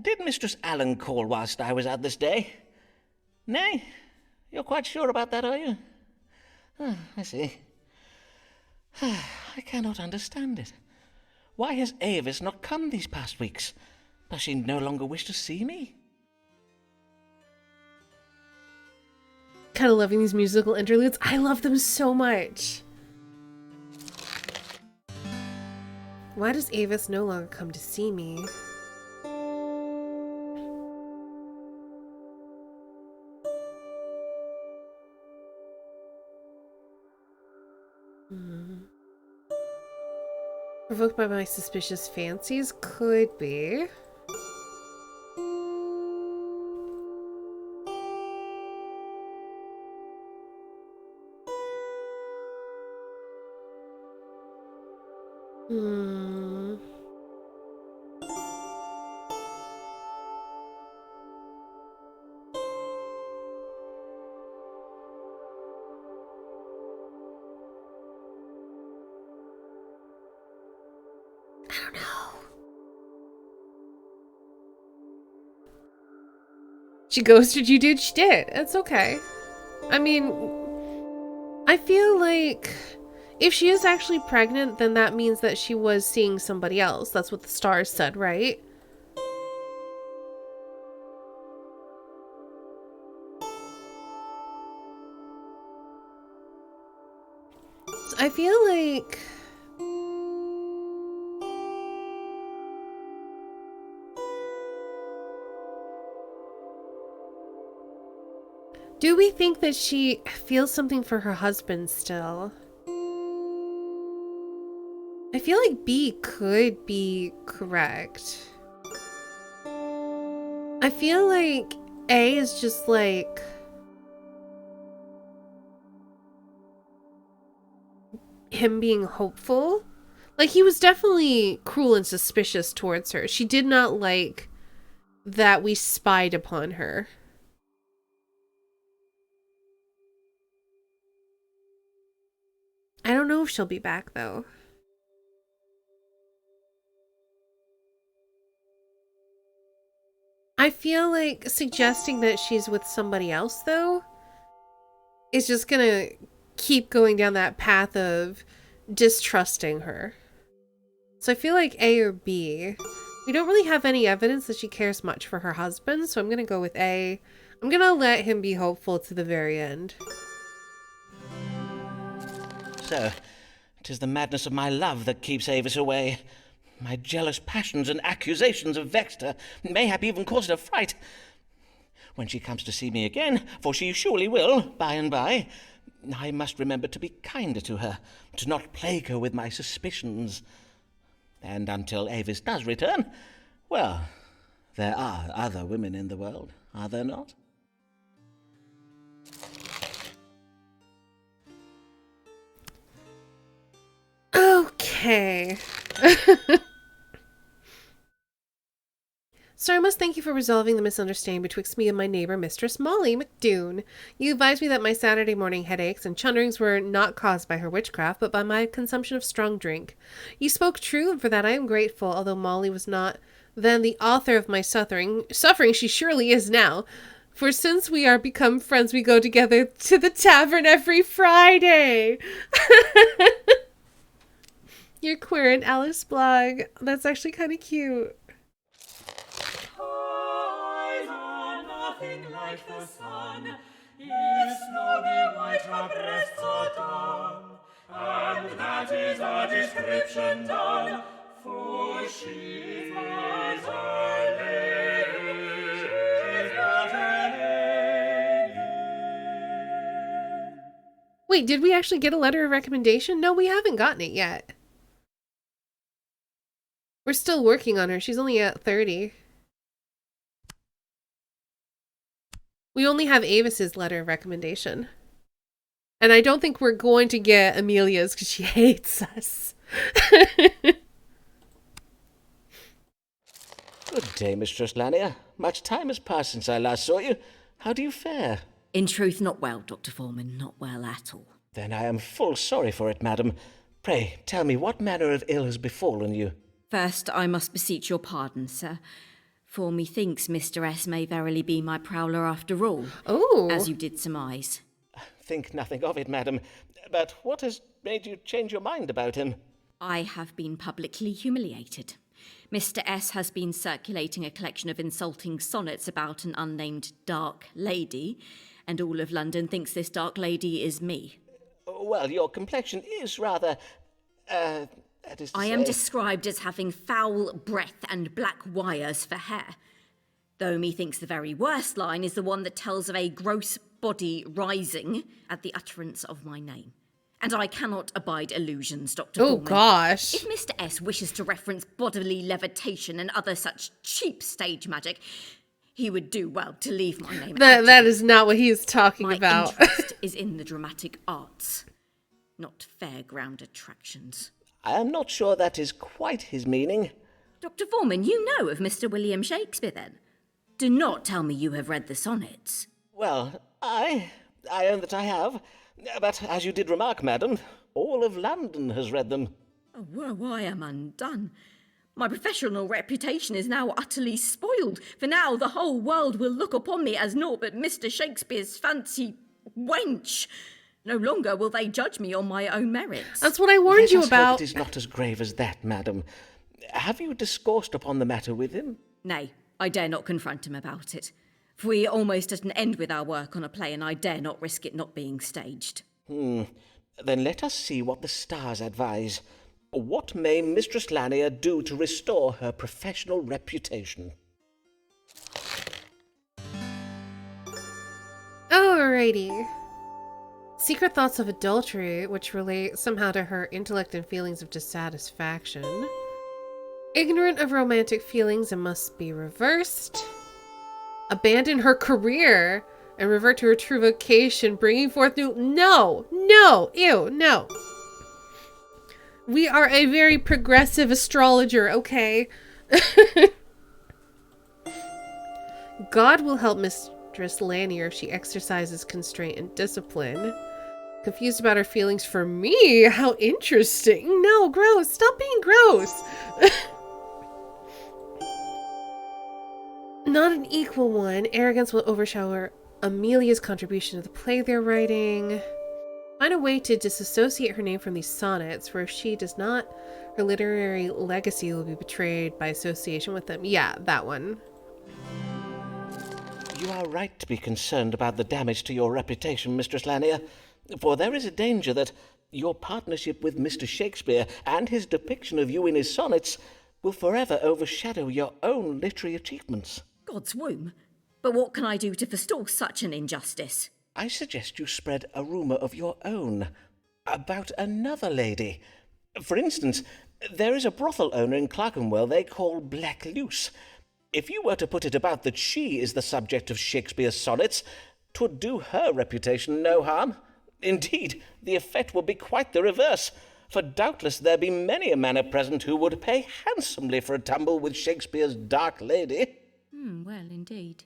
Did Mistress Allen call whilst I was out this day? Nay? You're quite sure about that, are you? I see. I cannot understand it. Why has Avis not come these past weeks? Does she no longer wish to see me? Kind of loving these musical interludes. I love them so much. Why does Avis no longer come to see me? Provoked by my suspicious fancies? Could be. She ghosted you, dude? She did. It's okay. I mean, I feel like if she is actually pregnant, then that means that she was seeing somebody else. That's what the stars said, right? So I feel like... do we think that she feels something for her husband still? I feel like B could be correct. I feel like A is just like... him being hopeful. Like, he was definitely cruel and suspicious towards her. She did not like that we spied upon her. I don't know if she'll be back, though. I feel like suggesting that she's with somebody else, though, is just gonna keep going down that path of distrusting her. So I feel like A or B. We don't really have any evidence that she cares much for her husband, so I'm gonna go with A. I'm gonna let him be hopeful to the very end. So, 'tis the madness of my love that keeps Avis away. My jealous passions and accusations have vexed her, mayhap even caused her fright. When she comes to see me again, for she surely will, by and by, I must remember to be kinder to her, to not plague her with my suspicions. And until Avis does return, well, there are other women in the world, are there not? Okay. Sir, I must thank you for resolving the misunderstanding betwixt me and my neighbour, Mistress Molly McDoon. You advised me that my Saturday morning headaches and chunderings were not caused by her witchcraft, but by my consumption of strong drink. You spoke true, and for that I am grateful, although Molly was not then the author of my suffering she surely is now. For since we are become friends, we go together to the tavern every Friday. You're queer and Alice blog. That's actually kind of cute. Eyes are nothing like the sun, if snowy white her breasts are done, and that is our description done, for she is a lady. She's not a lady. Wait, did we actually get a letter of recommendation? No, we haven't gotten it yet. We're still working on her. She's only at 30. We only have Avis's letter of recommendation. And I don't think we're going to get Amelia's because she hates us. Good day, Mistress Lanier. Much time has passed since I last saw you. How do you fare? In truth, not well, Dr. Foreman, not well at all. Then I am full sorry for it, madam. Pray, tell me what manner of ill has befallen you? First, I must beseech your pardon, sir, for methinks Mr. S may verily be my prowler after all, as you did surmise. Think nothing of it, madam. But what has made you change your mind about him? I have been publicly humiliated. Mr. S has been circulating a collection of insulting sonnets about an unnamed dark lady, and all of London thinks this dark lady is me. Well, your complexion is rather, I am described as having foul breath and black wires for hair, though methinks the very worst line is the one that tells of a gross body rising at the utterance of my name. And I cannot abide illusions, Dr. Foreman. Gosh. If Mr. S wishes to reference bodily levitation and other such cheap stage magic, he would do well to leave my name out. That is not what he is talking about. My interest is in the dramatic arts, not fairground attractions. I am not sure that is quite his meaning. Dr. Foreman, you know of Mr. William Shakespeare, then? Do not tell me you have read the sonnets. Well, I own that I have. But as you did remark, madam, all of London has read them. Oh, well, I am undone. My professional reputation is now utterly spoiled, for now the whole world will look upon me as naught but Mr. Shakespeare's fancy wench. No longer will they judge me on my own merits. That's what I warned you about. Hope it is not as grave as that, madam. Have you discoursed upon the matter with him? Nay, I dare not confront him about it. For we are almost at an end with our work on a play, and I dare not risk it not being staged. Then let us see what the stars advise. What may Mistress Lanier do to restore her professional reputation? Alrighty. Secret thoughts of adultery, which relate somehow to her intellect and feelings of dissatisfaction. Ignorant of romantic feelings and must be reversed. Abandon her career and revert to her true vocation, bringing forth new... No! Ew, no. We are a very progressive astrologer, okay? God will help Mistress Lanier if she exercises constraint and discipline. Confused about her feelings for me? How interesting. No, gross. Stop being gross. Not an equal one. Arrogance will overshadow Amelia's contribution to the play they're writing. Find a way to disassociate her name from these sonnets, for if she does not, her literary legacy will be betrayed by association with them. Yeah, that one. You are right to be concerned about the damage to your reputation, Mistress Lanier, for there is a danger that your partnership with Mr. Shakespeare and his depiction of you in his sonnets will forever overshadow your own literary achievements. God's womb. But what can I do to forestall such an injustice? I suggest you spread a rumour of your own about another lady. For instance, there is a brothel owner in Clerkenwell they call Black Luce. If you were to put it about that she is the subject of Shakespeare's sonnets, 'twould do her reputation no harm. Indeed, the effect would be quite the reverse, for doubtless there be many a man at present who would pay handsomely for a tumble with Shakespeare's dark lady. well indeed.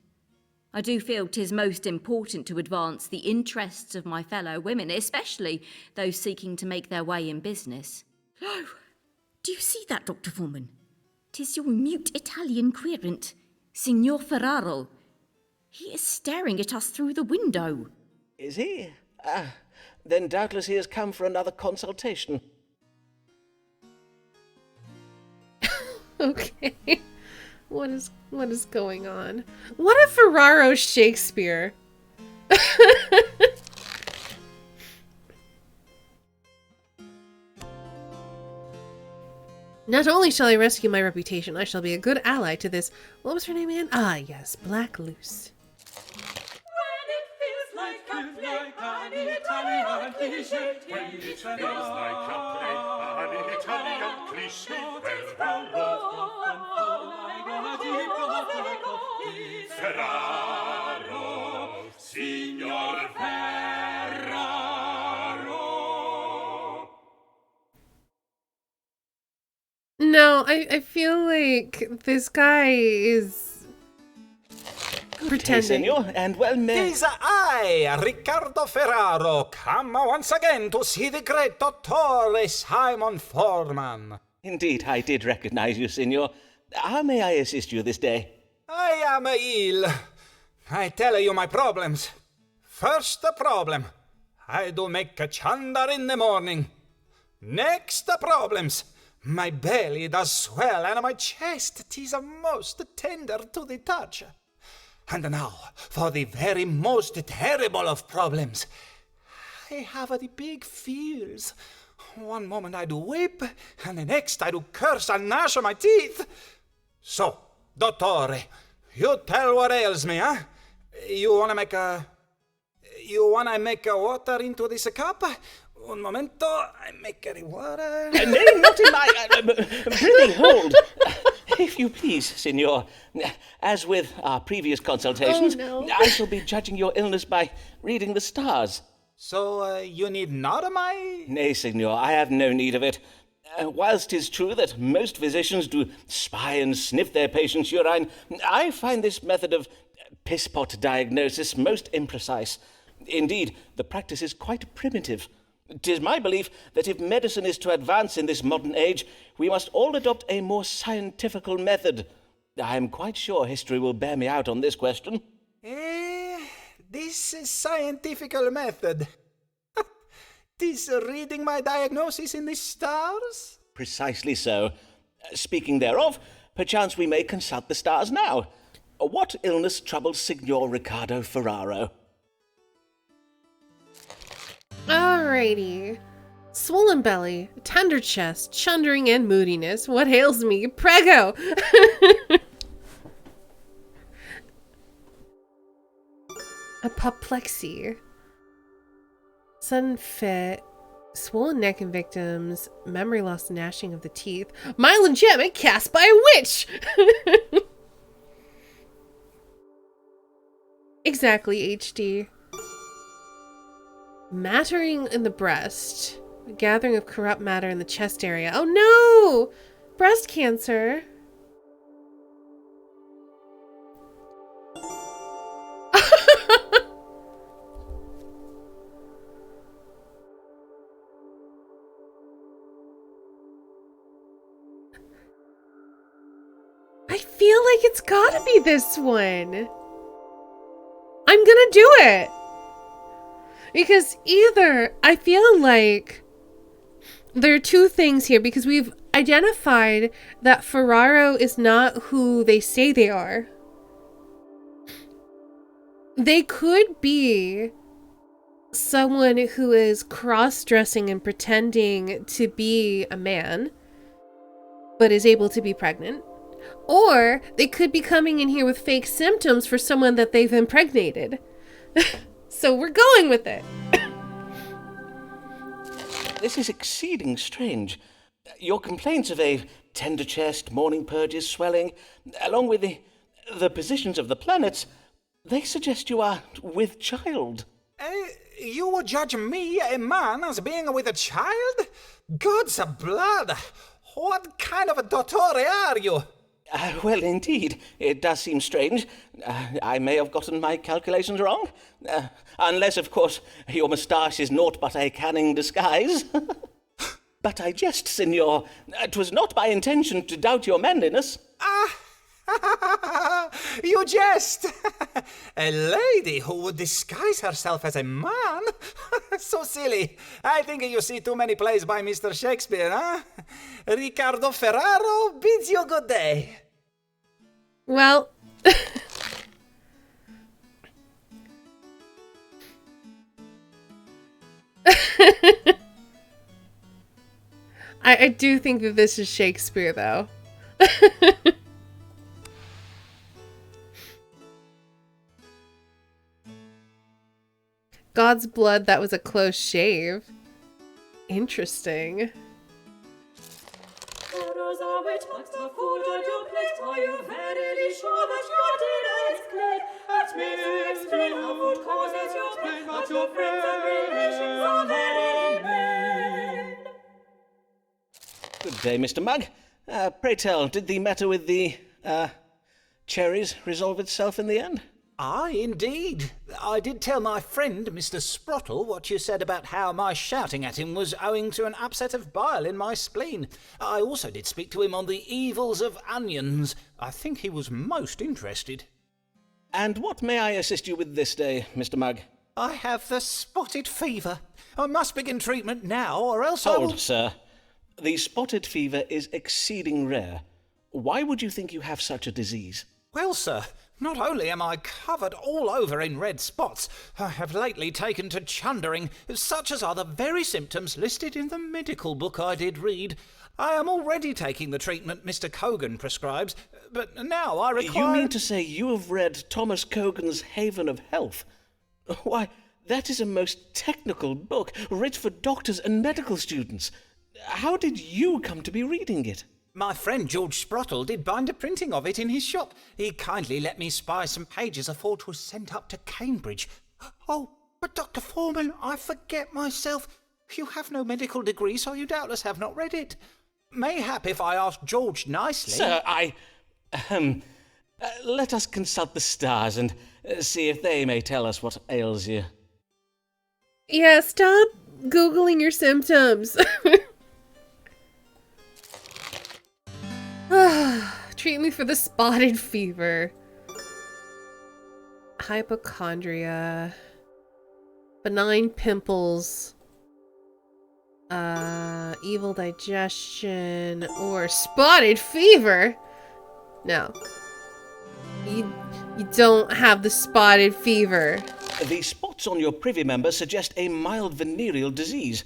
I do feel 'tis most important to advance the interests of my fellow women, especially those seeking to make their way in business. Oh, do you see that, Dr. Foreman? 'Tis your mute Italian querent, Signor Ferraro. He is staring at us through the window. Is he? Ah, then doubtless he has come for another consultation. Okay. What is going on? What if Ferraro's Shakespeare? Not only shall I rescue my reputation, I shall be a good ally to this. What was her name again? Ah, yes, Black Luce. When it feels like a play, an Italian cliché. When it feels like a play, an Italian cliché. Ferraro, Signor Ferraro. No, I feel like this guy is pretending. Senor, and well met. Tis I, Riccardo Ferraro, come once again to see the great Dottore Simon Foreman. Indeed, I did recognize you, senor. How may I assist you this day? I am ill. I tell you my problems. First problem, I do make a chandar in the morning. Next problems, my belly does swell and my chest 'tis most tender to the touch. And now, for the very most terrible of problems, I have the big feels. One moment I do weep, and the next I do curse and gnash my teeth. So, Dottore, you tell what ails me, huh? You wanna make a water into this cup? Un momento, I make the water. Nay, not in my... Prithee, hold. If you please, senor. As with our previous consultations, I shall be judging your illness by reading the stars. So, you need not my... Nay, senor, I have no need of it. Whilst 'tis true that most physicians do spy and sniff their patients' urine, I find this method of piss-pot diagnosis most imprecise. Indeed, the practice is quite primitive. 'Tis my belief that if medicine is to advance in this modern age, we must all adopt a more scientifical method. I am quite sure history will bear me out on this question. This is scientifical method. This reading my diagnosis in the stars? Precisely so. Speaking thereof, perchance we may consult the stars now. What illness troubles Signor Riccardo Ferraro? Alrighty. Swollen belly, tender chest, chundering and moodiness. What ails me? Prego! Apoplexy. Sudden fit. Swollen neck in victims. Memory loss, gnashing of the teeth. Myelin gem cast by a witch! Exactly, HD. Mattering in the breast. A gathering of corrupt matter in the chest area. Oh no! Breast cancer. I feel like it's gotta be this one. I'm gonna do it. Because either, I feel like there are two things here, because we've identified that Ferraro is not who they say they are. They could be someone who is cross-dressing and pretending to be a man, but is able to be pregnant. Or they could be coming in here with fake symptoms for someone that they've impregnated. So we're going with it. This is exceeding strange. Your complaints of a tender chest, morning purges, swelling, along with the positions of the planets, they suggest you are with child. You would judge me, a man, as being with a child? God's blood! What kind of a dottore are you? Well, indeed, it does seem strange. I may have gotten my calculations wrong. Unless, of course, your moustache is naught but a cunning disguise. But I jest, Signor. 'Twas not my intention to doubt your manliness. You jest! A lady who would disguise herself as a man? So silly. I think you see too many plays by Mr. Shakespeare, huh? Ricardo Ferraro bids you good day. Well, I do think that this is Shakespeare, though. God's blood, that was a close shave. Interesting. Are you verily sure that your dinner is cleared? At me explain how food causes your pain, but your friends and relations are verily men. Good day, Mr. Mugg. Pray tell, did the matter with the, cherries resolve itself in the end? Aye, indeed. I did tell my friend, Mr. Sprottle, what you said about how my shouting at him was owing to an upset of bile in my spleen. I also did speak to him on the evils of onions. I think he was most interested. And what may I assist you with this day, Mr. Mugg? I have the spotted fever. I must begin treatment now, or else I will... Hold, sir. The spotted fever is exceeding rare. Why would you think you have such a disease? Well, sir, not only am I covered all over in red spots, I have lately taken to chundering, such as are the very symptoms listed in the medical book I did read. I am already taking the treatment Mr. Cogan prescribes, but now I require... You mean to say you have read Thomas Cogan's Haven of Health? Why, that is a most technical book, writ for doctors and medical students. How did you come to be reading it? My friend George Sprottle did bind a printing of it in his shop. He kindly let me spy some pages afore 'twas sent up to Cambridge. Oh, but Dr. Foreman, I forget myself. You have no medical degree, so you doubtless have not read it. Mayhap if I ask George nicely... Sir, let us consult the stars and see if they may tell us what ails you. Yeah, stop Googling your symptoms. Treat me for the spotted fever. Hypochondria. Benign pimples. Evil digestion. Or spotted fever? No. You don't have the spotted fever. The spots on your privy member suggest a mild venereal disease.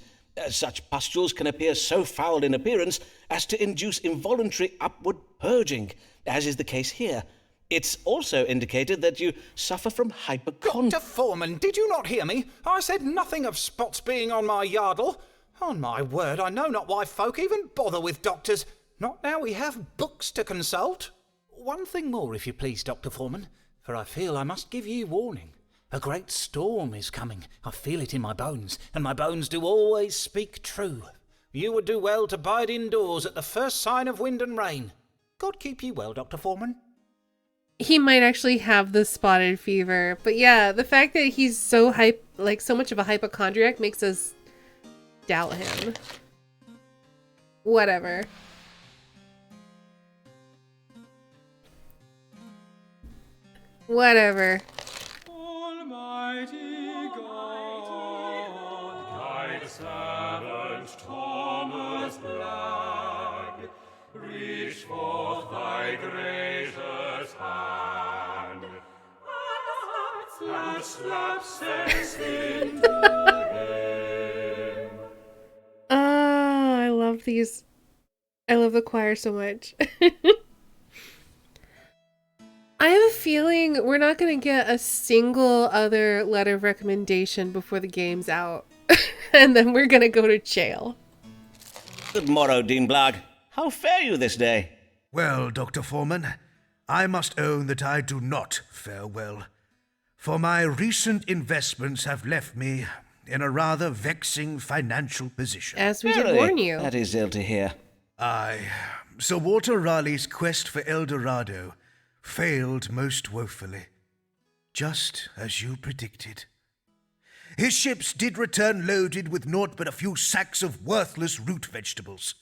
Such pustules can appear so foul in appearance as to induce involuntary upward purging, as is the case here. It's also indicated that you suffer from hypochondria. Dr. Foreman, did you not hear me? I said nothing of spots being on my yardle. On my word, I know not why folk even bother with doctors. Not now we have books to consult. One thing more, if you please, Dr. Foreman, for I feel I must give ye warning. A great storm is coming. I feel it in my bones, and my bones do always speak true. You would do well to bide indoors at the first sign of wind and rain. God keep you well, Dr. Foreman. He might actually have the spotted fever, but yeah, the fact that he's so so much of a hypochondriac makes us doubt him. Whatever. Whatever. Almighty God, guide servant Thomas Black, reach forth thy gracious hand, and slap sense into him. I love these. I love the choir so much. I have a feeling we're not going to get a single other letter of recommendation before the game's out. And then we're going to go to jail. Good morrow, Dean Blagg. How fare you this day? Well, Dr. Foreman, I must own that I do not fare well. For my recent investments have left me in a rather vexing financial position. As we did warn you. That is ill to hear. Aye, Sir Walter Raleigh's quest for El Dorado failed most woefully, just as you predicted. His ships did return loaded with naught but a few sacks of worthless root vegetables.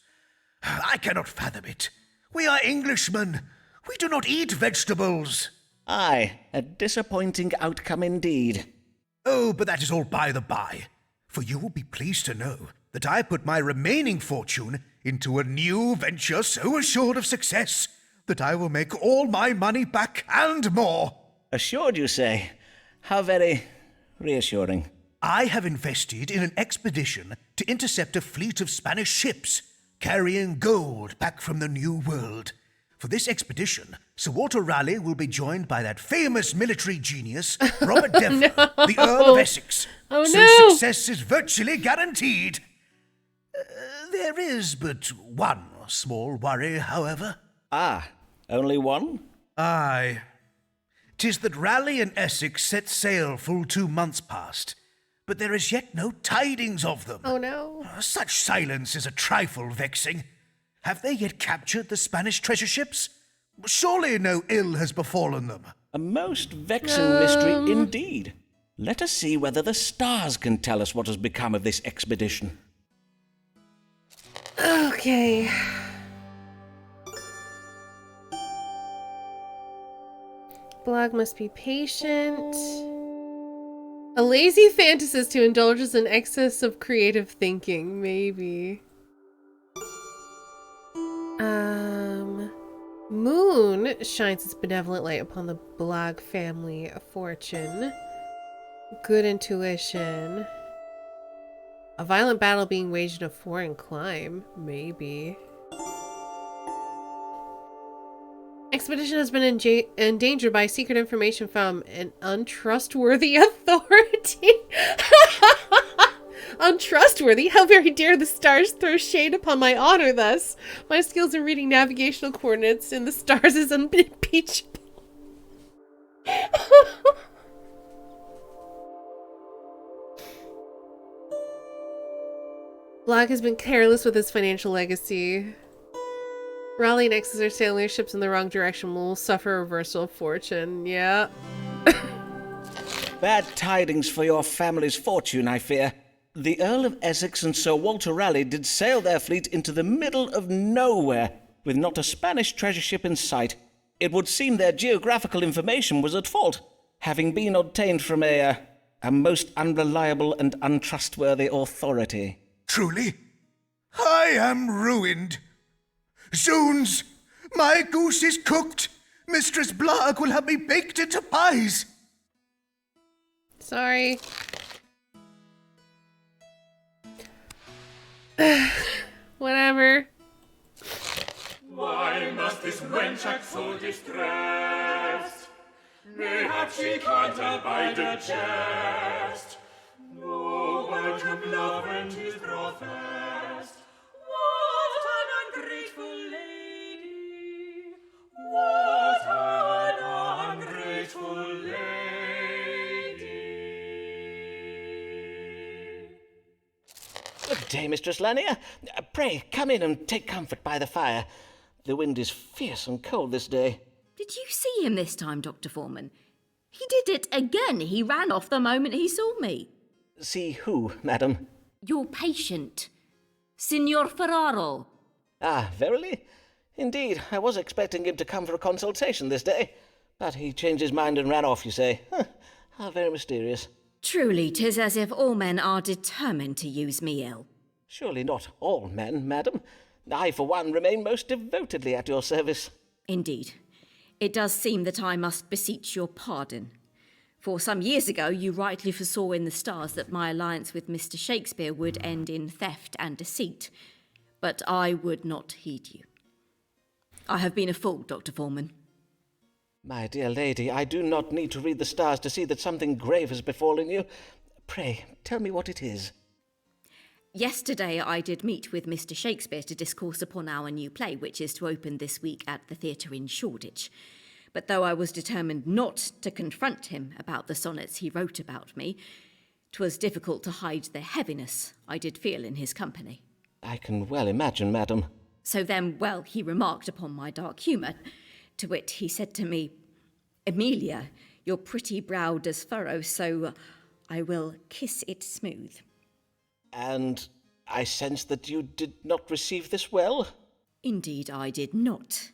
I cannot fathom it. We are Englishmen. We do not eat vegetables. Aye, a disappointing outcome indeed. Oh, but that is all by the by. For you will be pleased to know that I put my remaining fortune into a new venture so assured of success that I will make all my money back and more. Assured, you say? How very reassuring. I have invested in an expedition to intercept a fleet of Spanish ships carrying gold back from the New World. For this expedition, Sir Walter Raleigh will be joined by that famous military genius, Robert Devon, the Earl of Essex. Oh, so no. success is virtually guaranteed. There is but one small worry, however. Ah, only one? Aye. 'Tis that Raleigh and Essex set sail full 2 months past, but there is yet no tidings of them. Oh no. Such silence is a trifle vexing. Have they yet captured the Spanish treasure ships? Surely no ill has befallen them. A most vexing mystery indeed. Let us see whether the stars can tell us what has become of this expedition. Okay. Blog must be patient. A lazy fantasist who indulges in excess of creative thinking, maybe. Moon shines its benevolent light upon the Blog family of fortune. Good intuition. A violent battle being waged in a foreign clime, maybe. Expedition has been endangered by secret information from an untrustworthy authority. Untrustworthy? How very dare the stars throw shade upon my honor thus? My skills in reading navigational coordinates in the stars is unimpeachable. Blog has been careless with his financial legacy. Raleigh and Essex are sailing their ships in the wrong direction. Will suffer a reversal of fortune. Yeah. Bad tidings for your family's fortune, I fear. The Earl of Essex and Sir Walter Raleigh did sail their fleet into the middle of nowhere, with not a Spanish treasure ship in sight. It would seem their geographical information was at fault, having been obtained from a most unreliable and untrustworthy authority. Truly? I am ruined. Zoons! My goose is cooked! Mistress Blog will have me baked into pies! Sorry. Whatever. Why must this wench act so distressed? Mayhap she can't abide a jest. No word of love and 'tis professed. What an ungrateful lady! What an ungrateful lady! Good day, Mistress Lanier. Pray, come in and take comfort by the fire. The wind is fierce and cold this day. Did you see him this time, Dr. Foreman? He did it again. He ran off the moment he saw me. See who, madam? Your patient, Signor Ferraro. Ah, verily? Indeed, I was expecting him to come for a consultation this day. But he changed his mind and ran off, you say. How very mysterious. Truly, 'tis as if all men are determined to use me ill. Surely not all men, madam. I, for one, remain most devotedly at your service. Indeed. It does seem that I must beseech your pardon. For some years ago, you rightly foresaw in the stars that my alliance with Mr. Shakespeare would end in theft and deceit. But I would not heed you. I have been a fool, Dr. Foreman. My dear lady, I do not need to read the stars to see that something grave has befallen you. Pray, tell me what it is. Yesterday I did meet with Mr. Shakespeare to discourse upon our new play, which is to open this week at the theatre in Shoreditch. But though I was determined not to confront him about the sonnets he wrote about me, 'twas difficult to hide the heaviness I did feel in his company. I can well imagine, madam. So then, well, he remarked upon my dark humour. To wit, he said to me, Amelia, your pretty brow does furrow, so I will kiss it smooth. And I sense that you did not receive this well? Indeed, I did not.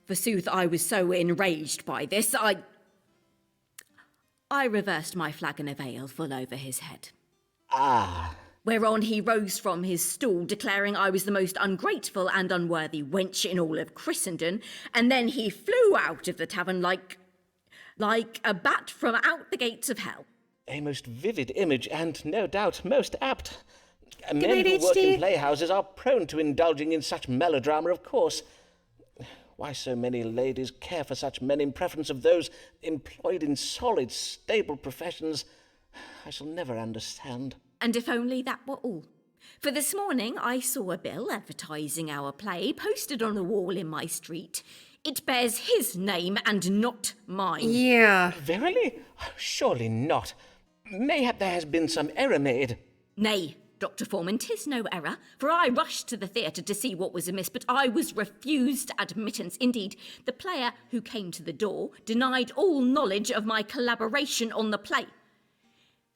Forsooth, I was so enraged by this, I reversed my flagon of ale full over his head. Ah. Whereon he rose from his stool, declaring I was the most ungrateful and unworthy wench in all of Christendom, and then he flew out of the tavern like a bat from out the gates of hell. A most vivid image, and no doubt most apt. Men night, who work HD. in playhouses are prone to indulging in such melodrama, of course. Why so many ladies care for such men in preference of those employed in solid, stable professions, I shall never understand. And if only that were all. For this morning I saw a bill advertising our play posted on a wall in my street. It bears his name and not mine. Yeah. Verily? Surely not. Mayhap there has been some error made. Nay, Dr. Foreman, 'tis no error, for I rushed to the theatre to see what was amiss, but I was refused admittance. Indeed, the player who came to the door denied all knowledge of my collaboration on the play.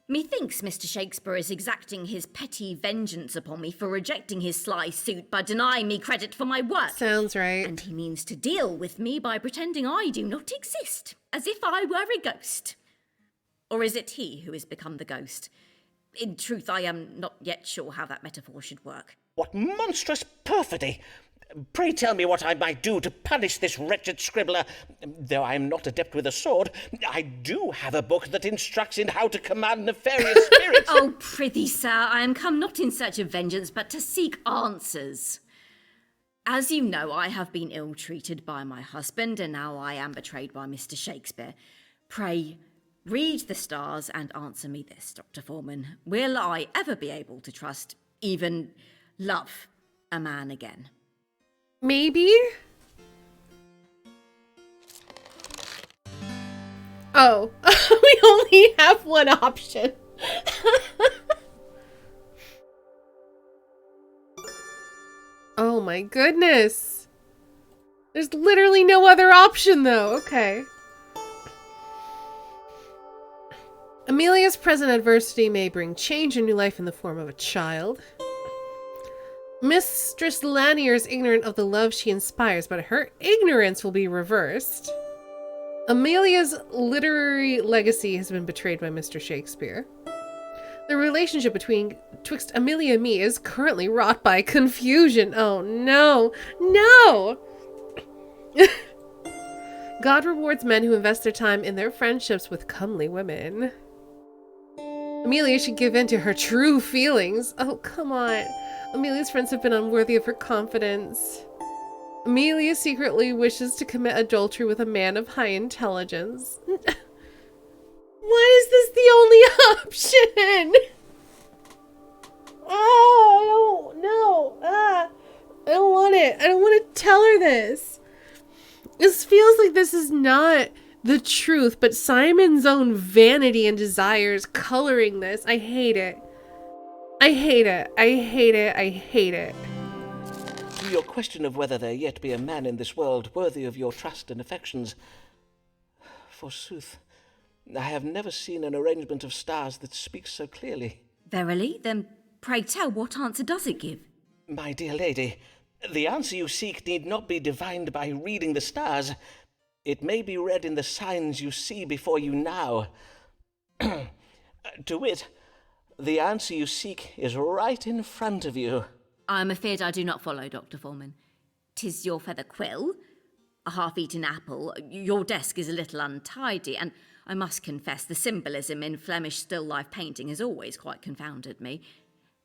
Methinks Mr. Shakespeare is exacting his petty vengeance upon me for rejecting his sly suit by denying me credit for my work. Sounds right. And he means to deal with me by pretending I do not exist, as if I were a ghost. Or is it he who has become the ghost? In truth, I am not yet sure how that metaphor should work. What monstrous perfidy! Pray tell me what I might do to punish this wretched scribbler. Though I am not adept with a sword, I do have a book that instructs in how to command nefarious spirits. Oh, prithee, sir, I am come not in search of vengeance, but to seek answers. As you know, I have been ill-treated by my husband, and now I am betrayed by Mr. Shakespeare. Pray, read the stars and answer me this, Dr. Foreman. Will I ever be able to trust, even love, a man again? Maybe? Oh, we only have one option. Oh my goodness. There's literally no other option though. Okay. Amelia's present adversity may bring change and new life in the form of a child. Mistress Lanier is ignorant of the love she inspires, but her ignorance will be reversed. Amelia's literary legacy has been betrayed by Mr. Shakespeare. The relationship twixt Amelia and me is currently wrought by confusion. Oh no, no! God rewards men who invest their time in their friendships with comely women. Amelia should give in to her true feelings. Oh, come on. Amelia's friends have been unworthy of her confidence. Amelia secretly wishes to commit adultery with a man of high intelligence. Why is this the only option? Oh, no. I don't want it. I don't want to tell her this. This feels like this is not the truth, but Simon's own vanity and desires coloring this. I hate it. I hate it. I hate it. I hate it. To your question of whether there yet be a man in this world worthy of your trust and affections, forsooth, I have never seen an arrangement of stars that speaks so clearly. Verily? Then pray tell, what answer does it give? My dear lady, the answer you seek need not be divined by reading the stars. It may be read in the signs you see before you now. To wit, the answer you seek is right in front of you. I am afeard I do not follow, Dr. Foreman. 'Tis your feather quill, a half-eaten apple, your desk is a little untidy, and I must confess the symbolism in Flemish still-life painting has always quite confounded me.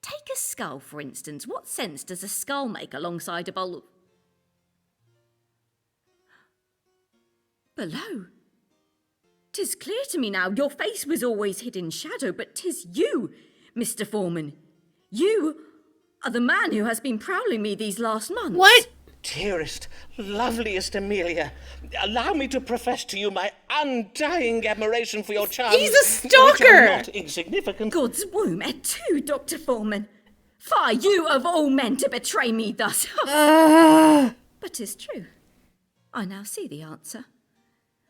Take a skull, for instance. What sense does a skull make alongside a bowl of... Below. 'Tis clear to me now, your face was always hid in shadow, but 'tis you, Mr. Foreman. You are the man who has been prowling me these last months. What? Dearest, loveliest Amelia, allow me to profess to you my undying admiration for your charms. He's a stalker! Which are not insignificant. God's womb, et tu, Dr. Foreman. Fie, you of all men to betray me thus! But 'tis true. I now see the answer.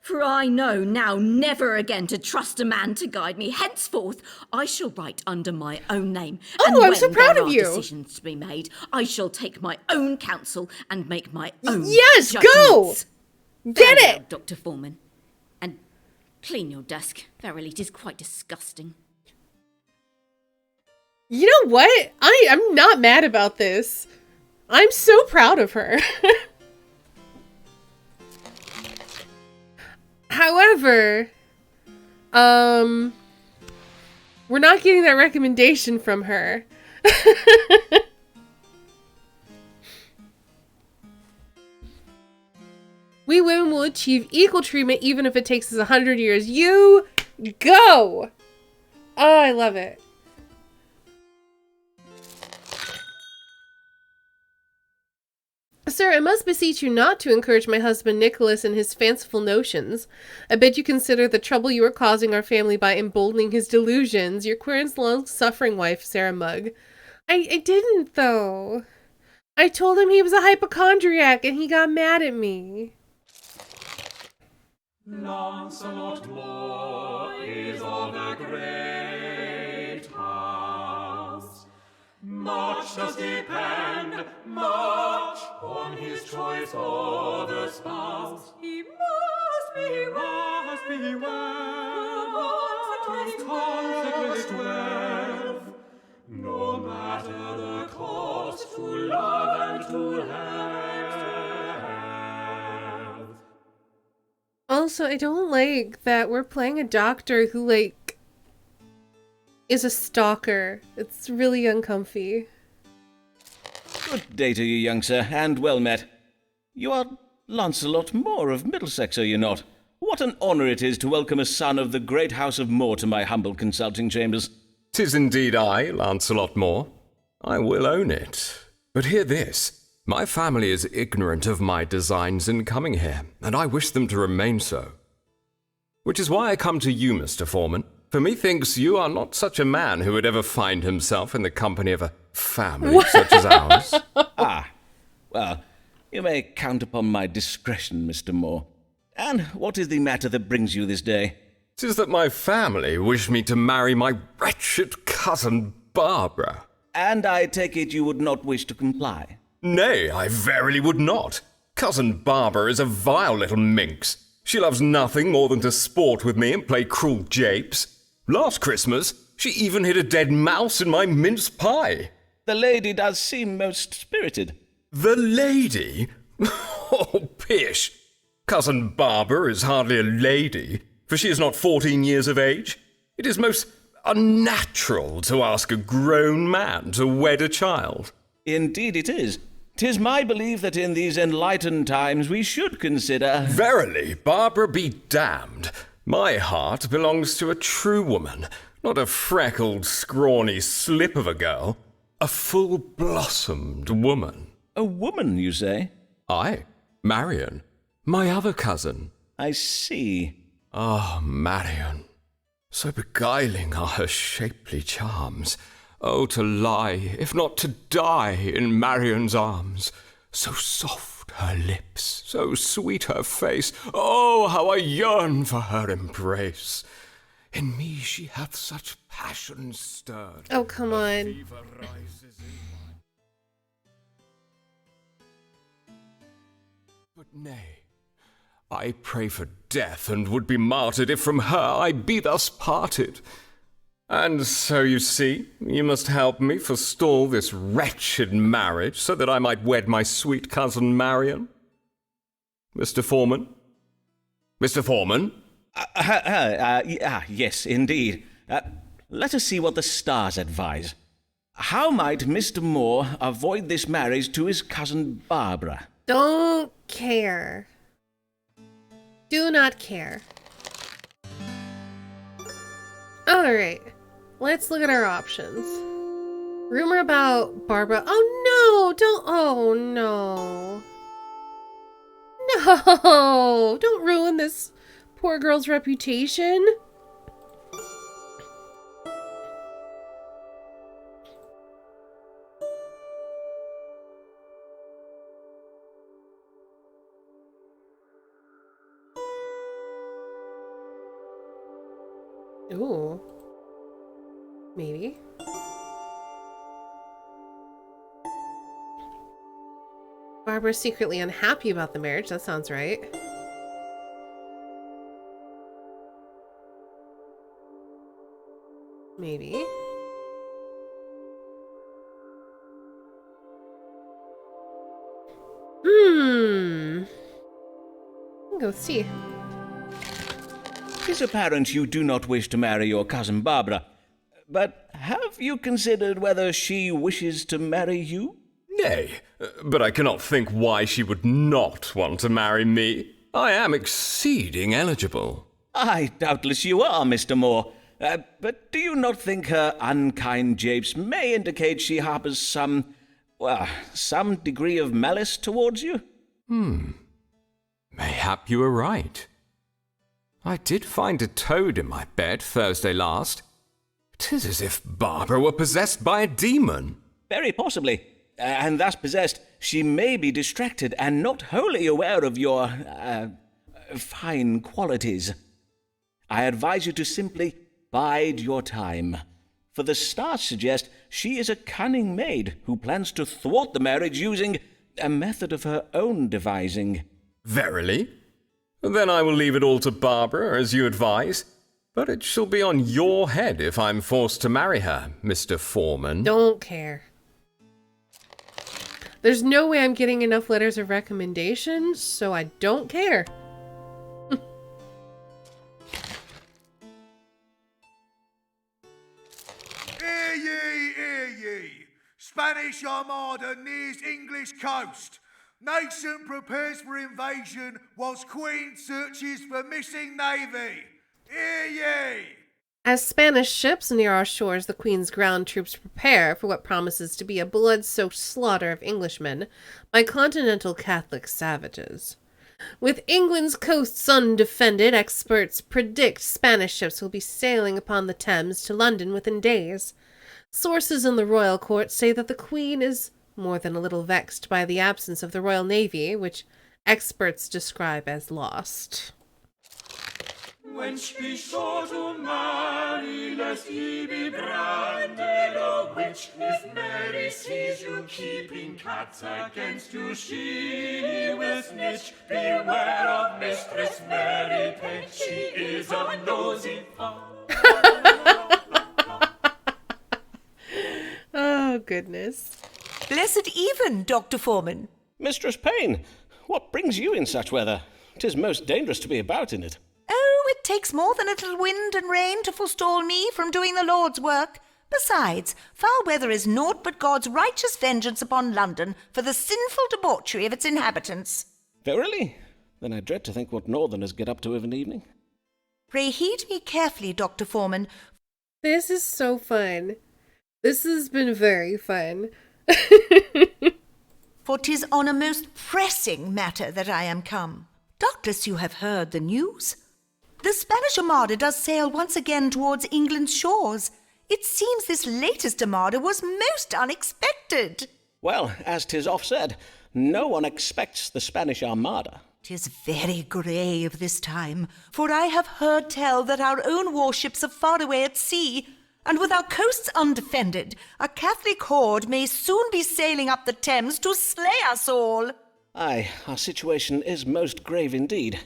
For I know now never again to trust a man to guide me. Henceforth, I shall write under my own name. Oh, and I'm when so proud there of are you. decisions to be made, I shall take my own counsel and make my own Yes, go! judgments. Get Farewell, it! Dr. Foreman. And clean your desk. Verily, 'tis quite disgusting. You know what? I'm not mad about this. I'm so proud of her. However, we're not getting that recommendation from her. We women will achieve equal treatment even if it takes us 100 years. You go! Oh, I love it. Sir, I must beseech you not to encourage my husband Nicholas in his fanciful notions. I bid you consider the trouble you are causing our family by emboldening his delusions. Your queer and long-suffering wife, Sarah Mugg. I didn't, though. I told him he was a hypochondriac, and he got mad at me. Lancelot Moore is of a great house. Much does depend, much, on his choice of a spouse. He must be well, his consecrated wealth, no matter the cost to love and to health. Also, I don't like that we're playing a doctor who, like, is a stalker. It's really uncomfy. Good day to you, young sir, and well met. You are Lancelot Moore of Middlesex, are you not? What an honour it is to welcome a son of the great house of Moore to my humble consulting chambers. 'Tis indeed I, Lancelot Moore. I will own it. But hear this. My family is ignorant of my designs in coming here, and I wish them to remain so. Which is why I come to you, Mr. Foreman. For methinks you are not such a man who would ever find himself in the company of a family such as ours. Well, you may count upon my discretion, Mr. Moore. And what is the matter that brings you this day? 'Tis that my family wish me to marry my wretched cousin Barbara. And I take it you would not wish to comply? Nay, I verily would not. Cousin Barbara is a vile little minx. She loves nothing more than to sport with me and play cruel japes. Last Christmas, she even hid a dead mouse in my mince pie. The lady does seem most spirited. The lady? Oh, pish! Cousin Barbara is hardly a lady, for she is not 14 years of age. It is most unnatural to ask a grown man to wed a child. Indeed it is. 'Tis my belief that in these enlightened times we should consider... Verily, Barbara be damned. My heart belongs to a true woman, not a freckled, scrawny slip of a girl. A full-blossomed woman. A woman, you say? Aye, Marion, my other cousin. I see. Ah, Marion. So beguiling are her shapely charms. Oh, to lie, if not to die, in Marion's arms. So soft her lips, so sweet her face. Oh, how I yearn for her embrace. In me she hath such passion stirred. Oh, come on. But nay, I pray for death, and would be martyred if from her I be thus parted. And so you see, you must help me forestall this wretched marriage, so that I might wed my sweet cousin Marion. Mr. Foreman? Mr. Foreman? Yes, indeed. Let us see what the stars advise. How might Mr. Moore avoid this marriage to his cousin Barbara? Don't care. Do not care. Alright, let's look at our options. Rumor about Barbara. Oh no, no. No, don't ruin this poor girl's reputation. Ooh. Maybe. Barbara's secretly unhappy about the marriage. That sounds right. Maybe. Go see. It is apparent you do not wish to marry your cousin Barbara. But have you considered whether she wishes to marry you? Nay, but I cannot think why she would not want to marry me. I am exceeding eligible. Aye, doubtless you are, Mr. Moore. But do you not think her unkind japes may indicate she harbours some degree of malice towards you? Mayhap you are right. I did find a toad in my bed Thursday last. 'Tis as if Barbara were possessed by a demon. Very possibly. And thus possessed, she may be distracted and not wholly aware of your, fine qualities. I advise you to simply bide your time, for the stars suggest she is a cunning maid who plans to thwart the marriage using a method of her own devising. Verily? Then I will leave it all to Barbara, as you advise. But it shall be on your head if I'm forced to marry her, Mr. Foreman. Don't care. There's no way I'm getting enough letters of recommendation, so I don't care. Hear ye, hear ye. Spanish Armada nears English coast. Nation prepares for invasion whilst Queen searches for missing navy. Hear ye. As Spanish ships near our shores, the Queen's ground troops prepare for what promises to be a blood-soaked slaughter of Englishmen by continental Catholic savages. With England's coasts undefended, experts predict Spanish ships will be sailing upon the Thames to London within days. Sources in the royal court say that the Queen is more than a little vexed by the absence of the Royal Navy, which experts describe as lost. Wench, be sure to marry, lest ye be branded a witch. If Mary sees you keeping cats against you, she will snitch. Beware of Mistress Mary Payne, she is a nosy Oh, goodness. Blessed even, Dr. Foreman. Mistress Payne, what brings you in such weather? 'Tis most dangerous to be about in it. Oh, it takes more than a little wind and rain to forestall me from doing the Lord's work. Besides, foul weather is naught but God's righteous vengeance upon London for the sinful debauchery of its inhabitants. Verily? Then I dread to think what northerners get up to of an evening. Pray heed me carefully, Dr. Foreman. This is so fun. This has been very fun. For 'tis on a most pressing matter that I am come. Doubtless you have heard the news. The Spanish Armada does sail once again towards England's shores. It seems this latest Armada was most unexpected. Well, as 'tis oft said, no one expects the Spanish Armada. 'Tis very grave this time, for I have heard tell that our own warships are far away at sea, and with our coasts undefended, a Catholic horde may soon be sailing up the Thames to slay us all. Aye, our situation is most grave indeed.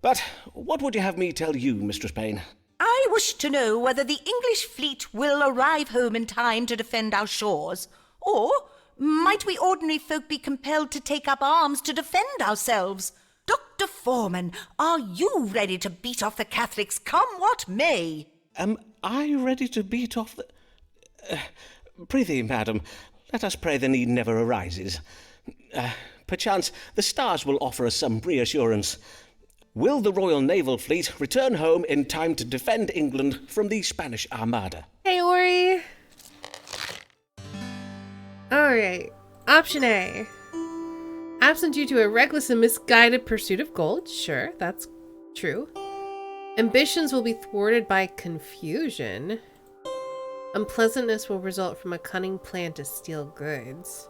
But what would you have me tell you, Mistress Payne? I wish to know whether the English fleet will arrive home in time to defend our shores, or might we ordinary folk be compelled to take up arms to defend ourselves? Dr. Foreman, are you ready to beat off the Catholics, come what may? Am I ready to beat off the... prithee, madam, let us pray the need never arises. Perchance the stars will offer us some reassurance. Will the Royal Naval Fleet return home in time to defend England from the Spanish Armada? Hey, Ori. Alright. Option A. Absent due to a reckless and misguided pursuit of gold. Sure, that's true. Ambitions will be thwarted by confusion. Unpleasantness will result from a cunning plan to steal goods.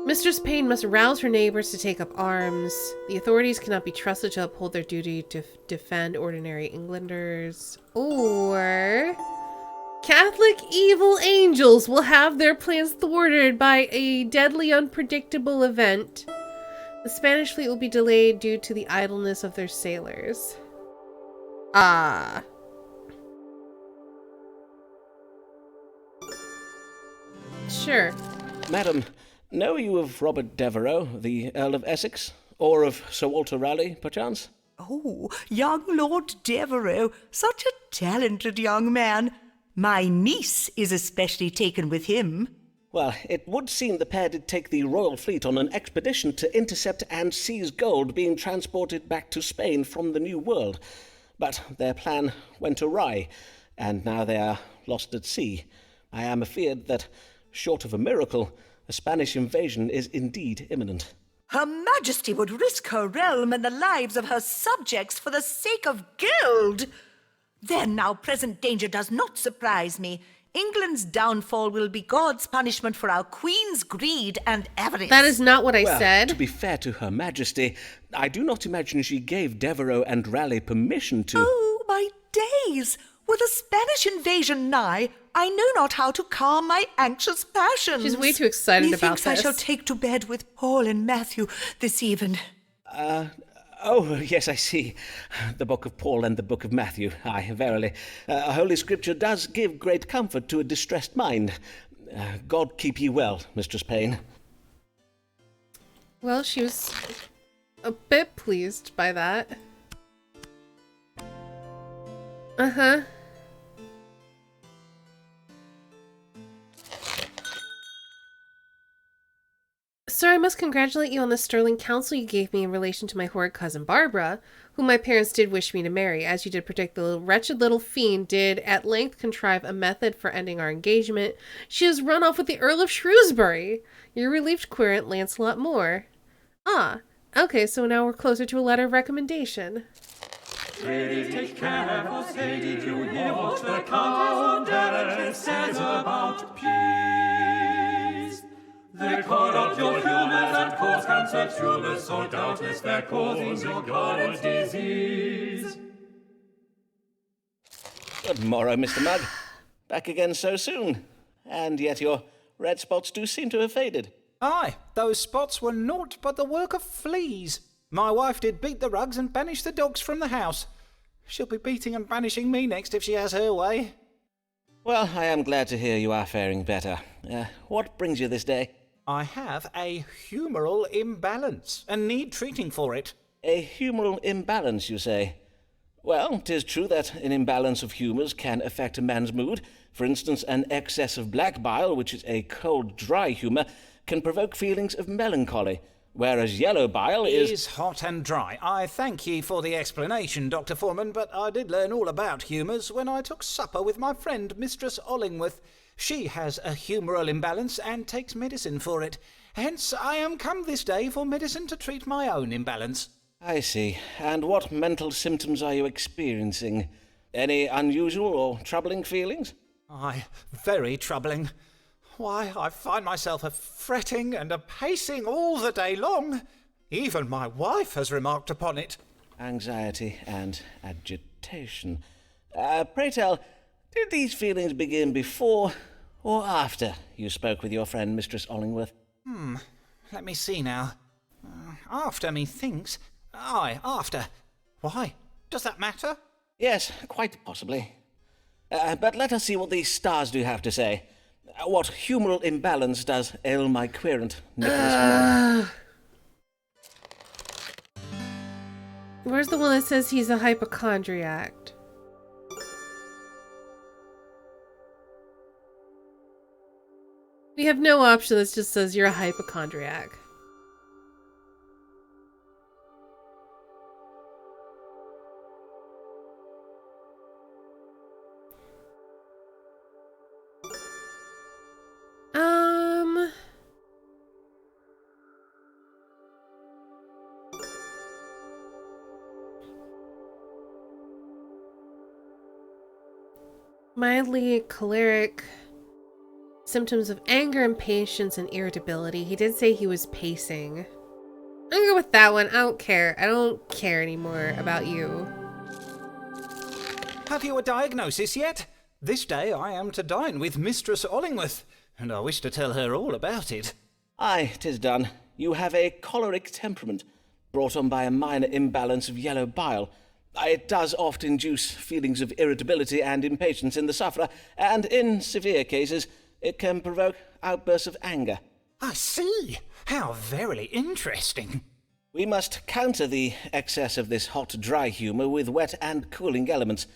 Mistress Payne must rouse her neighbors to take up arms. The authorities cannot be trusted to uphold their duty to defend ordinary Englanders. Or Catholic evil angels will have their plans thwarted by a deadly unpredictable event. The Spanish fleet will be delayed due to the idleness of their sailors. Ah. Sure. Madam, know you of Robert Devereux, the Earl of Essex? Or of Sir Walter Raleigh, perchance? Oh, young Lord Devereux, such a talented young man. My niece is especially taken with him. Well, it would seem the pair did take the royal fleet on an expedition to intercept and seize gold being transported back to Spain from the New World. But their plan went awry, and now they are lost at sea. I am afeard that, short of a miracle, a Spanish invasion is indeed imminent. Her Majesty would risk her realm and the lives of her subjects for the sake of gold. Then now present danger does not surprise me. England's downfall will be God's punishment for our Queen's greed and avarice. That is not what I Well, said. To be fair to Her Majesty, I do not imagine she gave Devereux and Raleigh permission to... Oh, my days! With a Spanish invasion nigh, I know not how to calm my anxious passions. She's way too excited about Methinks this. I shall take to bed with Paul and Matthew this even. Oh, yes, I see. The Book of Paul and the Book of Matthew. Aye, verily. Holy Scripture does give great comfort to a distressed mind. God keep ye well, Mistress Payne. Well, she was a bit pleased by that. Uh-huh. Sir, I must congratulate you on the sterling counsel you gave me in relation to my horrid cousin Barbara, whom my parents did wish me to marry. As you did predict, the wretched little fiend did at length contrive a method for ending our engagement. She has run off with the Earl of Shrewsbury, your relieved querent Lancelot Moore. Ah, okay, so now we're closer to a letter of recommendation. Pray take care, for say, did you hear what the Countess says about peace? They corrupt your humors and cause cancer tumors, so doubtless they're causing your current disease. Good morrow, Mr. Mugg. Back again so soon. And yet your red spots do seem to have faded. Aye, those spots were naught but the work of fleas. My wife did beat the rugs and banish the dogs from the house. She'll be beating and banishing me next if she has her way. Well, I am glad to hear you are faring better. What brings you this day? I have a humoral imbalance and need treating for it. A humoral imbalance, you say? Well, 'tis true that an imbalance of humours can affect a man's mood. For instance, an excess of black bile, which is a cold, dry humour, can provoke feelings of melancholy, whereas yellow bile is hot and dry. I thank ye for the explanation, Dr. Foreman, but I did learn all about humours when I took supper with my friend Mistress Ollingworth. She has a humoral imbalance and takes medicine for it. Hence, I am come this day for medicine to treat my own imbalance. I see. And what mental symptoms are you experiencing? Any unusual or troubling feelings? Aye, very troubling. Why, I find myself a fretting and a pacing all the day long. Even my wife has remarked upon it. Anxiety and agitation. Pray tell, did these feelings begin before or after you spoke with your friend Mistress Ollingworth? Let me see now. After, methinks. Aye, after. Why? Does that matter? Yes, quite possibly. But let us see what these stars do have to say. What humoral imbalance does ail my querent, Nicholas? Where's the one that says he's a hypochondriac? We have no option that just says you're a hypochondriac. Mildly choleric. symptoms of anger, impatience, and irritability. He did say he was pacing. I'm gonna go with that one. I don't care. I don't care anymore about you. Have you a diagnosis yet? This day I am to dine with Mistress Ollingworth, and I wish to tell her all about it. Aye, 'tis done. You have a choleric temperament, brought on by a minor imbalance of yellow bile. It does often induce feelings of irritability and impatience in the sufferer, and in severe cases, it can provoke outbursts of anger. I see. How verily interesting. We must counter the excess of this hot, dry humour with wet and cooling elements.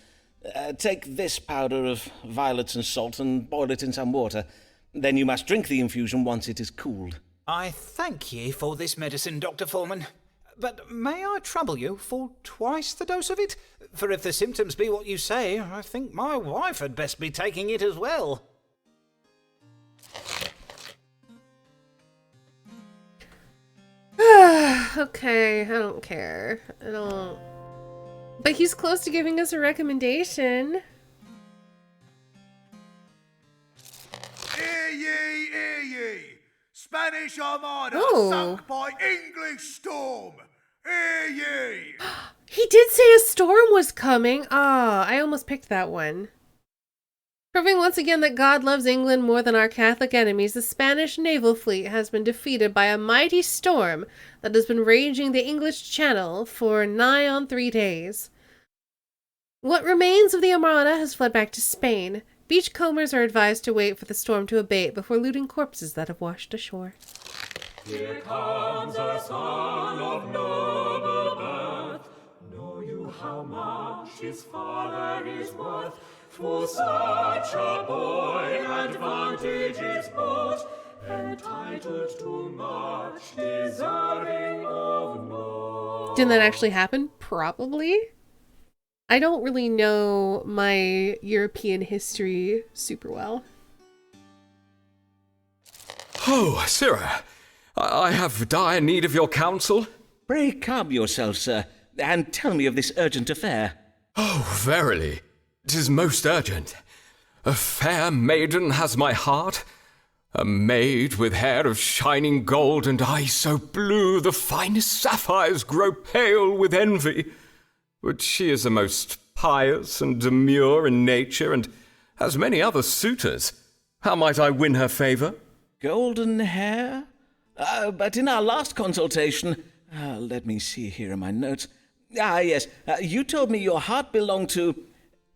Take this powder of violets and salt and boil it in some water. Then you must drink the infusion once it is cooled. I thank ye for this medicine, Dr. Foreman. But may I trouble you for twice the dose of it? For if the symptoms be what you say, I think my wife had best be taking it as well. Okay, I don't care. I don't... But he's close to giving us a recommendation. Hear ye, hear ye! Spanish Armada Oh. sunk by English storm! Hear ye! He did say a storm was coming. Ah, I almost picked that one. Proving once again that God loves England more than our Catholic enemies, the Spanish naval fleet has been defeated by a mighty storm that has been raging the English Channel for nigh on 3 days. What remains of the Armada has fled back to Spain. Beachcombers are advised to wait for the storm to abate before looting corpses that have washed ashore. Here comes a son of noble birth. Know you how much his father is worth? For such a boy advantage is bought, entitled to much, deserving of naught. Didn't that actually happen? Probably. I don't really know my European history super well. Oh, sirrah, I have dire need of your counsel. Pray calm yourself, sir, and tell me of this urgent affair. Oh, verily, 'tis most urgent. A fair maiden has my heart, a maid with hair of shining gold and eyes so blue the finest sapphires grow pale with envy. But she is a most pious and demure in nature, and has many other suitors. How might I win her favour? Golden hair? But in our last consultation... let me see here in my notes. Yes, you told me your heart belonged to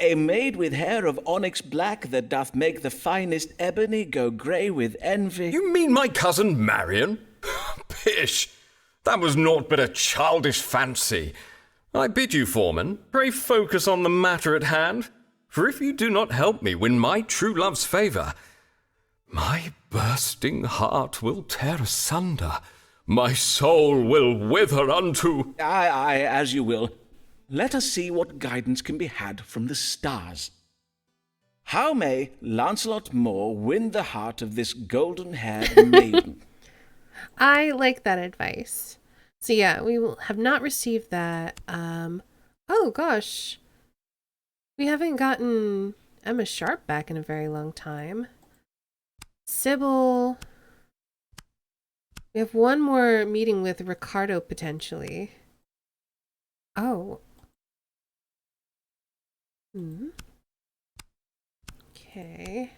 a maid with hair of onyx black that doth make the finest ebony go grey with envy. You mean my cousin Marion? Pish! That was naught but a childish fancy. I bid you, Foreman, pray focus on the matter at hand, for if you do not help me win my true love's favour, my bursting heart will tear asunder, my soul will wither unto... Aye, as you will. Let us see what guidance can be had from the stars. How may Lancelot Moore win the heart of this golden-haired maiden? I like that advice. So yeah, we will have not received that. Oh gosh. We haven't gotten Emma Sharp back in a very long time. Sybil. We have one more meeting with Ricardo potentially. Oh. Okay.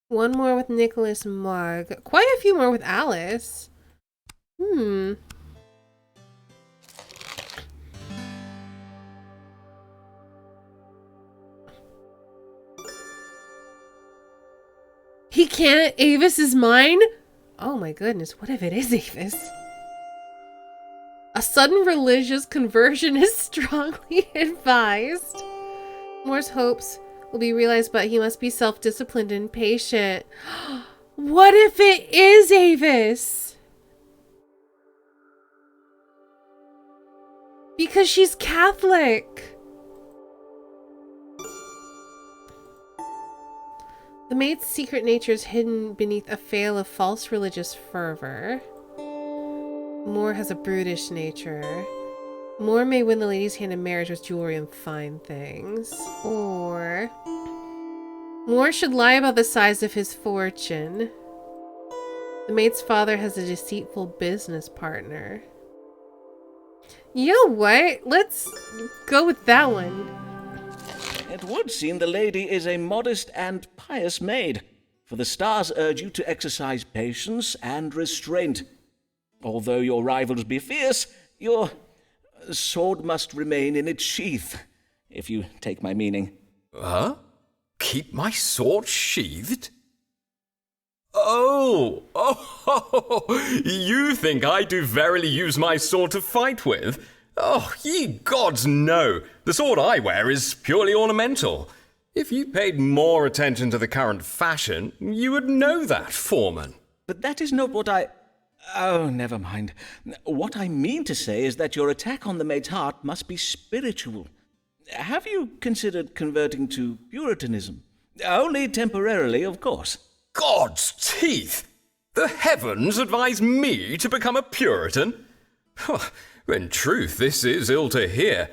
One more with Nicholas Marg. Quite a few more with Alice. He can't. Avis is mine? Oh my goodness, what if it is Avis? A sudden religious conversion is strongly advised. Moore's hopes will be realized, but he must be self-disciplined and patient. What if it is Avis? Because she's Catholic. The maid's secret nature is hidden beneath a veil of false religious fervor. Moore has a brutish nature. Moore may win the lady's hand in marriage with jewelry and fine things. Or Moore should lie about the size of his fortune. The maid's father has a deceitful business partner. You know what? Let's go with that one. It would seem the lady is a modest and pious maid, for the stars urge you to exercise patience and restraint. Although your rivals be fierce, your sword must remain in its sheath, if you take my meaning. Huh? Keep my sword sheathed? Oh, you think I do verily use my sword to fight with? Oh, ye gods, no. The sword I wear is purely ornamental. If you paid more attention to the current fashion, you would know that, Foreman. But that is not what I... Oh, never mind. What I mean to say is that your attack on the maid's heart must be spiritual. Have you considered converting to Puritanism? Only temporarily, of course. God's teeth! The heavens advise me to become a Puritan? In truth, this is ill to hear,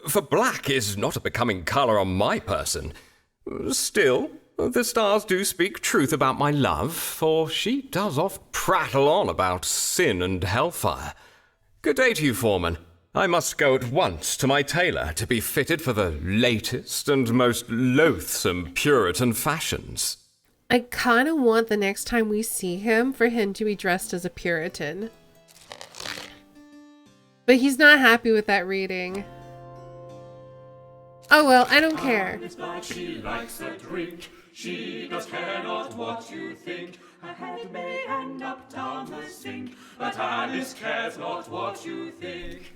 for black is not a becoming colour on my person. Still, the stars do speak truth about my love, for she does oft prattle on about sin and hellfire. Good day to you, Foreman. I must go at once to my tailor to be fitted for the latest and most loathsome Puritan fashions. I kind of want the next time we see him for him to be dressed as a Puritan. But he's not happy with that reading. Oh well, I don't care. She likes a drink. She does care not what you think. Her head may end up down the sink, but Alice cares not what you think.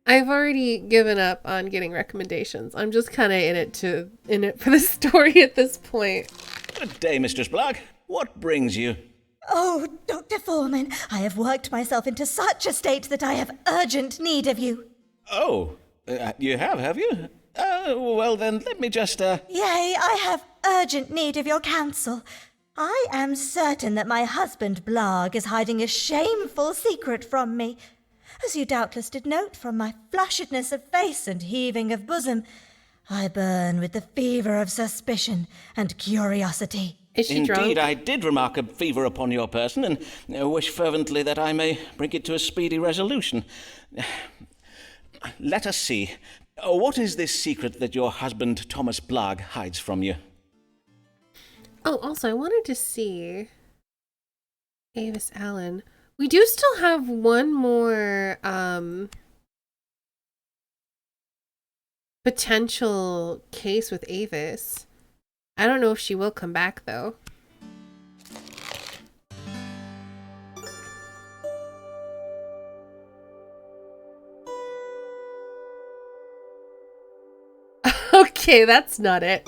I've already given up on getting recommendations. I'm just kind of in it for the story at this point. Good day, Mistress Black. What brings you? Oh, Dr. Foreman, I have worked myself into such a state that I have urgent need of you. Oh, you have you? Well then, let me just, Yea, I have urgent need of your counsel. I am certain that my husband Blarg is hiding a shameful secret from me. As you doubtless did note from my flushedness of face and heaving of bosom, I burn with the fever of suspicion and curiosity. Is she drunk? Indeed, I did remark a fever upon your person, and wish fervently that I may bring it to a speedy resolution. Let us see. What is this secret that your husband Thomas Blarg hides from you? Oh, also, I wanted to see Avis Allen. We do still have one more potential case with Avis. I don't know if she will come back, though. Okay, that's not it.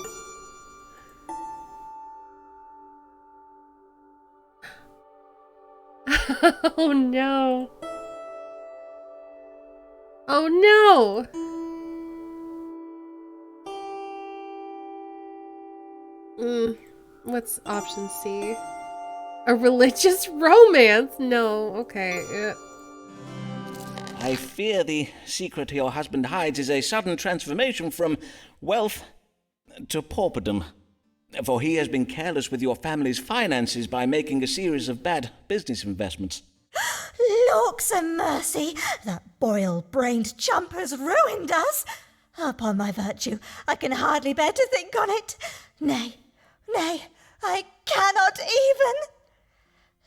Oh no. Oh no. What's option C? A religious romance? No, okay. I fear the secret your husband hides is a sudden transformation from wealth to pauperdom. For he has been careless with your family's finances by making a series of bad business investments. Lawks a mercy! That boiled-brained chump has ruined us! Upon my virtue, I can hardly bear to think on it. Nay, I cannot even!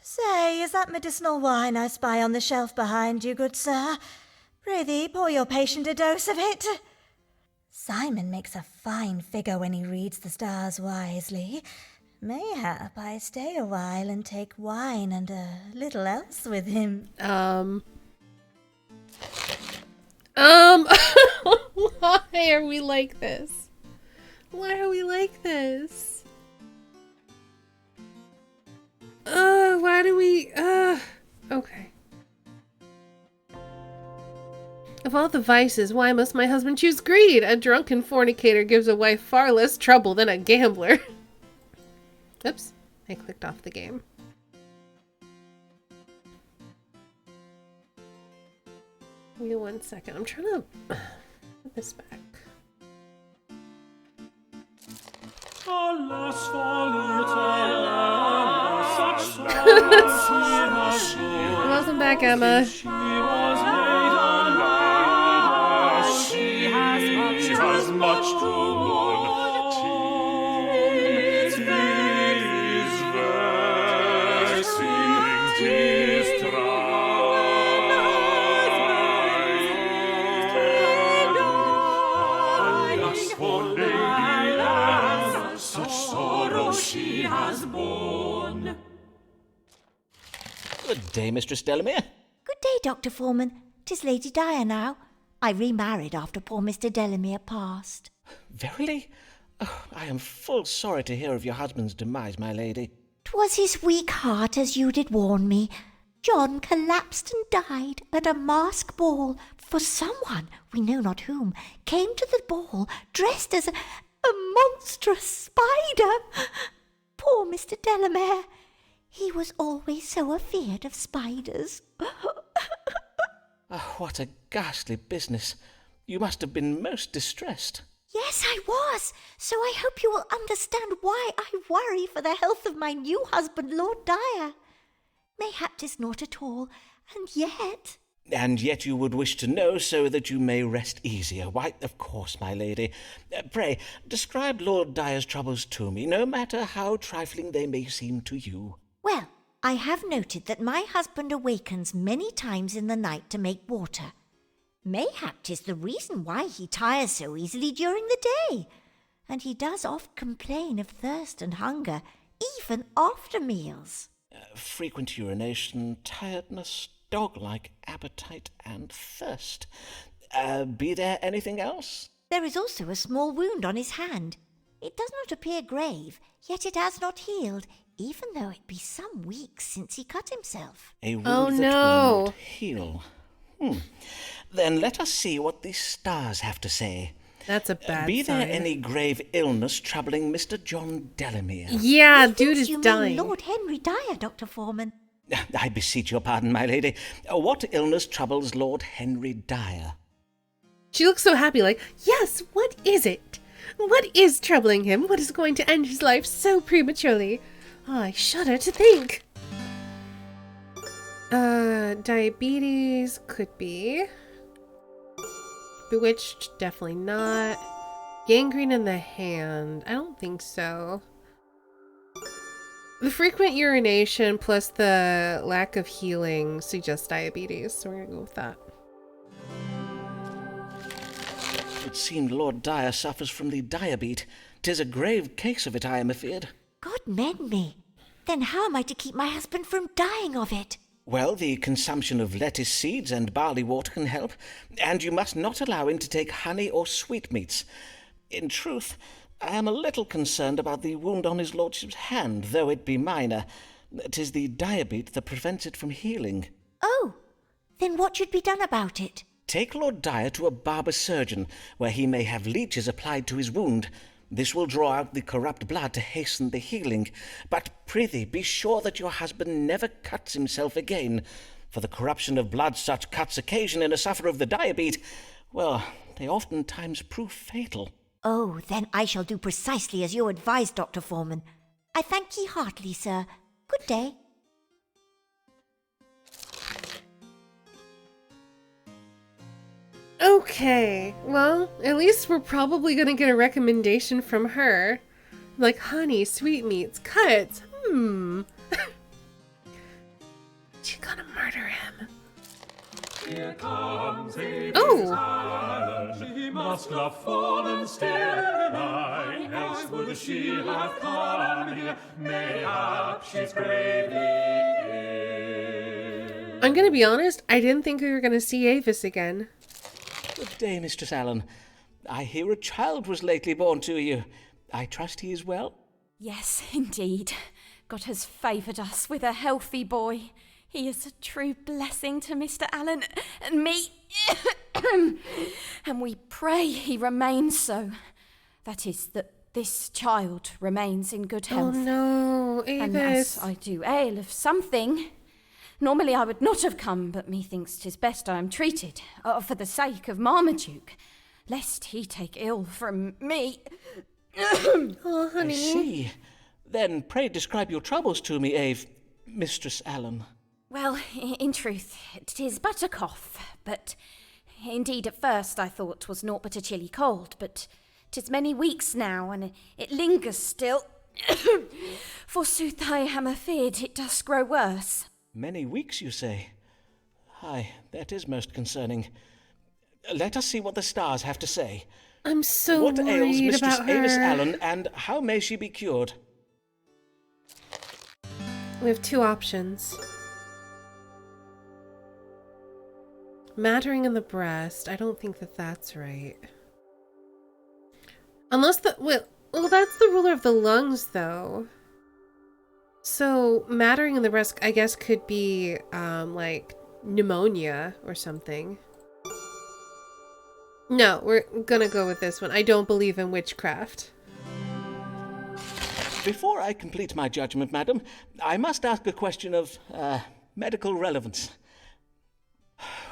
Say, is that medicinal wine I spy on the shelf behind you, good sir? Prithee, pour your patient a dose of it. Simon makes a fine figure when he reads the stars wisely. Mayhap I stay a while and take wine and a little else with him. Why are we like this? Why are we like this? Why do we, okay. Of all the vices, why must my husband choose greed? A drunken fornicator gives a wife far less trouble than a gambler. Oops, I clicked off the game. Give me 1 second. I'm trying to put this back. Alas, for little Emma, such sorrow she has borne. Welcome back, Emma. She was made alas, she has much to mourn. 'Tis vexing, 'tis trying. Alas, for Lady Emma, such sorrow she has borne. Good day, Mistress Delamere. Good day, Dr. Foreman. 'Tis Lady Di now. I remarried after poor Mr. Delamere passed. Verily? Oh, I am full sorry to hear of your husband's demise, my lady. 'Twas his weak heart, as you did warn me. John collapsed and died at a mask ball, for someone, we know not whom, came to the ball dressed as a monstrous spider. Poor Mr. Delamere. He was always so afeard of spiders. Oh, what a ghastly business. You must have been most distressed. Yes, I was. So I hope you will understand why I worry for the health of my new husband, Lord Dyer. Mayhap 'tis not at all, and yet... And yet you would wish to know so that you may rest easier. Why, of course, my lady. Pray, describe Lord Dyer's troubles to me, no matter how trifling they may seem to you. Well, I have noted that my husband awakens many times in the night to make water. Mayhap 'tis the reason why he tires so easily during the day. And he does oft complain of thirst and hunger, even after meals. Frequent urination, tiredness, dog-like appetite, and thirst. Be there anything else? There is also a small wound on his hand. It does not appear grave, yet it has not healed, even though it be some weeks since he cut himself. A wound that will not heal. Then let us see what the stars have to say. That's a bad Be there sign. any grave illness troubling Mr. John Delamere? Yeah, dude is you dying. mean Lord Henry Dyer, Dr. Foreman? I beseech your pardon, my lady. What illness troubles Lord Henry Dyer? She looks so happy, like, yes, what is it? What is troubling him? What is going to end his life so prematurely? Oh, I shudder to think. Diabetes could be. Bewitched, definitely not. Gangrene in the hand, I don't think so. The frequent urination plus the lack of healing suggests diabetes, so we're gonna go with that. It seemed Lord Dyer suffers from the diabetes. 'Tis a grave case of it, I am afeard. God mend me. Then how am I to keep my husband from dying of it? Well, the consumption of lettuce seeds and barley water can help, and you must not allow him to take honey or sweetmeats. In truth, I am a little concerned about the wound on his lordship's hand, though it be minor. 'Tis the diabetes that prevents it from healing. Oh, then what should be done about it? Take Lord Dyer to a barber surgeon, where he may have leeches applied to his wound. This will draw out the corrupt blood to hasten the healing. But prithee, be sure that your husband never cuts himself again, for the corruption of blood such cuts occasion in a sufferer of the diabetes, well, they oftentimes prove fatal. Oh, then I shall do precisely as you advised, Dr. Foreman. I thank ye heartily, sir. Good day. Okay, well, at least we're probably gonna get a recommendation from her. Like honey, sweetmeats, cuts. She's gonna murder him. Here comes Oh! She must have fallen still. Why else would she have come here? Mayhap she's gravely ill. I'm gonna be honest, I didn't think we were gonna see Avis again. Good day, Mistress Allen. I hear a child was lately born to you. I trust he is well? Yes, indeed. God has favoured us with a healthy boy. He is a true blessing to Mr. Allen and me. And we pray he remains so. That is, that this child remains in good health. Oh no, Avis. And as I do ail of something, normally I would not have come, but methinks 'tis best I am treated, for the sake of Marmaduke, lest he take ill from me. Oh, honey. I see. Then pray describe your troubles to me, Mistress Allen. Well, in truth, 'tis but a cough, but indeed at first I thought 'twas naught but a chilly cold, but 'tis many weeks now, and it lingers still. Forsooth, I am afeard it does grow worse. Many weeks, you say? Aye, that is most concerning. Let us see what the stars have to say. I'm so what ails worried Mistress about her. Avis Allen, and how may she be cured? We have two options. Mattering in the breast. I don't think that that's right. Unless the... Well, that's the ruler of the lungs, though. So, mattering in the breast, I guess, could be, like, pneumonia or something. No, we're gonna go with this one. I don't believe in witchcraft. Before I complete my judgment, madam, I must ask a question of, medical relevance.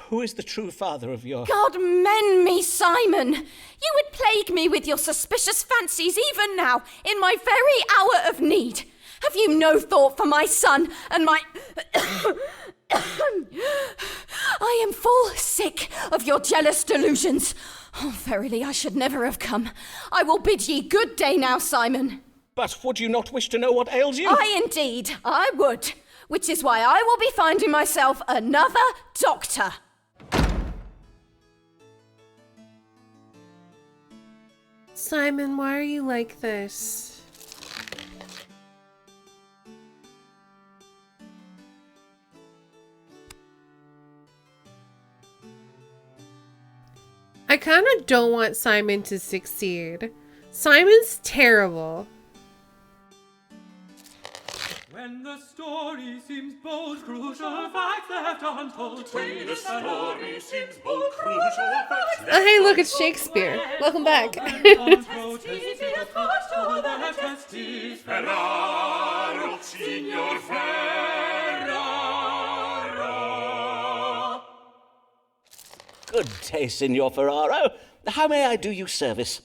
Who is the true father of your... God mend me, Simon! You would plague me with your suspicious fancies even now, in my very hour of need. Have you no thought for my son and my... I am full sick of your jealous delusions. Oh, verily, I should never have come. I will bid ye good day now, Simon. But would you not wish to know what ails you? Indeed, I would. Which is why I will be finding myself another doctor. Simon, why are you like this? I kind of don't want Simon to succeed. Simon's terrible. When the story seems both crucial facts left untold. When the story seems both crucial facts. Oh, hey, look, it's Shakespeare. Welcome back. Ferraro, Signor Ferraro. Good day, Signor Ferraro. How may I do you service?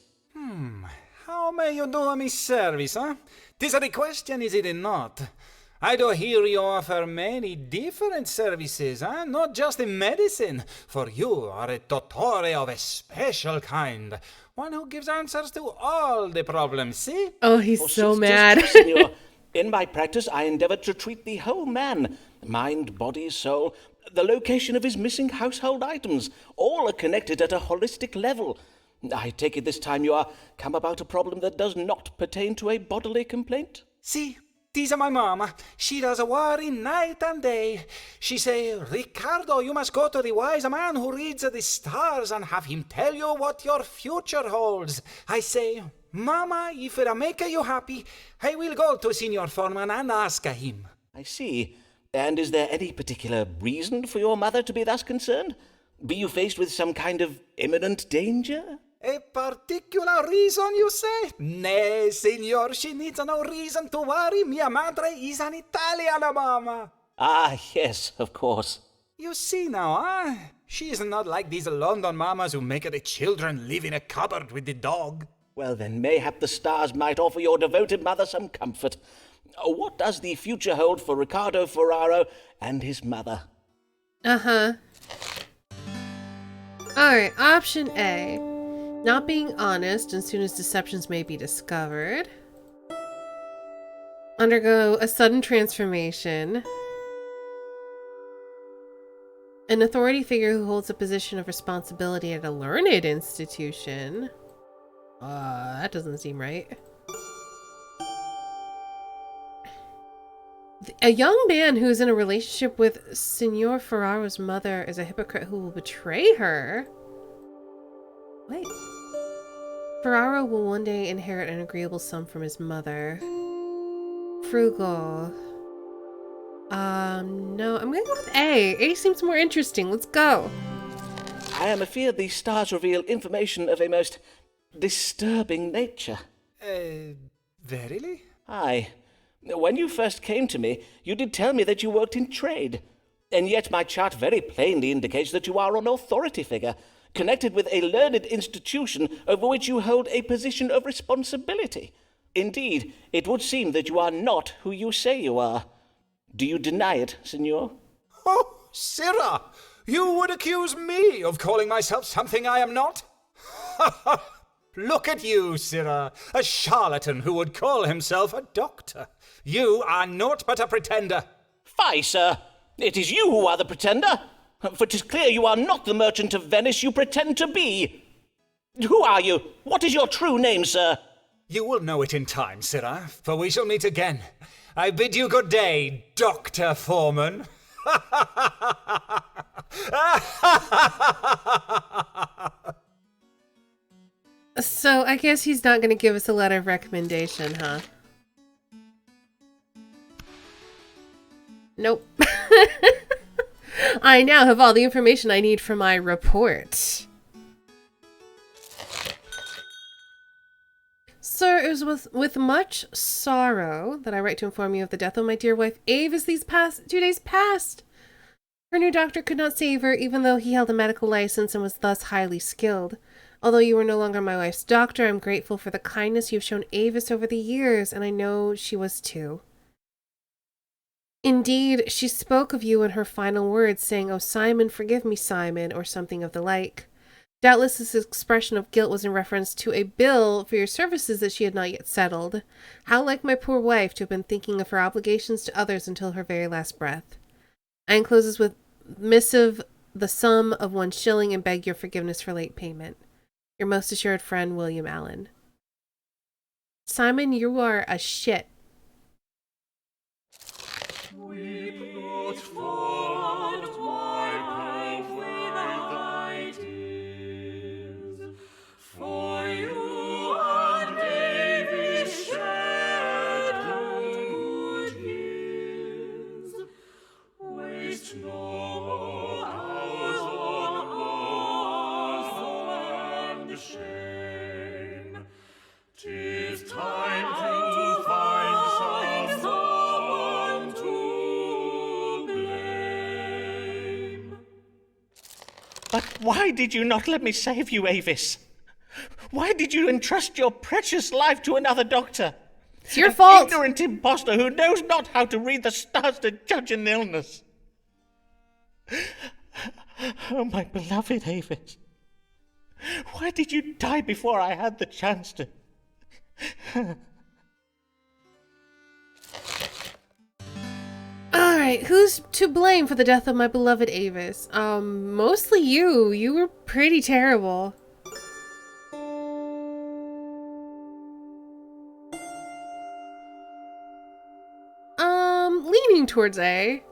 How may you do me service, huh? 'Tis a question, is it not? I do hear you offer many different services, huh? Not just in medicine, for you are a dottore of a special kind. One who gives answers to all the problems, see? Oh, he's so mad. Signor, in my practice, I endeavor to treat the whole man. Mind, body, soul, the location of his missing household items. All are connected at a holistic level. I take it this time you are come about a problem that does not pertain to a bodily complaint? See, tis my mama. She does worry night and day. She say, Ricardo, you must go to the wise man who reads the stars and have him tell you what your future holds. I say, Mama, if it'll make you happy, I will go to Signor Foreman and ask him. I see. And is there any particular reason for your mother to be thus concerned? Be you faced with some kind of imminent danger? A particular reason, you say? Nay, signor, she needs no reason to worry. Mia madre is an Italian mama. Ah, yes, of course. You see now, huh? She is not like these London mamas who make the children live in a cupboard with the dog. Well, then, mayhap the stars might offer your devoted mother some comfort. What does the future hold for Riccardo Ferraro and his mother? Uh-huh. Alright, option A. Not being honest as soon as deceptions may be discovered. Undergo a sudden transformation. An authority figure who holds a position of responsibility at a learned institution. That doesn't seem right. A young man who is in a relationship with Signor Ferraro's mother is a hypocrite who will betray her. Wait. Ferraro will one day inherit an agreeable sum from his mother. Frugal. No, I'm gonna go with A. A seems more interesting. Let's go. I am afeard these stars reveal information of a most disturbing nature. Verily? Aye. When you first came to me, you did tell me that you worked in trade. And yet my chart very plainly indicates that you are an authority figure, connected with a learned institution over which you hold a position of responsibility. Indeed, it would seem that you are not who you say you are. Do you deny it, Signor? Oh, Sirrah! You would accuse me of calling myself something I am not? Look at you, Sirrah, a charlatan who would call himself a doctor. You are naught but a pretender. Fie, sir! It is you who are the pretender, for 'tis clear you are not the merchant of Venice you pretend to be. Who are you? What is your true name, sir? You will know it in time, Sirrah, for we shall meet again. I bid you good day, Dr. Foreman. So I guess he's not going to give us a letter of recommendation, huh? Nope. I now have all the information I need for my report. Sir, it was with much sorrow that I write to inform you of the death of my dear wife Avis these past 2 days past. Her new doctor could not save her, even though he held a medical license and was thus highly skilled. Although you are no longer my wife's doctor, I'm grateful for the kindness you've shown Avis over the years, and I know she was too. Indeed, she spoke of you in her final words, saying, "Oh, Simon, forgive me, Simon," or something of the like. Doubtless this expression of guilt was in reference to a bill for your services that she had not yet settled. How like my poor wife to have been thinking of her obligations to others until her very last breath. I enclose this with missive the sum of 1 shilling and beg your forgiveness for late payment. Your most assured friend, William Allen. Simon, you are a shit. Weep not for wipe away thy tears, for you and Avis shed good years. Waste no hours on earth and shame. 'Tis time to find someone to blame. But why did you not let me save you, Avis? Why did you entrust your precious life to another doctor? It's your fault. An ignorant impostor who knows not how to read the stars to judge an illness. Oh, my beloved Avis. Why did you die before I had the chance to? Alright, who's to blame for the death of my beloved Avis? Mostly you. You were pretty terrible. Leaning towards A.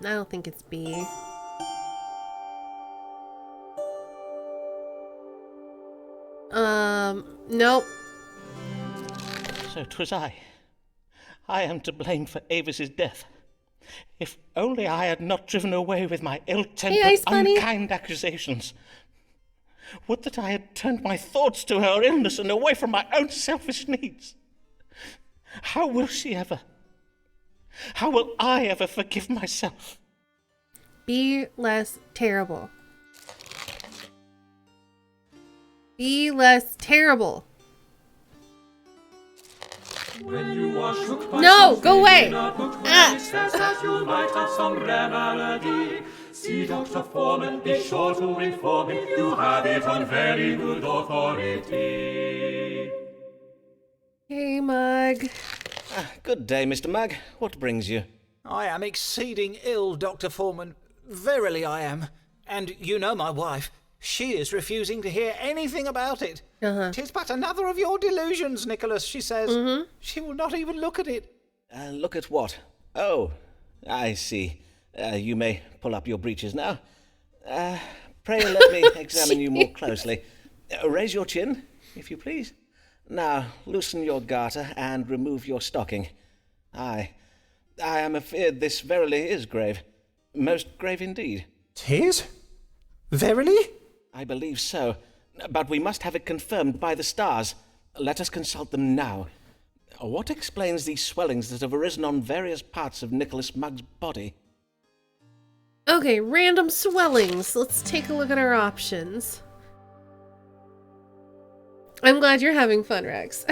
I don't think it's B. Nope. So 'twas I. I am to blame for Avis's death. If only I had not driven away with my ill-tempered, unkind accusations. Would that I had turned my thoughts to her illness and away from my own selfish needs. How will I ever forgive myself? Be less terrible. Be less terrible. When you are shook by no, go away! Says that you might have some remedy. See Dr. Foreman, be sure to inform him you have it on very good authority. Hey, Mug. Good day, Mr. Mug. What brings you? I am exceeding ill, Dr. Foreman. Verily I am. And you know my wife. She is refusing to hear anything about it. 'Tis but another of your delusions, Nicholas, she says. She will not even look at it. Look at what? Oh, I see. You may pull up your breeches now. Pray let me examine you more closely. Raise your chin, if you please. Now, loosen your garter and remove your stocking. I am afeard this verily is grave. Most grave indeed. 'Tis? Verily? I believe so. But we must have it confirmed by the stars. Let us consult them now. What explains these swellings that have arisen on various parts of Nicholas Mugg's body? Okay, random swellings. Let's take a look at our options. I'm glad you're having fun, Rex.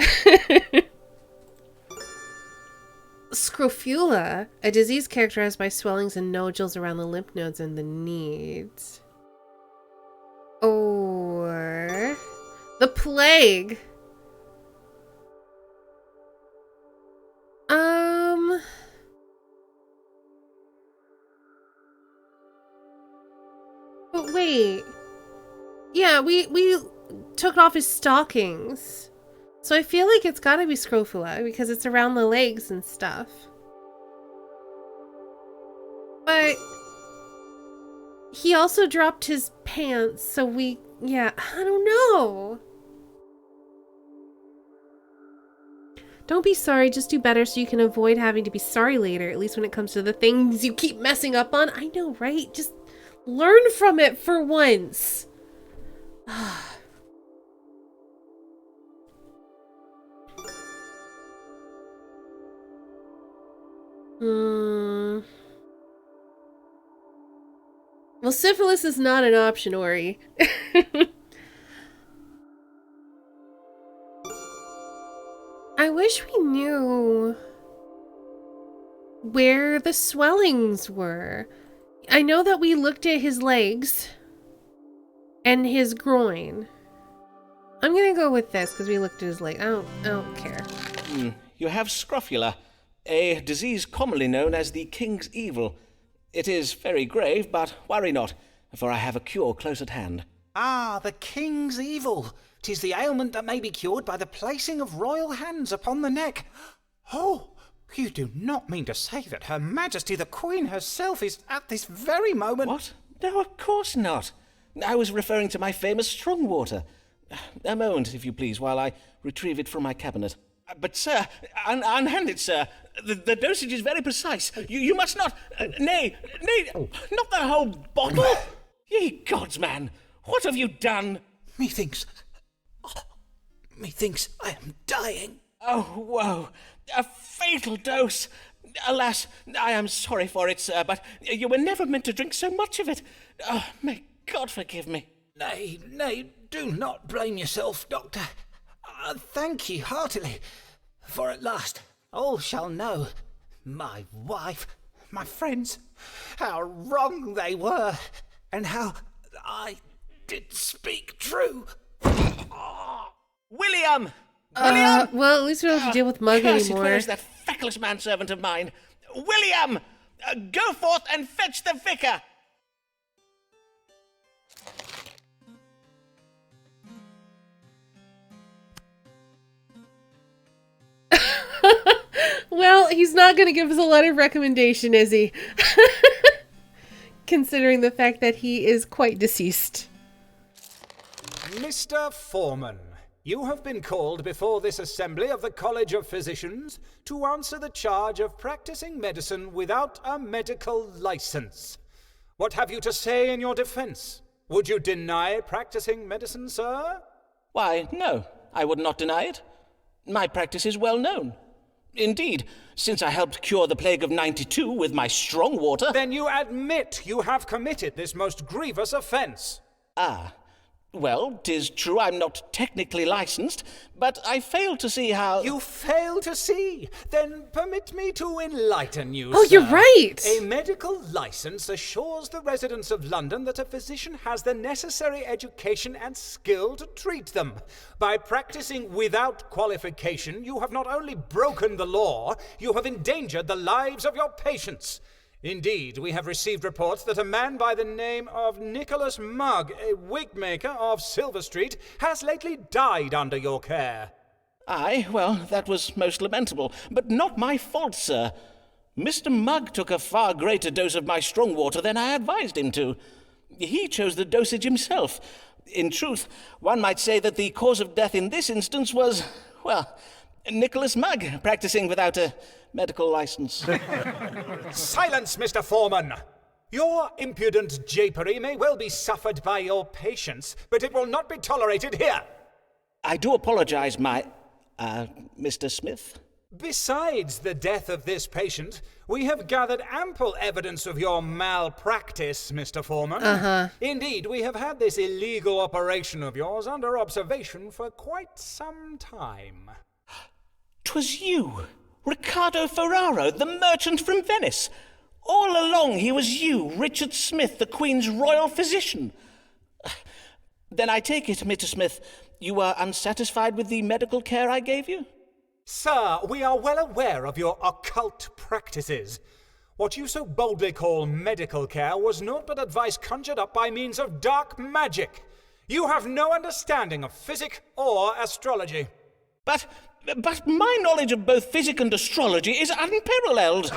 Scrofula, a disease characterized by swellings and nodules around the lymph nodes and the knees. Or the plague. But wait. Yeah, we took off his stockings. So I feel like it's gotta be scrofula because it's around the legs and stuff. But he also dropped his pants, so yeah, I don't know. Don't be sorry, just do better so you can avoid having to be sorry later, at least when it comes to the things you keep messing up on. I know, right? Just learn from it for once. Well, syphilis is not an option, Ori. I wish we knew where the swellings were. I know that we looked at his legs and his groin. I'm gonna go with this because we looked at his leg. I don't care. You have scrofula, a disease commonly known as the King's Evil. It is very grave, but worry not, for I have a cure close at hand. Ah, the King's Evil. 'Tis the ailment that may be cured by the placing of royal hands upon the neck. Oh, you do not mean to say that Her Majesty the Queen herself is at this very moment... What? No, of course not. I was referring to my famous strong water. A moment, if you please, while I retrieve it from my cabinet. But, sir, unhand it, sir. The dosage is very precise. You must not... nay, not the whole bottle. Ye gods, man, what have you done? Methinks I am dying. Oh, woe. A fatal dose. Alas, I am sorry for it, sir, but you were never meant to drink so much of it. Oh, may God forgive me. Nay, do not blame yourself, Doctor. Thank ye heartily, for at last all shall know, my wife, my friends, how wrong they were, and how I did speak true. William! Well, at least we don't have to deal with Mug anymore. Where is that feckless manservant of mine? William! Go forth and fetch the vicar! Well, he's not going to give us a letter of recommendation, is he? Considering the fact that he is quite deceased. Mr. Foreman, you have been called before this assembly of the College of Physicians to answer the charge of practicing medicine without a medical license. What have you to say in your defense? Would you deny practicing medicine, sir? Why, no, I would not deny it. My practice is well known. Indeed, since I helped cure the plague of '92 with my strong water... Then you admit you have committed this most grievous offence. Ah, well, 'tis true I'm not technically licensed, but I fail to see how... You fail to see? Then permit me to enlighten you, Oh, sir. you're right! A medical license assures the residents of London that a physician has the necessary education and skill to treat them. By practicing without qualification, you have not only broken the law, you have endangered the lives of your patients. Indeed, we have received reports that a man by the name of Nicholas Mugg, a wig maker of Silver Street, has lately died under your care. Aye, well, that was most lamentable, but not my fault, sir. Mr. Mugg took a far greater dose of my strong water than I advised him to. He chose the dosage himself. In truth, one might say that the cause of death in this instance was, well, Nicholas Mugg practicing without a medical license. Silence, Mr. Foreman! Your impudent japery may well be suffered by your patients, but it will not be tolerated here. I do apologize, Mr. Smith. Besides the death of this patient, we have gathered ample evidence of your malpractice, Mr. Foreman. Indeed, we have had this illegal operation of yours under observation for quite some time. 'Twas you, Riccardo Ferraro, the merchant from Venice. All along he was you, Richard Smith, the Queen's royal physician. Then I take it, Mr. Smith, you were unsatisfied with the medical care I gave you? Sir, we are well aware of your occult practices. What you so boldly call medical care was naught but advice conjured up by means of dark magic. You have no understanding of physic or astrology. But my knowledge of both physic and astrology is unparalleled.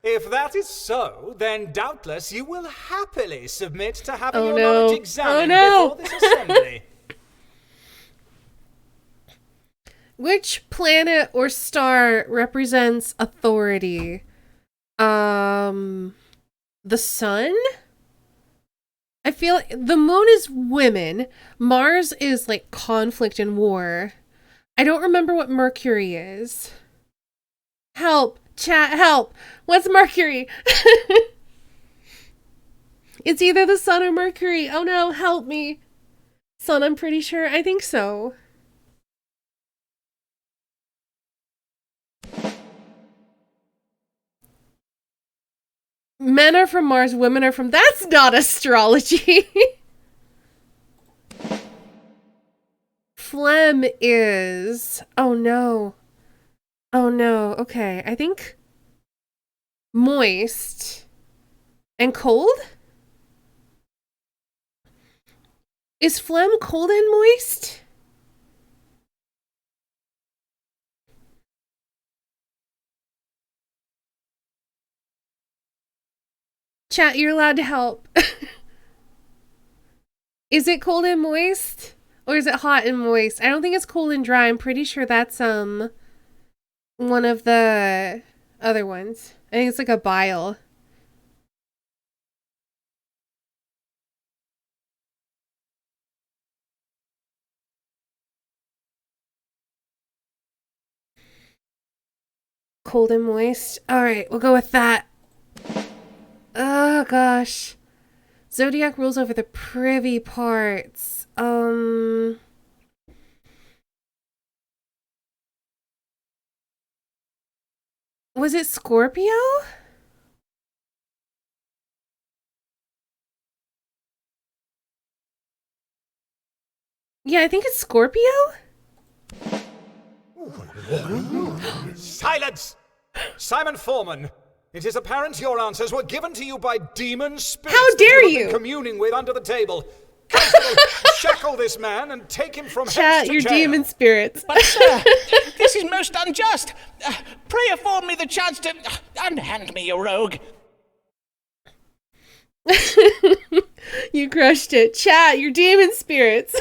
If that is so, then doubtless you will happily submit to having your knowledge examined before this assembly. Which planet or star represents authority? The sun? I feel the moon is women. Mars is like conflict and war. I don't remember what Mercury is. Help. Chat, help. What's Mercury? It's either the sun or Mercury. Oh no, help me. Sun, I'm pretty sure. I think so. Men are from Mars, women are from... That's not astrology. Phlegm is... Oh no. Oh no. Okay, I think... Moist. And cold? Is phlegm cold and moist? Chat, you're allowed to help. Is it cold and moist? Or is it hot and moist? I don't think it's cold and dry. I'm pretty sure that's one of the other ones. I think it's like a bile. Cold and moist. Alright, we'll go with that. Oh gosh. Zodiac rules over the privy parts. Was it Scorpio? Yeah, I think it's Scorpio. Silence! Simon Foreman, it is apparent your answers were given to you by demon spirits How dare that you have you! been communing with under the table. Constable, shackle this man and take him from Chat, hence to your jail. demon spirits. But sir, this is most unjust. Pray afford me the chance to unhand me, you rogue. You crushed it. Chat, your demon spirits.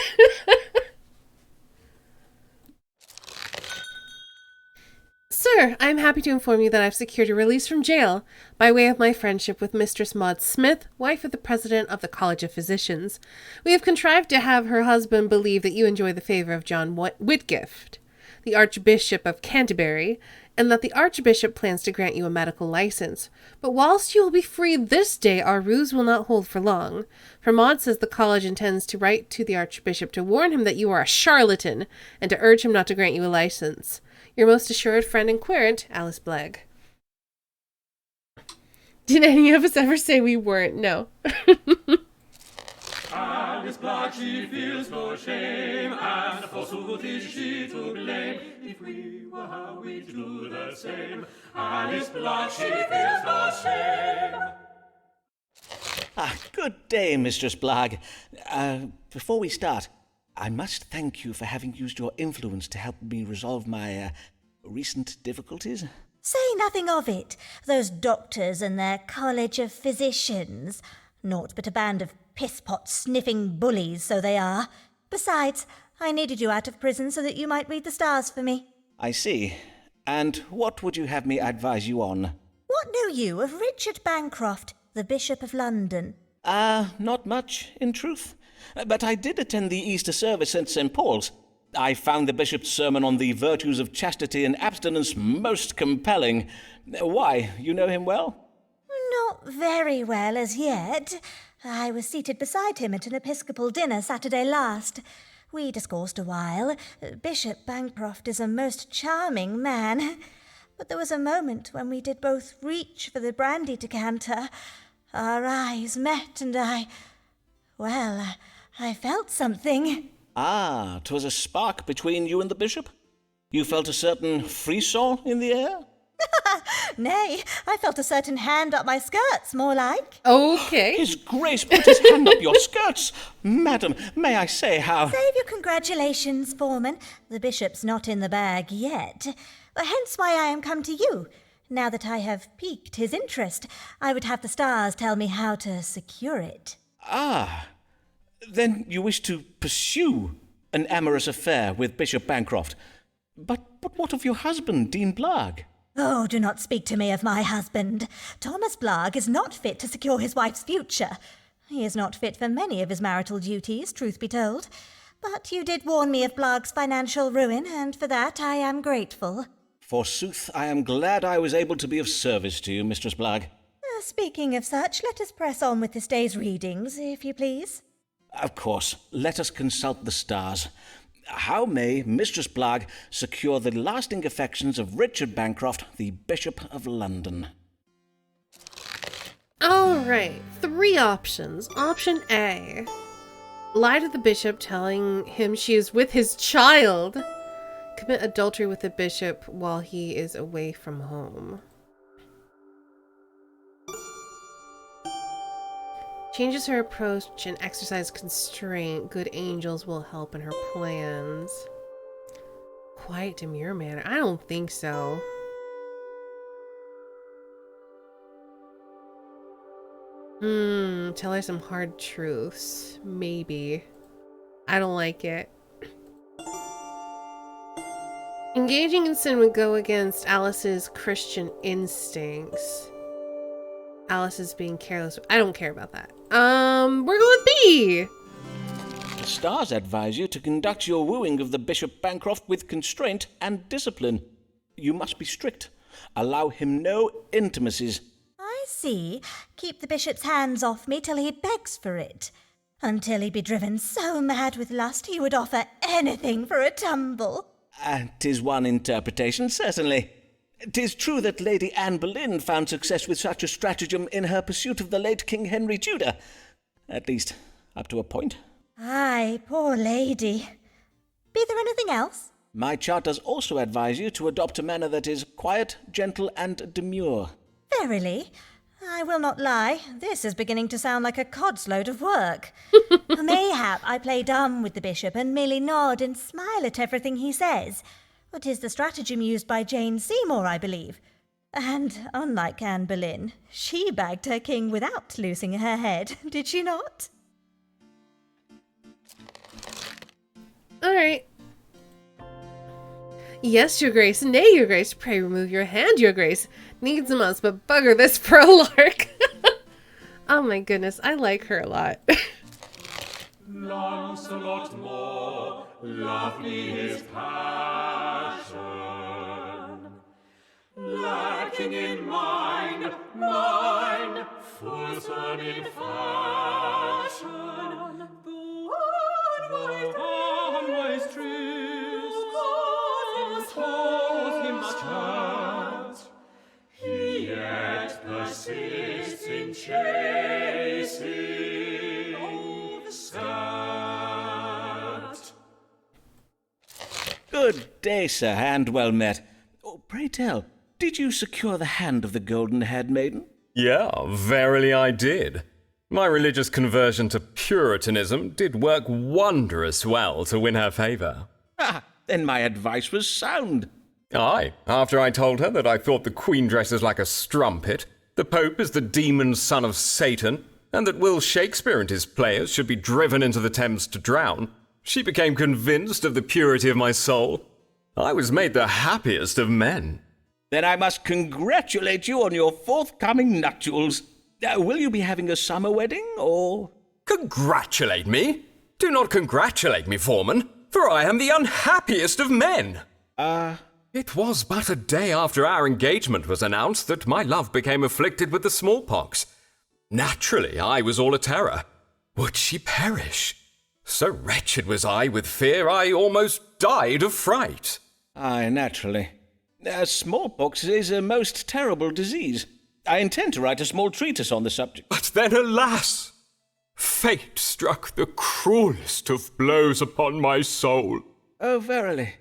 Sir, I am happy to inform you that I've secured a release from jail by way of my friendship with Mistress Maud Smith, wife of the president of the College of Physicians. We have contrived to have her husband believe that you enjoy the favor of John Whitgift, the Archbishop of Canterbury, and that the Archbishop plans to grant you a medical license. But whilst you will be free this day, our ruse will not hold for long. For Maud says the college intends to write to the Archbishop to warn him that you are a charlatan, and to urge him not to grant you a license. Your most assured friend and querent, Alice Blegg. Did any of us ever say we weren't? No. Alice Black, she feels no shame, and forsooth is she to blame. If we were her, we'd do the same. Alice Black, she feels no shame. Good day, Mistress Blagg. Before we start, I must thank you for having used your influence to help me resolve my recent difficulties. Say nothing of it. Those doctors and their College of Physicians. Naught but a band of piss-pot sniffing bullies, so they are. Besides, I needed you out of prison so that you might read the stars for me. I see. And what would you have me advise you on? What know you of Richard Bancroft, the Bishop of London? Not much, in truth. But I did attend the Easter service at St. Paul's. I found the bishop's sermon on the virtues of chastity and abstinence most compelling. Why, you know him well? Not very well as yet. I was seated beside him at an episcopal dinner Saturday last. We discoursed a while. Bishop Bancroft is a most charming man. But there was a moment when we did both reach for the brandy decanter. Our eyes met and I felt something. Ah, 'twas a spark between you and the bishop? You felt a certain frisson in the air? Nay, I felt a certain hand up my skirts, more like. Okay. His Grace put his hand up your skirts. Madam, may I say how... Save your congratulations, Foreman. The bishop's not in the bag yet. Hence why I am come to you. Now that I have piqued his interest, I would have the stars tell me how to secure it. Ah, then you wish to pursue an amorous affair with Bishop Bancroft. But what of your husband, Dean Blagg? Oh, do not speak to me of my husband. Thomas Blagg is not fit to secure his wife's future. He is not fit for many of his marital duties, truth be told. But you did warn me of Blagg's financial ruin, and for that I am grateful. Forsooth, I am glad I was able to be of service to you, Mistress Blagg. Speaking of such, let us press on with this day's readings, if you please. Of course, let us consult the stars. How may Mistress Blagg secure the lasting affections of Richard Bancroft, the Bishop of London? All right, 3 options. Option A, lie to the bishop telling him she is with his child. Commit adultery with the bishop while he is away from home. Changes her approach and exercise constraint. Good angels will help in her plans. Quiet, demure manner. I don't think so. Tell her some hard truths. Maybe. I don't like it. Engaging in sin would go against Alice's Christian instincts. Alice is being careless. I don't care about that. We're going B. The stars advise you to conduct your wooing of the Bishop Bancroft with constraint and discipline. You must be strict. Allow him no intimacies. I see. Keep the bishop's hands off me till he begs for it. Until he be driven so mad with lust he would offer anything for a tumble. 'Tis one interpretation, certainly. 'Tis true that Lady Anne Boleyn found success with such a stratagem in her pursuit of the late King Henry Tudor. At least, up to a point. Aye, poor lady. Be there anything else? My chart does also advise you to adopt a manner that is quiet, gentle, and demure. Verily, I will not lie. This is beginning to sound like a cod's load of work. Mayhap I play dumb with the bishop and merely nod and smile at everything he says. It is the stratagem used by Jane Seymour, I believe. And unlike Anne Boleyn, she bagged her king without losing her head, did she not? All right. Yes, your grace. Nay, your grace. Pray remove your hand, your grace. Needs a must, but bugger this for a lark. Oh my goodness, I like her a lot. Lancelot more, lovely his passion, lacking in mind, fulsome in fashion, the unwise truths, cause him much hurt, he yet persists in chasing the skirt. Good day, sir, and well met. Oh, pray tell, did you secure the hand of the golden-haired maiden? Yeah, verily I did. My religious conversion to Puritanism did work wondrous well to win her favour. Ah, then my advice was sound. Aye, after I told her that I thought the Queen dresses like a strumpet, the Pope is the demon son of Satan, and that Will Shakespeare and his players should be driven into the Thames to drown, she became convinced of the purity of my soul. I was made the happiest of men. Then I must congratulate you on your forthcoming nuptials. Will you be having a summer wedding, or...? Congratulate me? Do not congratulate me, Foreman. for I am the unhappiest of men. It was but a day after our engagement was announced that my love became afflicted with the smallpox. Naturally, I was all a terror. Would she perish? So wretched was I with fear, I almost died of fright. Aye, naturally. Smallpox is a most terrible disease. I intend to write a small treatise on the subject. But then, alas! Fate struck the cruelest of blows upon my soul. Oh, verily.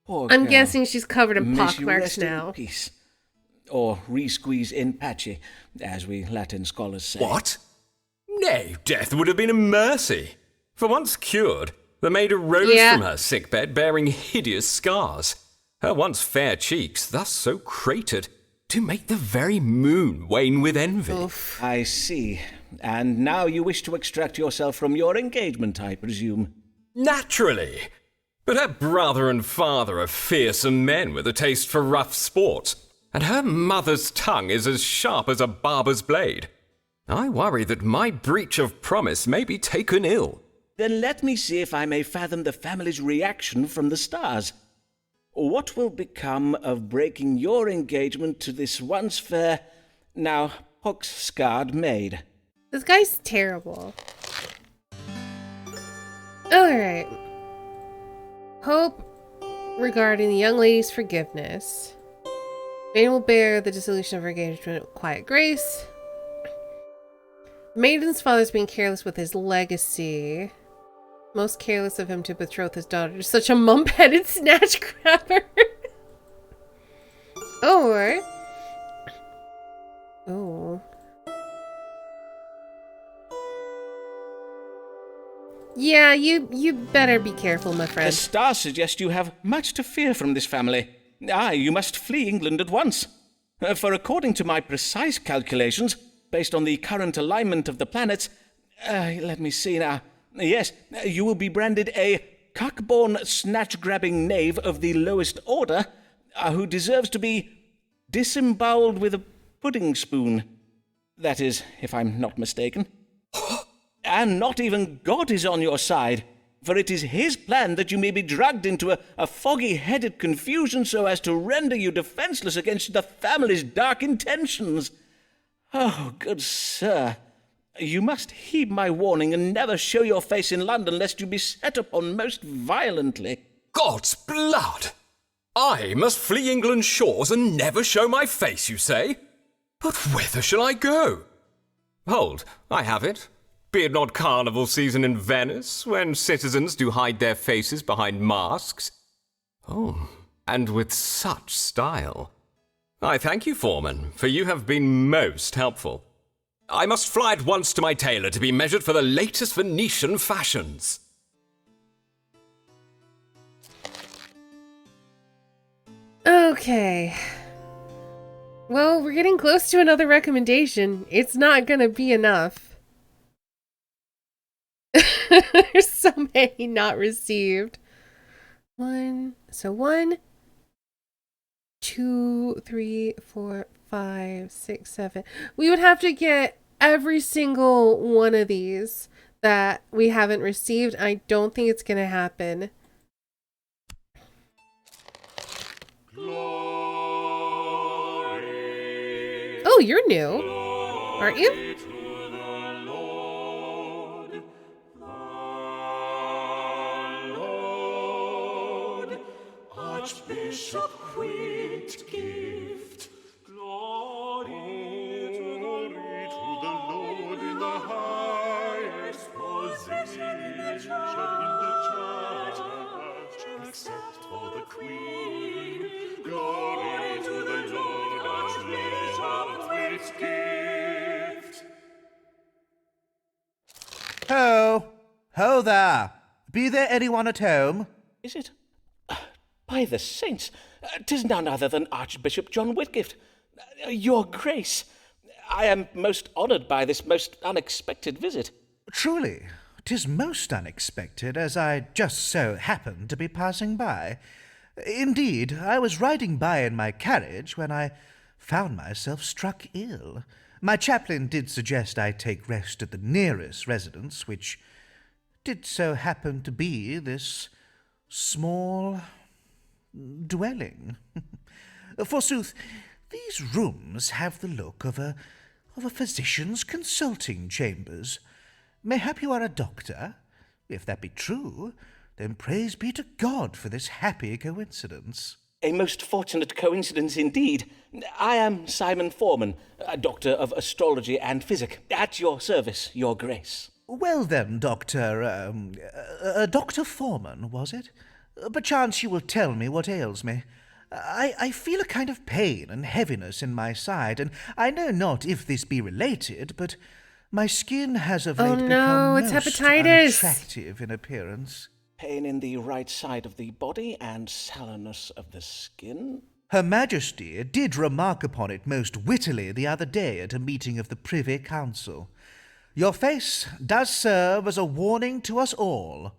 Poor I'm girl. guessing she's covered in May pock she marks rest in now. peace. Or re-squeeze in pace, as we Latin scholars say. What? Nay, death would have been a mercy. For once cured, the maid arose from her sickbed bearing hideous scars. Her once fair cheeks, thus so cratered, to make the very moon wane with envy. Oof. I see. And now you wish to extract yourself from your engagement, I presume. Naturally. But her brother and father are fearsome men with a taste for rough sport, and her mother's tongue is as sharp as a barber's blade. I worry that my breach of promise may be taken ill. Then let me see if I may fathom the family's reaction from the stars. What will become of breaking your engagement to this once fair, now pox-scarred maid? This guy's terrible. Alright. Hope regarding the young lady's forgiveness. Maiden will bear the dissolution of her engagement with quiet grace. Maiden's father's being careless with his legacy. Most careless of him to betroth his daughter to such a mump-headed snatch grabber. Or... oh. Yeah, you better be careful, my friend. The stars suggest you have much to fear from this family. Aye, you must flee England at once. For according to my precise calculations, based on the current alignment of the planets, let me see now. Yes, you will be branded a cock-born snatch-grabbing knave of the lowest order, who deserves to be disemboweled with a pudding spoon. That is, if I'm not mistaken. And not even God is on your side, for it is his plan that you may be dragged into a foggy-headed confusion so as to render you defenseless against the family's dark intentions. Oh, good sir, you must heed my warning and never show your face in London lest you be set upon most violently. God's blood! I must flee England's shores and never show my face, you say? But whither shall I go? Hold, I have it. Be it not carnival season in Venice, when citizens do hide their faces behind masks? Oh, and with such style. I thank you, Foreman, for you have been most helpful. I must fly at once to my tailor to be measured for the latest Venetian fashions. Okay. Well, we're getting close to another recommendation. It's not gonna be enough. There's so many not received. 1, 2, 3, 4, 5, 6, 7. We would have to get every single one of these that we haven't received. I don't think it's gonna happen. Oh, you're new, aren't you? Archbishop Whitgift, glory to the Lord in the highest position in the church, except for the Queen. Glory to the Lord, Archbishop Whitgift. Ho! Ho there! Be there anyone at home? Is it? By the saints, 'tis none other than Archbishop John Whitgift. Your Grace, I am most honoured by this most unexpected visit. Truly, 'tis most unexpected, as I just so happened to be passing by. Indeed, I was riding by in my carriage when I found myself struck ill. My chaplain did suggest I take rest at the nearest residence, which did so happen to be this small dwelling. Forsooth, these rooms have the look of a physician's consulting chambers. Mayhap you are a doctor? If that be true, then praise be to God for this happy coincidence. A most fortunate coincidence indeed. I am Simon Foreman, a doctor of astrology and physic. At your service, your grace. Well then, Dr. Dr. Foreman, was it? Perchance you will tell me what ails me. I feel a kind of pain and heaviness in my side, and I know not if this be related, but my skin has of late become it's most hepatitis. unattractive in appearance. Pain in the right side of the body and sallowness of the skin. Her Majesty did remark upon it most wittily the other day at a meeting of the Privy Council. Your face does serve as a warning to us all,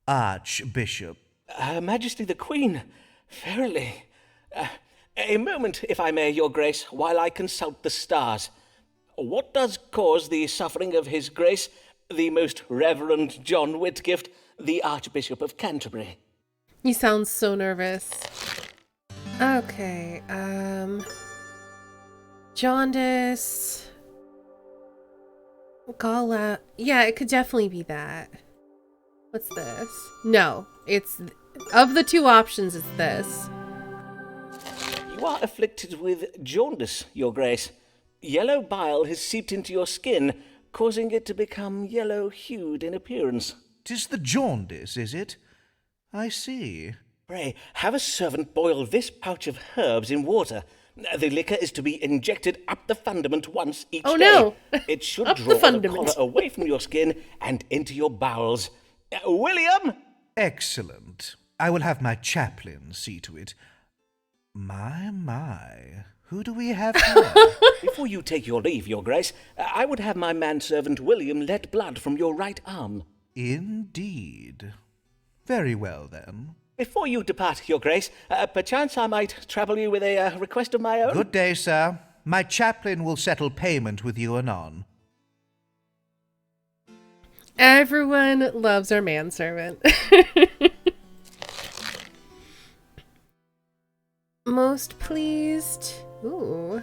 Archbishop. Her Majesty the Queen, verily. A moment, if I may, your grace, while I consult the stars. What does cause the suffering of his grace, the most reverend John Whitgift, the Archbishop of Canterbury? You sound so nervous. Okay, jaundice, gala. Yeah, it could definitely be that. What's this? No, it's, of the two options, it's this. You are afflicted with jaundice, your grace. Yellow bile has seeped into your skin, causing it to become yellow-hued in appearance. 'Tis the jaundice, is it? I see. Pray, have a servant boil this pouch of herbs in water. The liquor is to be injected up the fundament once each day. No! It should Up draw the fundament. collar away from your skin and into your bowels. William! Excellent. I will have my chaplain see to it. My. Who do we have here? Before you take your leave, your grace, I would have my manservant William let blood from your right arm. Indeed. Very well, then. Before you depart, your grace, perchance I might trouble you with a request of my own. Good day, sir. My chaplain will settle payment with you anon. Everyone loves our manservant. Most pleased. Ooh.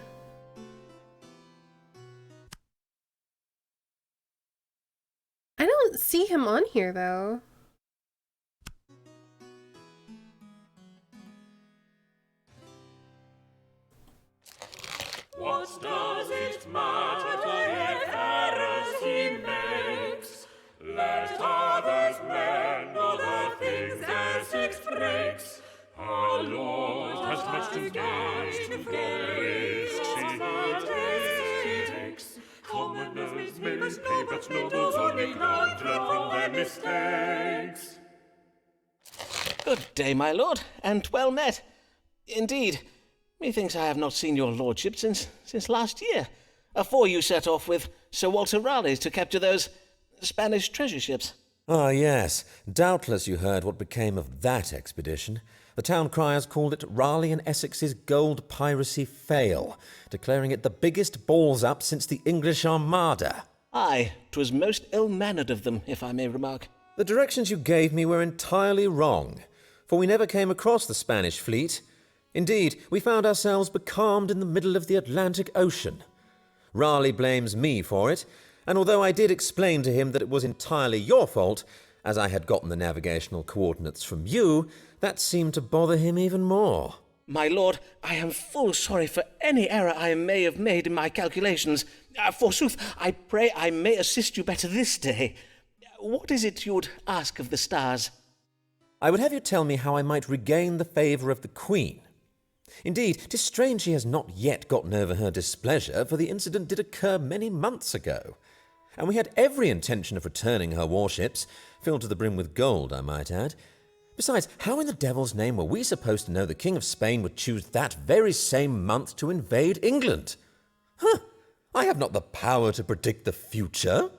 I don't see him on here, though. What does it matter if errors he makes? Let others mend other things Essex breaks. Our Lord has much to gain from the risks he takes. Commoners may pay, but nobles only learn from their mistakes. Good day, my lord, and well met. Indeed, methinks I have not seen your lordship since last year, afore you set off with Sir Walter Raleigh to capture those Spanish treasure ships. Ah, yes. Doubtless you heard what became of that expedition. The town criers called it Raleigh and Essex's gold piracy fail, declaring it the biggest balls-up since the English Armada. Aye, 'twas most ill-mannered of them, if I may remark. The directions you gave me were entirely wrong, for we never came across the Spanish fleet. Indeed, we found ourselves becalmed in the middle of the Atlantic Ocean. Raleigh blames me for it, and although I did explain to him that it was entirely your fault, as I had gotten the navigational coordinates from you, that seemed to bother him even more. My lord, I am full sorry for any error I may have made in my calculations. Forsooth, I pray I may assist you better this day. What is it you would ask of the stars? I would have you tell me how I might regain the favour of the Queen. Indeed, 'tis strange she has not yet gotten over her displeasure, for the incident did occur many months ago. And we had every intention of returning her warships, filled to the brim with gold, I might add. Besides, how in the devil's name were we supposed to know the King of Spain would choose that very same month to invade England? I have not the power to predict the future.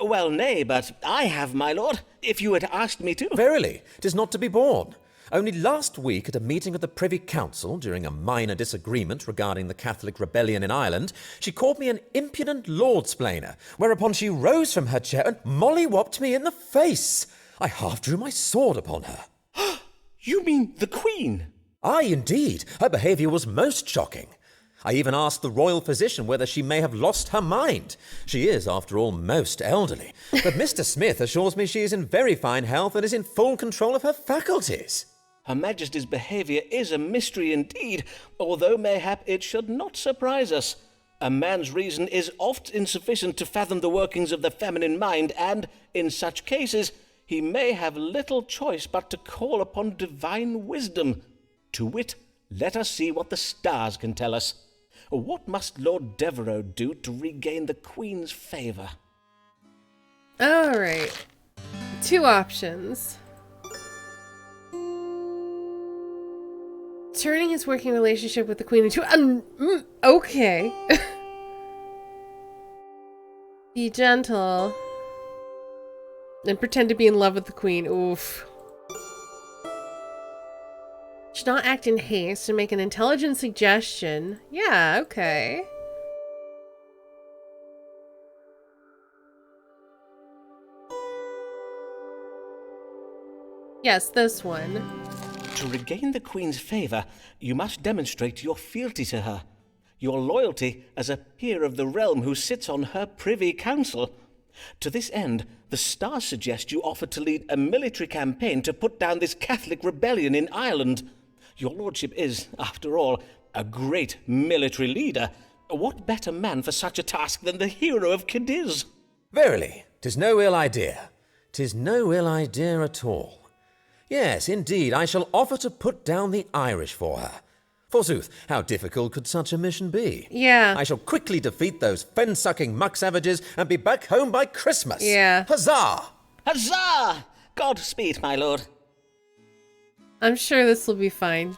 Well, nay, but I have, my lord, if you had asked me to. Verily, 'tis not to be borne. Only last week at a meeting of the Privy Council, during a minor disagreement regarding the Catholic rebellion in Ireland, she called me an impudent lordsplainer, whereupon she rose from her chair and mollywopped me in the face. I half drew my sword upon her. You mean the Queen? Aye, indeed. Her behaviour was most shocking. I even asked the royal physician whether she may have lost her mind. She is, after all, most elderly. But Mr. Smith assures me she is in very fine health and is in full control of her faculties. Her Majesty's behaviour is a mystery indeed, although mayhap it should not surprise us. A man's reason is oft insufficient to fathom the workings of the feminine mind, and, in such cases, he may have little choice but to call upon divine wisdom. To wit, let us see what the stars can tell us. What must Lord Devereux do to regain the Queen's favour? All right. 2 options. Turning his working relationship with the Queen into... okay. Be gentle. And pretend to be in love with the Queen. Oof. Should not act in haste and make an intelligent suggestion. Yeah, okay. Yes, this one. To regain the Queen's favour, you must demonstrate your fealty to her, your loyalty as a peer of the realm who sits on her Privy Council. To this end, the stars suggest you offer to lead a military campaign to put down this Catholic rebellion in Ireland. Your lordship is, after all, a great military leader. What better man for such a task than the hero of Cadiz? Verily, 'tis no ill idea. 'Tis no ill idea at all. Yes, indeed, I shall offer to put down the Irish for her. Forsooth, how difficult could such a mission be? Yeah. I shall quickly defeat those fen-sucking muck-savages and be back home by Christmas. Yeah. Huzzah! Huzzah! Godspeed, my lord. I'm sure this will be fine.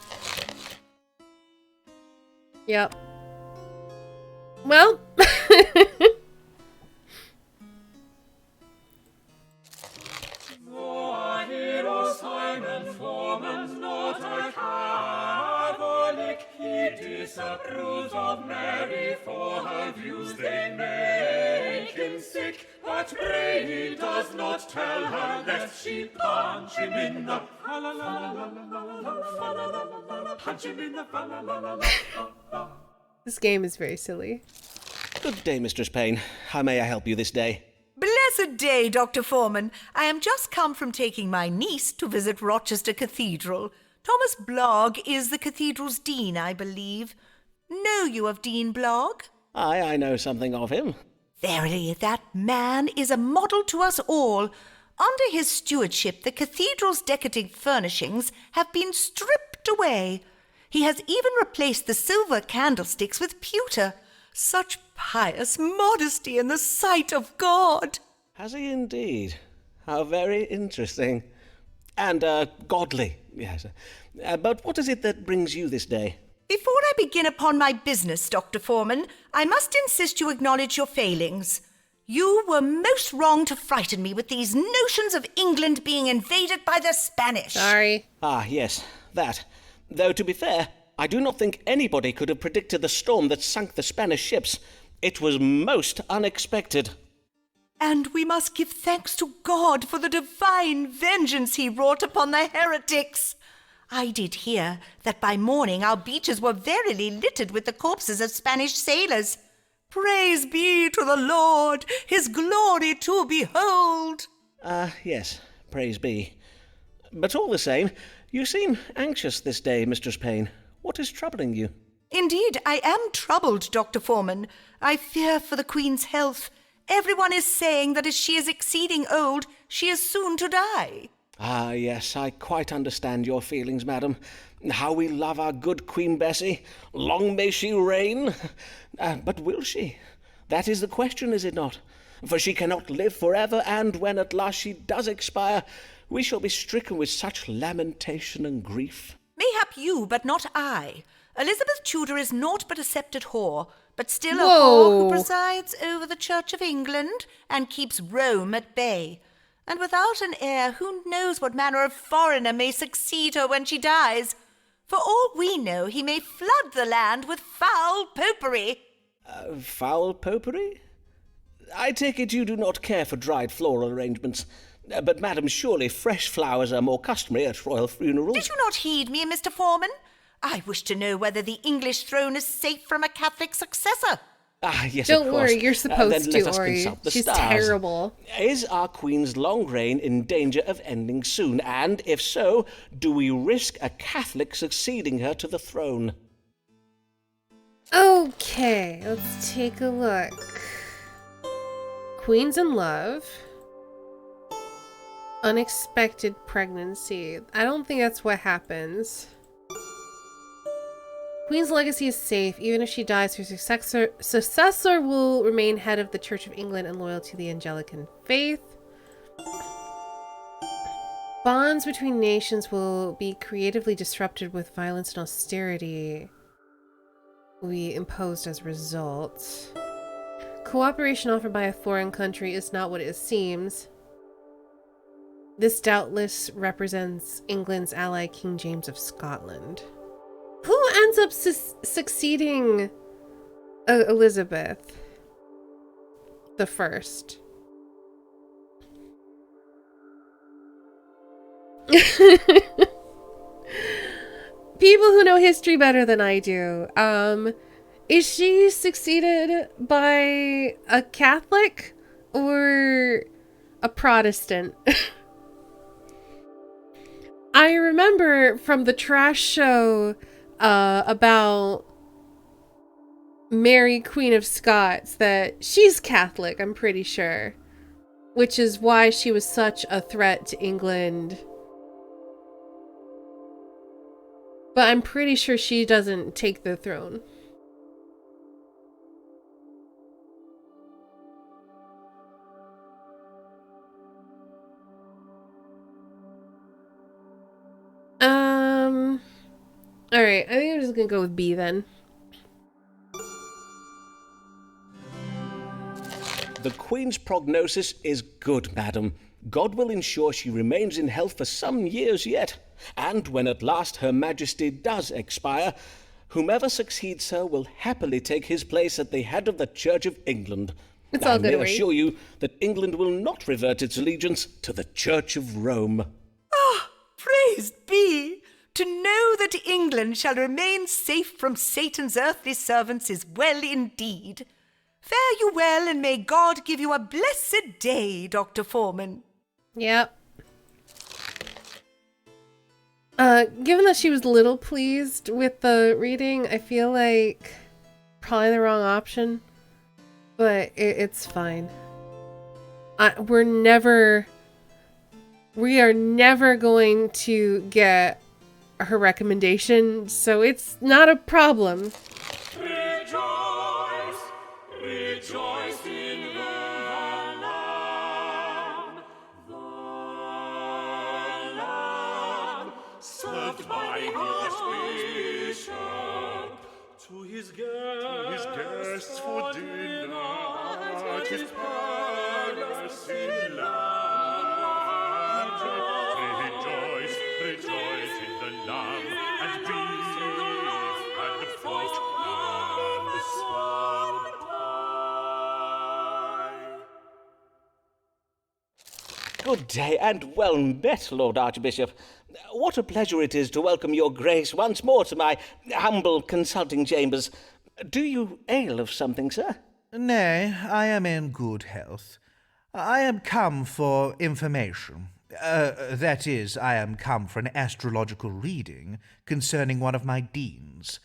Yep. Well. Our hero Simon Foreman's not a Catholic. He disapproves of Mary for her views, they make him sick. But pray he does not tell her, lest she punch him in the punch him in the This game is very silly. Good day, Mistress Payne. How may I help you this day? Blessed day, Dr. Foreman. I am just come from taking my niece to visit Rochester Cathedral. Thomas Blogg is the cathedral's dean, I believe. Know you of Dean Blogg? Aye, I know something of him. Verily, that man is a model to us all. Under his stewardship, the cathedral's decadent furnishings have been stripped away. He has even replaced the silver candlesticks with pewter. Such pious modesty in the sight of God. Has he indeed? How very interesting. And, godly, yes. But what is it that brings you this day? Before I begin upon my business, Dr. Foreman, I must insist you acknowledge your failings. You were most wrong to frighten me with these notions of England being invaded by the Spanish. Sorry. Ah, yes, that. Though, to be fair, I do not think anybody could have predicted the storm that sunk the Spanish ships. It was most unexpected. And we must give thanks to God for the divine vengeance he wrought upon the heretics. I did hear that by morning our beaches were verily littered with the corpses of Spanish sailors. Praise be to the Lord, his glory to behold. Yes, praise be. But all the same, you seem anxious this day, Mistress Payne. What is troubling you? Indeed, I am troubled, Dr. Foreman. I fear for the Queen's health. Everyone is saying that as she is exceeding old, she is soon to die. Ah, yes, I quite understand your feelings, madam. How we love our good Queen Bessie. Long may she reign. But will she? That is the question, is it not? For she cannot live forever, and when at last she does expire, we shall be stricken with such lamentation and grief. Mayhap you, but not I. Elizabeth Tudor is naught but a sceptred whore, but still a Whoa. whore who presides over the Church of England and keeps Rome at bay. And without an heir, who knows what manner of foreigner may succeed her when she dies? For all we know, he may flood the land with foul popery. Foul popery? I take it you do not care for dried floral arrangements. But, madam, surely fresh flowers are more customary at royal funerals. Did you not heed me, Mr. Foreman? I wish to know whether the English throne is safe from a Catholic successor. Yes, Don't of course. worry, you're supposed then to, let us Ori. consult the She's stars. terrible. Is our queen's long reign in danger of ending soon? And if so, do we risk a Catholic succeeding her to the throne? Okay, let's take a look. Queen's in love. Unexpected pregnancy. I don't think that's what happens. Queen's legacy is safe. Even if she dies, her successor will remain head of the Church of England and loyal to the Anglican faith. Bonds between nations will be creatively disrupted with violence and austerity will be imposed as a result. Cooperation offered by a foreign country is not what it seems. This doubtless represents England's ally, King James of Scotland. Who ends up succeeding Elizabeth the First? People who know history better than I do. Is she succeeded by a Catholic or a Protestant? I remember from the trash show about Mary, Queen of Scots, that she's Catholic, I'm pretty sure. Which is why she was such a threat to England. But I'm pretty sure she doesn't take the throne. Alright, I think I'm just gonna go with B then. The Queen's prognosis is good, madam. God will ensure she remains in health for some years yet. And when at last Her Majesty does expire, whomever succeeds her will happily take his place at the head of the Church of England. It's all good, I may Ori. assure you that England will not revert its allegiance to the Church of Rome. Ah, praised be! To know that England shall remain safe from Satan's earthly servants is well indeed. Fare you well, and may God give you a blessed day, Dr. Foreman. Yep. Given that she was a little pleased with the reading, I feel like probably the wrong option, but it's fine. We are never going to get her recommendation, so it's not a problem. Rejoice, rejoice in the Lamb, served by his bishop, to his guests for dinner at his palace in love. Rejoice, rejoice in the Lamb, and beef, and fruit, and swan pie. Good day, and well met, Lord Archbishop. What a pleasure it is to welcome your grace once more to my humble consulting chambers. Do you ail of something, sir? Nay, I am in good health. I am come for information. That is, I am come for an astrological reading concerning one of my deans,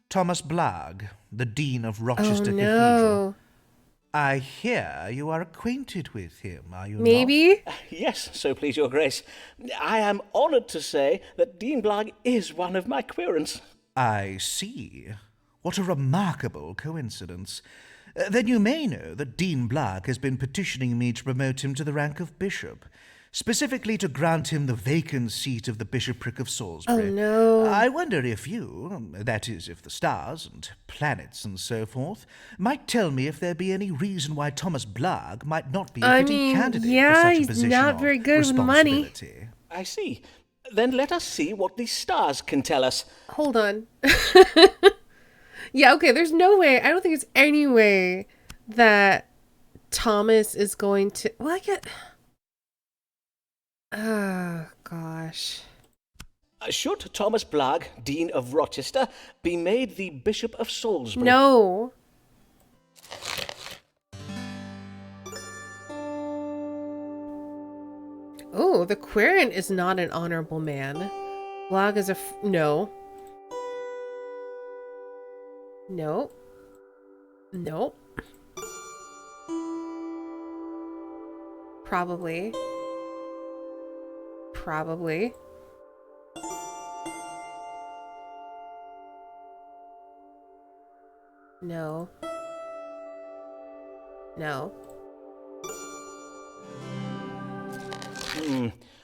Thomas Blagg, the Dean of Rochester Cathedral. I hear you are acquainted with him, are you Maybe? not? Yes, so please your grace. I am honoured to say that Dean Blagg is one of my querents. I see. What a remarkable coincidence. Then you may know that Dean Blagg has been petitioning me to promote him to the rank of bishop, specifically to grant him the vacant seat of the bishopric of Salisbury. Oh, no. I wonder if you, that is, if the stars and planets and so forth, might tell me if there be any reason why Thomas Blagg might not be a fitting candidate for such a position not very of good with money. responsibility. I see. Then let us see what the stars can tell us. Hold on. Yeah, okay, there's no way. I don't think there's any way that Thomas is going to... Well, I get... Oh, gosh. Should Thomas Blagg, Dean of Rochester, be made the Bishop of Salisbury? No. Oh, the querent is not an honorable man. Blagg is a... No. No. No. Probably. Probably. No. No.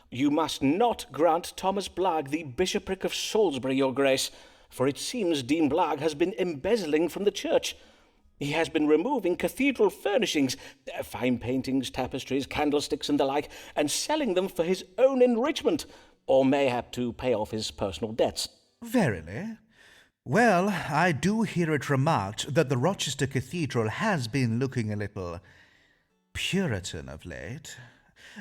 You must not grant Thomas Blagg the bishopric of Salisbury, Your Grace, for it seems Dean Blagg has been embezzling from the church. He has been removing cathedral furnishings, fine paintings, tapestries, candlesticks and the like, and selling them for his own enrichment, or mayhap to pay off his personal debts. Verily? Well, I do hear it remarked that the Rochester Cathedral has been looking a little Puritan of late.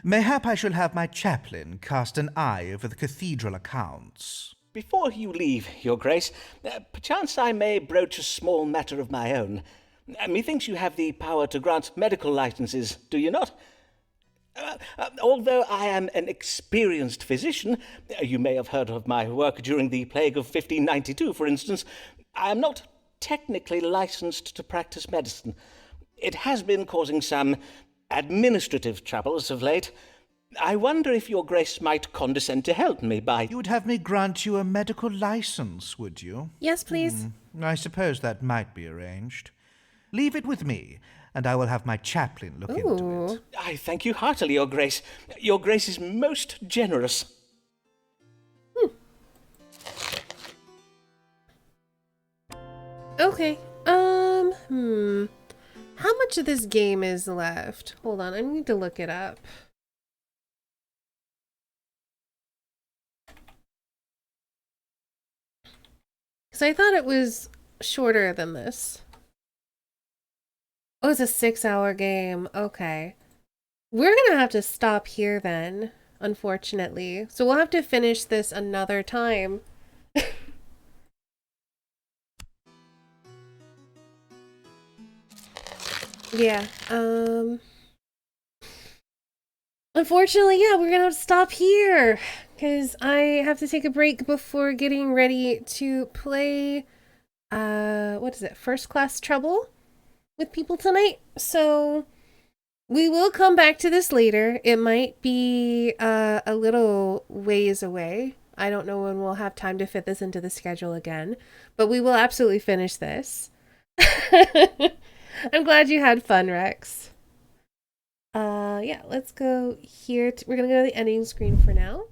Mayhap I shall have my chaplain cast an eye over the cathedral accounts. Before you leave, Your Grace, perchance I may broach a small matter of my own. Methinks you have the power to grant medical licenses, do you not? Although I am an experienced physician, you may have heard of my work during the plague of 1592, for instance, I am not technically licensed to practice medicine. It has been causing some administrative troubles of late. I wonder if Your Grace might condescend to help me by... You would have me grant you a medical license, would you? Yes, please. I suppose that might be arranged. Leave it with me, and I will have my chaplain look into it. I thank you heartily, Your Grace. Your Grace is most generous. Okay. How much of this game is left? Hold on, I need to look it up. Because I thought it was shorter than this. Oh, it's a 6-hour game. Okay. We're gonna have to stop here then, unfortunately. So we'll have to finish this another time. Yeah, unfortunately, yeah, we're gonna have to stop here because I have to take a break before getting ready to play, what is it, First Class Trouble with people tonight. So we will come back to this later. It might be a little ways away. I don't know when we'll have time to fit this into the schedule again, but we will absolutely finish this. I'm glad you had fun, Rex. Yeah, let's go here. We're gonna go to the ending screen for now.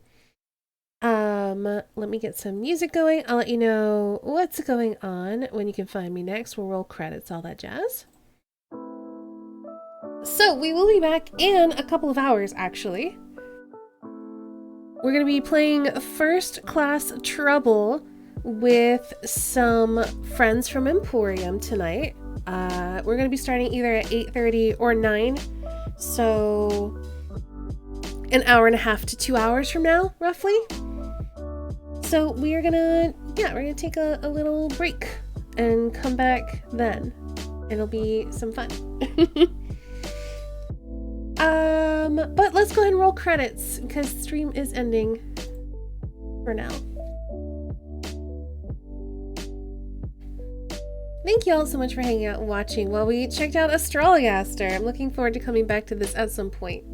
Let me get some music going. I'll let you know what's going on, when you can find me next. We'll roll credits, all that jazz. So we will be back in a couple of hours, actually. We're gonna be playing First Class Trouble with some friends from Emporium tonight. We're gonna be starting either at 8:30 or 9, so an hour and a half to 2 hours from now, roughly. So we're gonna take a little break and come back then. It'll be some fun. But let's go ahead and roll credits because stream is ending for now. Thank you all so much for hanging out and watching while we checked out Astrologaster. I'm looking forward to coming back to this at some point.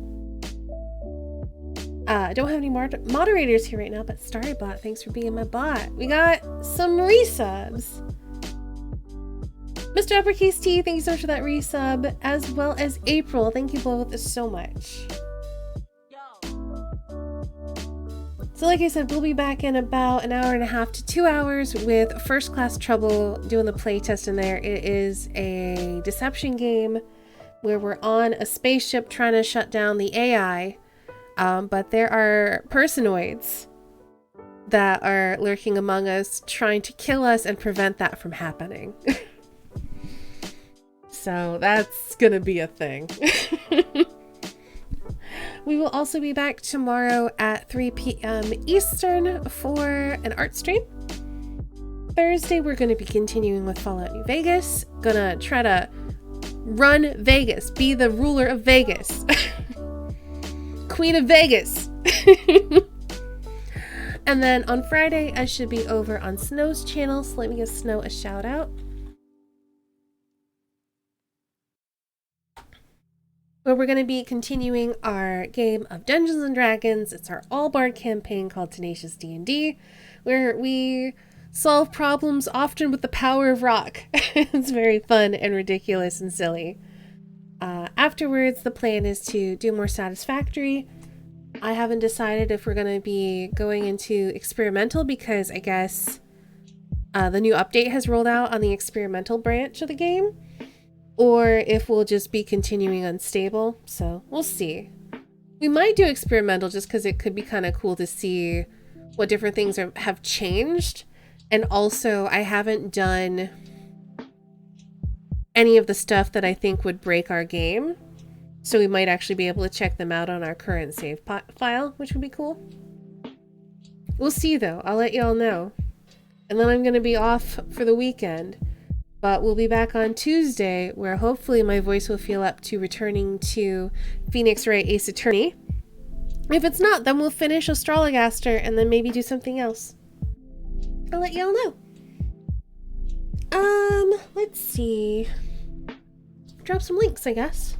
I don't have any moderators here right now, but Starrybot, thanks for being my bot. We got some resubs. Mr. Uppercase T, thank you so much for that resub, as well as April. Thank you both so much. So like I said, we'll be back in about an hour and a half to 2 hours with First Class Trouble doing the playtest in there. It is a deception game where we're on a spaceship trying to shut down the AI, but there are personoids that are lurking among us trying to kill us and prevent that from happening. So that's gonna be a thing. We will also be back tomorrow at 3 p.m. Eastern for an art stream. Thursday, we're going to be continuing with Fallout New Vegas. Gonna try to run Vegas, be the ruler of Vegas. Queen of Vegas. And then on Friday, I should be over on Snow's channel, so let me give Snow a shout out. Where we're going to be continuing our game of Dungeons and Dragons. It's our all-bard campaign called Tenacious D&D, where we solve problems often with the power of rock. It's very fun and ridiculous and silly. Afterwards, the plan is to do more Satisfactory. I haven't decided if we're going to be going into experimental because I guess the new update has rolled out on the experimental branch of the game, or if we'll just be continuing unstable. So we'll see. We might do experimental just because it could be kind of cool to see what different things have changed. And also, I haven't done any of the stuff that I think would break our game. So we might actually be able to check them out on our current save file, which would be cool. We'll see though. I'll let y'all know. And then I'm going to be off for the weekend. But we'll be back on Tuesday, where hopefully my voice will feel up to returning to Phoenix Wright Ace Attorney. If it's not, then we'll finish Astrologaster and then maybe do something else. I'll let y'all know. Let's see. Drop some links, I guess.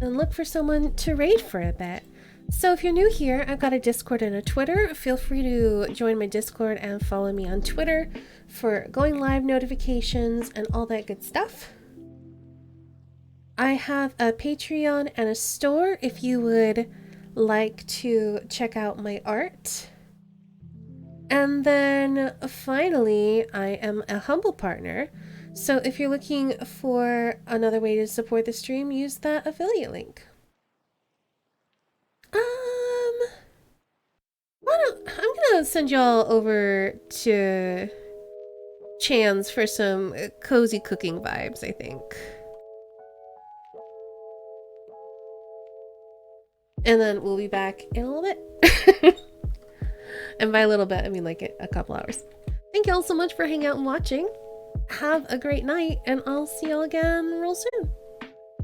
And look for someone to raid for a bit. So if you're new here, I've got a Discord and a Twitter. Feel free to join my Discord and follow me on Twitter for going live notifications and all that good stuff. I have a Patreon and a store if you would like to check out my art. And then finally, I am a Humble partner. So if you're looking for another way to support the stream, use that affiliate link. I'm gonna send y'all over to Chan's for some cozy cooking vibes, I think. And then we'll be back in a little bit. And by a little bit, I mean like a couple hours. Thank y'all so much for hanging out and watching. Have a great night, and I'll see y'all again real soon.